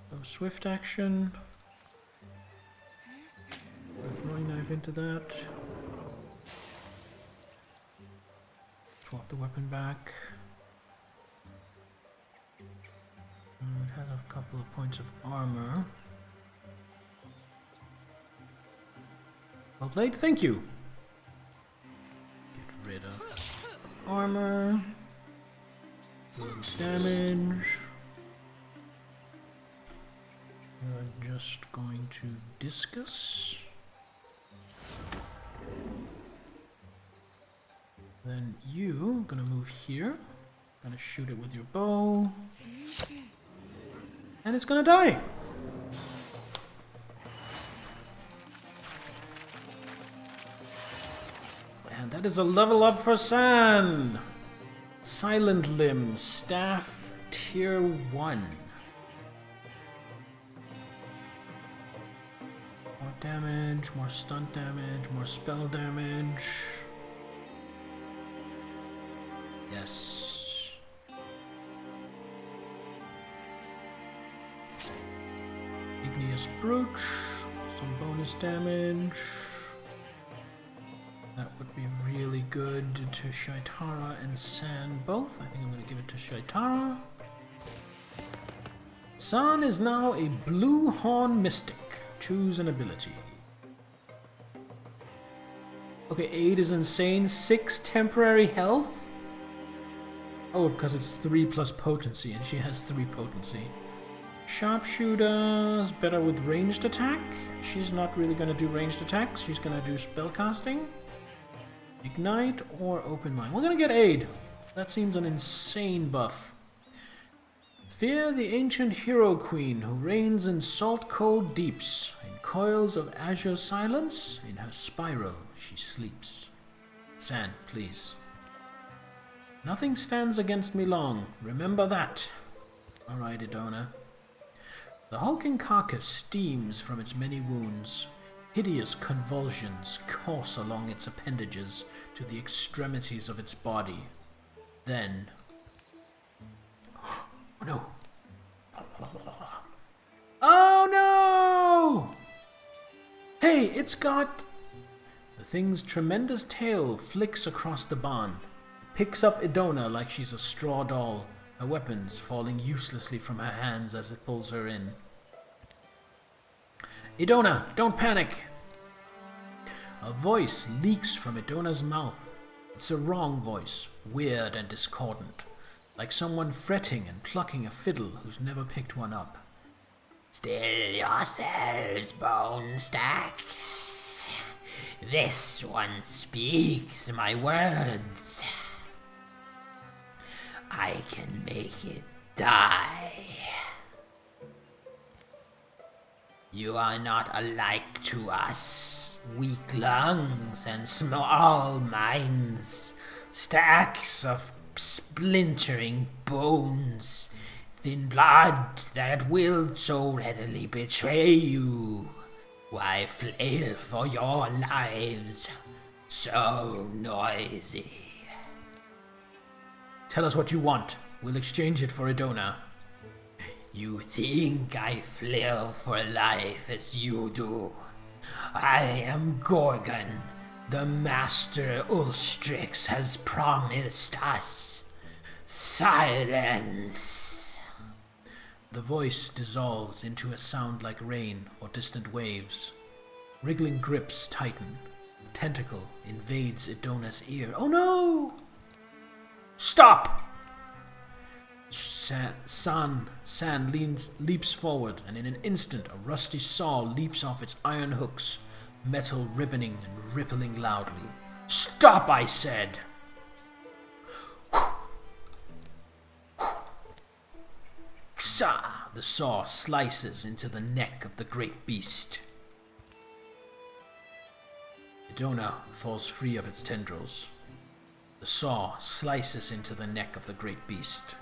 So swift action. Put a throwing knife into that. Swap the weapon back. It has a couple of points of armor. Well played, thank you. Get rid of armor. Damage. We're just going to discus. Then you gonna move here. Gonna shoot it with your bow. And it's gonna die. And that is a level up for San. Silent Limb, Staff, Tier 1. More damage, more stunt damage, more spell damage. Yes. Igneous Brooch, some bonus damage. That would be really good to Shaitara and San both. I think I'm going to give it to Shaitara. San is now a Blue Horn Mystic. Choose an ability. Okay, 8 is insane. 6 temporary health? Oh, because it's 3 plus potency, and she has 3 potency. Sharpshooter is better with ranged attack. She's not really going to do ranged attacks. She's going to do spellcasting. Ignite or Open Mind. We're gonna get Aid. That seems an insane buff. Fear the ancient hero queen who reigns in salt-cold deeps. In coils of azure silence, in her spiral she sleeps. San, please. Nothing stands against me long. Remember that. Alright, Idona. The hulking carcass steams from its many wounds. Hideous convulsions course along its appendages to the extremities of its body. Then... Oh no! Oh no! Hey, it's got... The thing's tremendous tail flicks across the barn. Picks up Idona like she's a straw doll, her weapons falling uselessly from her hands as it pulls her in. Idona, don't panic! A voice leaks from Idona's mouth. It's a wrong voice, weird and discordant, like someone fretting and plucking a fiddle who's never picked one up. Still yourselves, bone stacks. This one speaks my words. I can make it die. You are not alike to us, weak lungs and small minds, stacks of splintering bones, thin blood that will so readily betray you. Why flail for your lives, so noisy? Tell us what you want. We'll exchange it for Idona. You think I flail for life as you do. I am Gorgon, the master Ulstrix has promised us. Silence! The voice dissolves into a sound like rain or distant waves. Wriggling grips tighten. A tentacle invades Idona's ear. Oh no! Stop! San leaps forward, and in an instant a rusty saw leaps off its iron hooks, metal ribboning and rippling loudly. Stop, I said! Ksa! The saw slices into the neck of the great beast. Idona falls free of its tendrils. The saw slices into the neck of the great beast.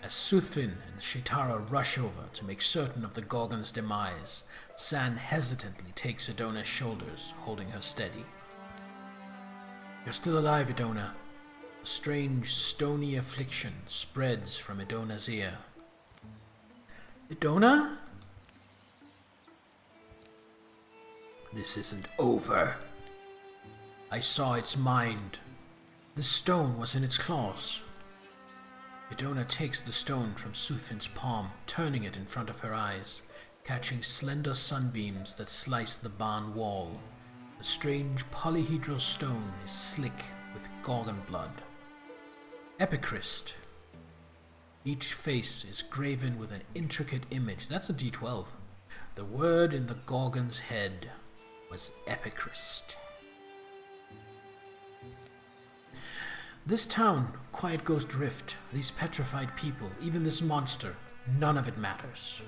As Soothfin and Shaitara rush over to make certain of the Gorgon's demise, San hesitantly takes Idona's shoulders, holding her steady. You're still alive, Idona. A strange, stony affliction spreads from Idona's ear. Idona? This isn't over. I saw its mind. The stone was in its claws. Idona takes the stone from Soothfin's palm, turning it in front of her eyes, catching slender sunbeams that slice the barn wall. The strange polyhedral stone is slick with Gorgon blood. Epichrist. Each face is graven with an intricate image. That's a D12. The word in the Gorgon's head was Epichrist. This town, Quiet Ghost Rift, these petrified people, even this monster, none of it matters.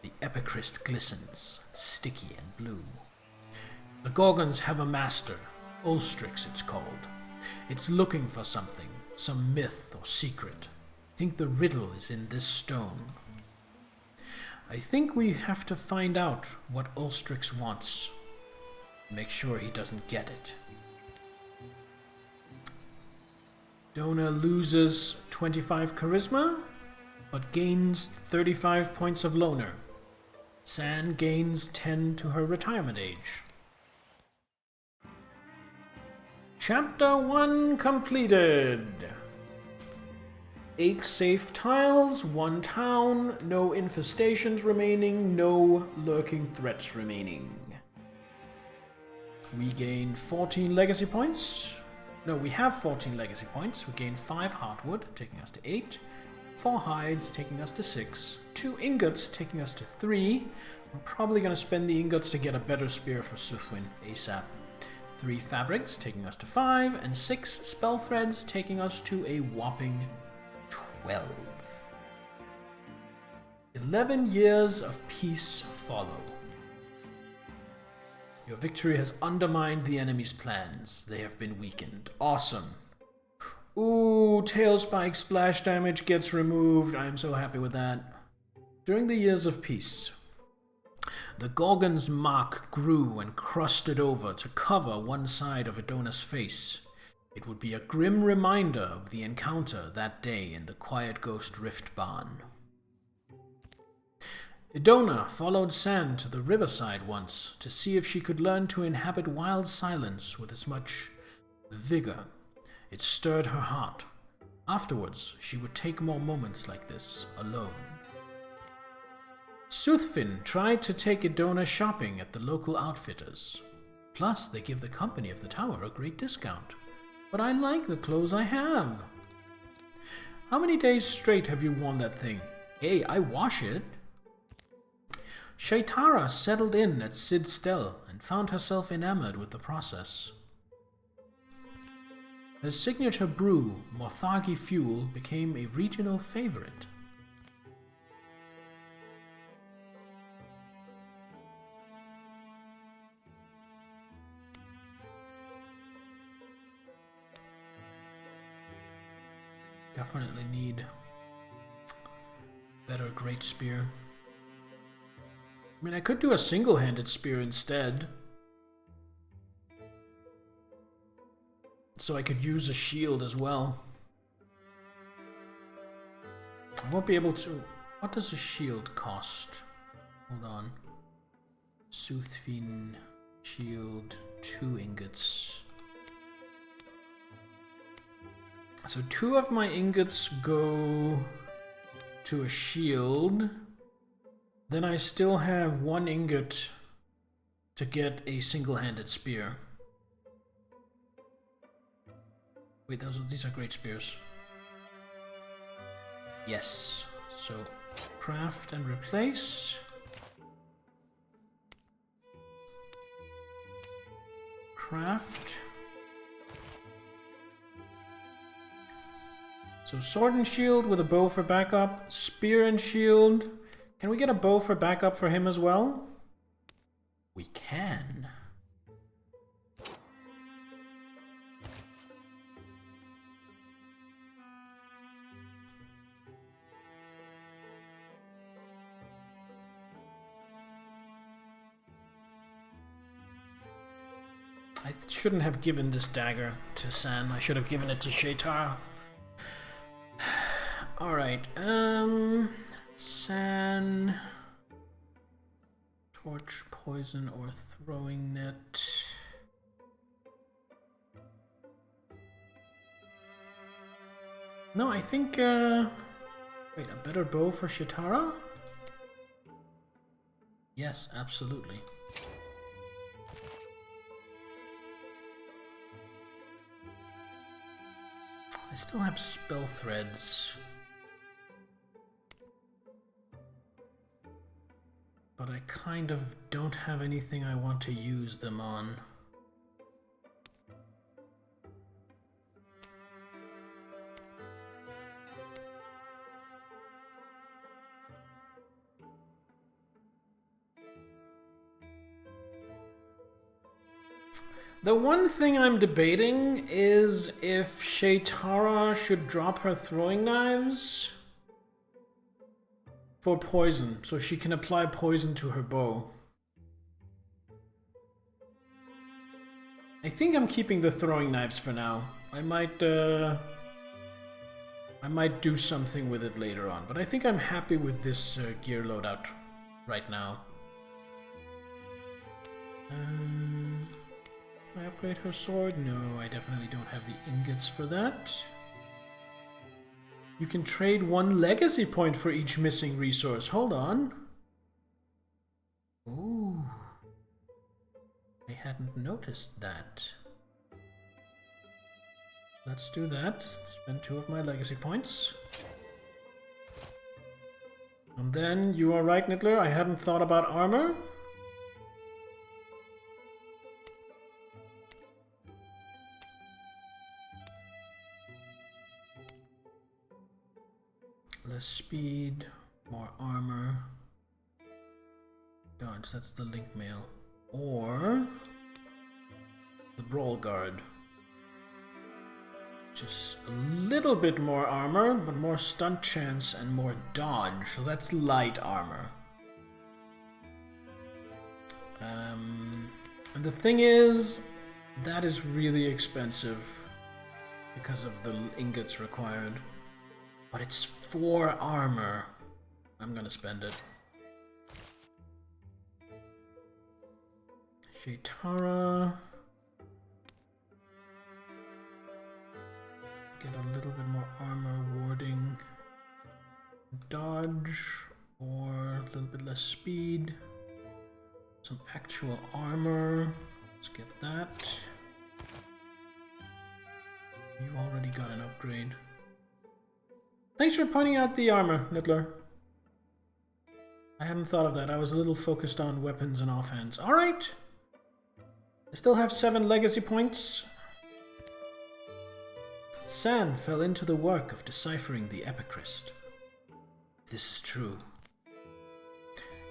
The Epichrist glistens, sticky and blue. The Gorgons have a master, Ulstrix it's called. It's looking for something, some myth or secret. I think the riddle is in this stone. I think we have to find out what Ulstrix wants. Make sure he doesn't get it. Idona loses 25 charisma, but gains 35 points of loner. San gains 10 to her retirement age. Chapter 1 completed. 8 safe tiles, 1 town, no infestations remaining, no lurking threats remaining. We gained 14 legacy points. No, we have 14 legacy points. We gained 5 heartwood, taking us to 8. 4 hides, taking us to 6. 2 ingots, taking us to 3. I'm probably going to spend the ingots to get a better spear for Sufwin ASAP. 3 fabrics, taking us to 5. And 6 spell threads, taking us to a whopping 12. 11 years of peace follow. Your victory has undermined the enemy's plans. They have been weakened. Awesome. Ooh, tail spike splash damage gets removed. I am so happy with that. During the years of peace, the Gorgon's mark grew and crusted over to cover one side of Idona's face. It would be a grim reminder of the encounter that day in the Quiet Ghost Rift barn. Idona followed San to the riverside once to see if she could learn to inhabit wild silence with as much vigor. It stirred her heart. Afterwards, she would take more moments like this, alone. Soothfin tried to take Idona shopping at the local outfitters. Plus, they give the company of the tower a great discount. But I like the clothes I have. How many days straight have you worn that thing? Hey, I wash it. Shaitara settled in at Sid Stell and found herself enamored with the process. Her signature brew, Morthagi Fuel, became a regional favorite. Definitely need better great spear. I mean, I could do a single-handed spear instead. So I could use a shield as well. I won't be able to... What does a shield cost? Hold on. Soothfin shield, 2 ingots. So 2 of my ingots go to a shield. Then I still have 1 ingot to get a single-handed spear. Wait, these are great spears. Yes. So craft and replace. Craft. So sword and shield with a bow for backup. Spear and shield. Can we get a bow for backup for him as well? We can. I shouldn't have given this dagger to San. I should have given it to Shaitara. Alright, San... Torch, poison, or throwing net. No, I think, wait, a better bow for Shaitara? Yes, absolutely. I still have spell threads. But I kind of don't have anything I want to use them on. The one thing I'm debating is if Shaitara should drop her throwing knives for poison, so she can apply poison to her bow. I think I'm keeping the throwing knives for now. I might do something with it later on, but I think I'm happy with this gear loadout right now. Can I upgrade her sword? No, I definitely don't have the ingots for that. You can trade 1 legacy point for each missing resource. Hold on. Ooh. I hadn't noticed that. Let's do that. Spend 2 of my legacy points. And then, you are right, Nittler, I hadn't thought about armor. Less speed, more armor. Dodge, that's the link mail. Or the brawl guard. Just a little bit more armor, but more stunt chance and more dodge. So that's light armor. And the thing is, that is really expensive because of the ingots required. But it's 4 armor. I'm gonna spend it. Shaitara. Get a little bit more armor warding. Dodge. Or a little bit less speed. Some actual armor. Let's get that. You already got an upgrade. Thanks for pointing out the armor, Nittler. I hadn't thought of that. I was a little focused on weapons and offhands. Alright! I still have 7 legacy points. San fell into the work of deciphering the Epicryst. This is true.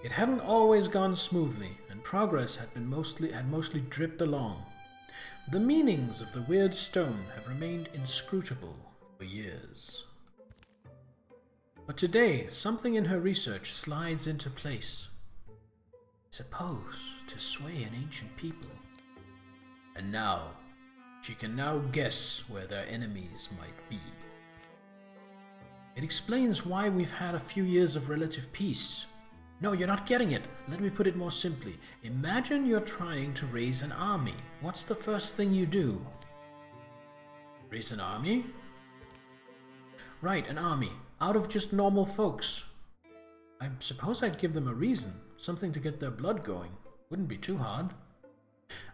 It hadn't always gone smoothly, and progress had mostly dripped along. The meanings of the weird stone have remained inscrutable for years. But today, something in her research slides into place. Supposed to sway an ancient people. And now, she can now guess where their enemies might be. It explains why we've had a few years of relative peace. No, you're not getting it. Let me put it more simply. Imagine you're trying to raise an army. What's the first thing you do? Raise an army? Right, an army. Out of just normal folks. I suppose I'd give them a reason. Something to get their blood going. Wouldn't be too hard.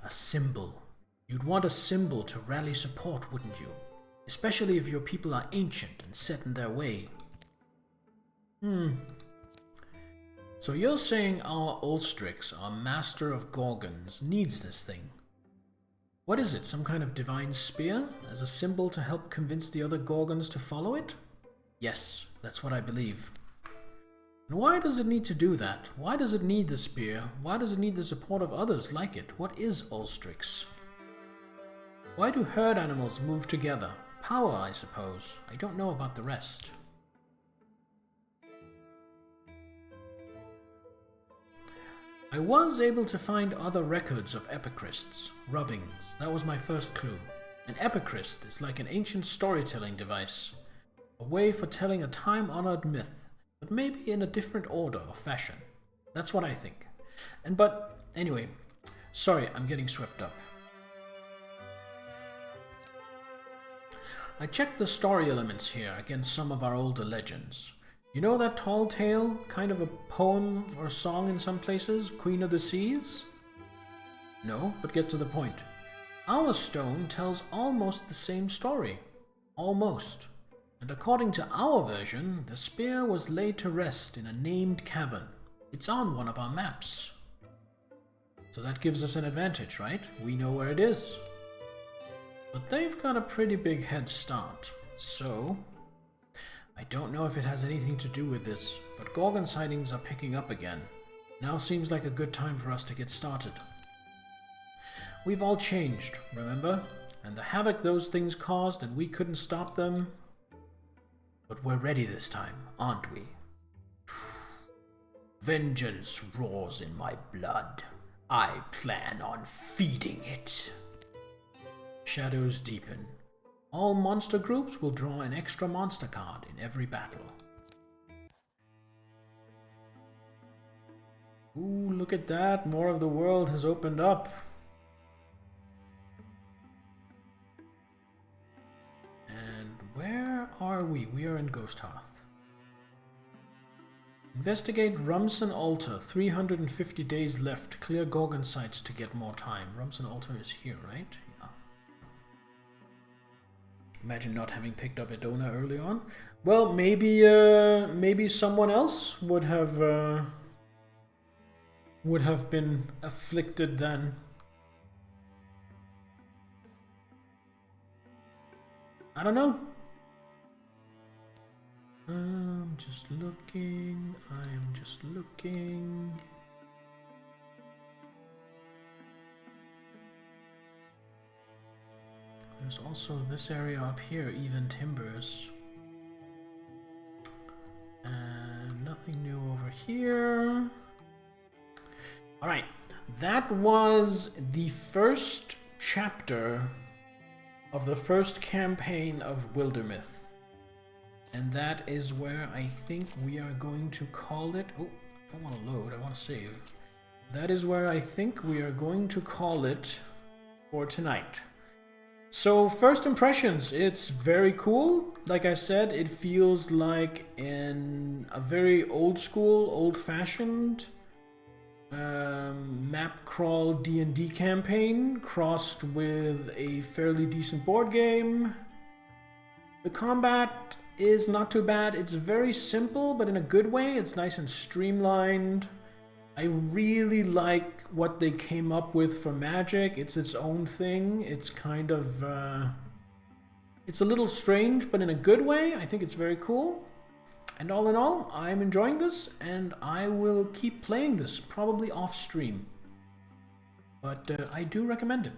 A symbol. You'd want a symbol to rally support, wouldn't you? Especially if your people are ancient and set in their way. So you're saying our Ulstrix, our master of Gorgons, needs this thing. What is it, some kind of divine spear? As a symbol to help convince the other Gorgons to follow it? Yes, that's what I believe. And why does it need to do that? Why does it need the spear? Why does it need the support of others like it? What is Ulstrix? Why do herd animals move together? Power, I suppose. I don't know about the rest. I was able to find other records of epicrysts, rubbings. That was my first clue. An epicryst is like an ancient storytelling device. A way for telling a time-honored myth, but maybe in a different order or fashion. That's what I think. But anyway, sorry, I'm getting swept up. I checked the story elements here against some of our older legends. You know that tall tale, kind of a poem or a song in some places, Queen of the Seas? No, but get to the point. Our stone tells almost the same story. Almost. And according to our version, the spear was laid to rest in a named cavern. It's on one of our maps. So that gives us an advantage, right? We know where it is. But they've got a pretty big head start, so I don't know if it has anything to do with this, but Gorgon sightings are picking up again. Now seems like a good time for us to get started. We've all changed, remember? And the havoc those things caused, and we couldn't stop them. But we're ready this time, aren't we? Vengeance roars in my blood. I plan on feeding it. Shadows deepen. All monster groups will draw an extra monster card in every battle. Ooh, look at that. More of the world has opened up. And where are we? We are in Ghost Hearth. Investigate Rumson Altar. 350 days left. Clear Gorgon sites to get more time. Rumson Altar is here, right? Yeah. Imagine not having picked up Edona early on. Well, maybe someone else would have been afflicted then. I don't know. I'm just looking. I am just looking. There's also this area up here, even timbers. And nothing new over here. Alright, that was the first chapter of the first campaign of Wildermyth. And that is where I think we are going to call it. Oh, I don't want to load, I want to save. That is where I think we are going to call it for tonight. So, first impressions, it's very cool. Like I said, it feels like a very old school, old-fashioned map crawl D&D campaign crossed with a fairly decent board game. The combat is not too bad. It's very simple, but in a good way. It's nice and streamlined. I really like what they came up with for magic. It's its own thing. It's kind of it's a little strange, but in a good way. I think it's very cool. And all in all, I'm enjoying this, and I will keep playing this, probably off stream. But I do recommend it.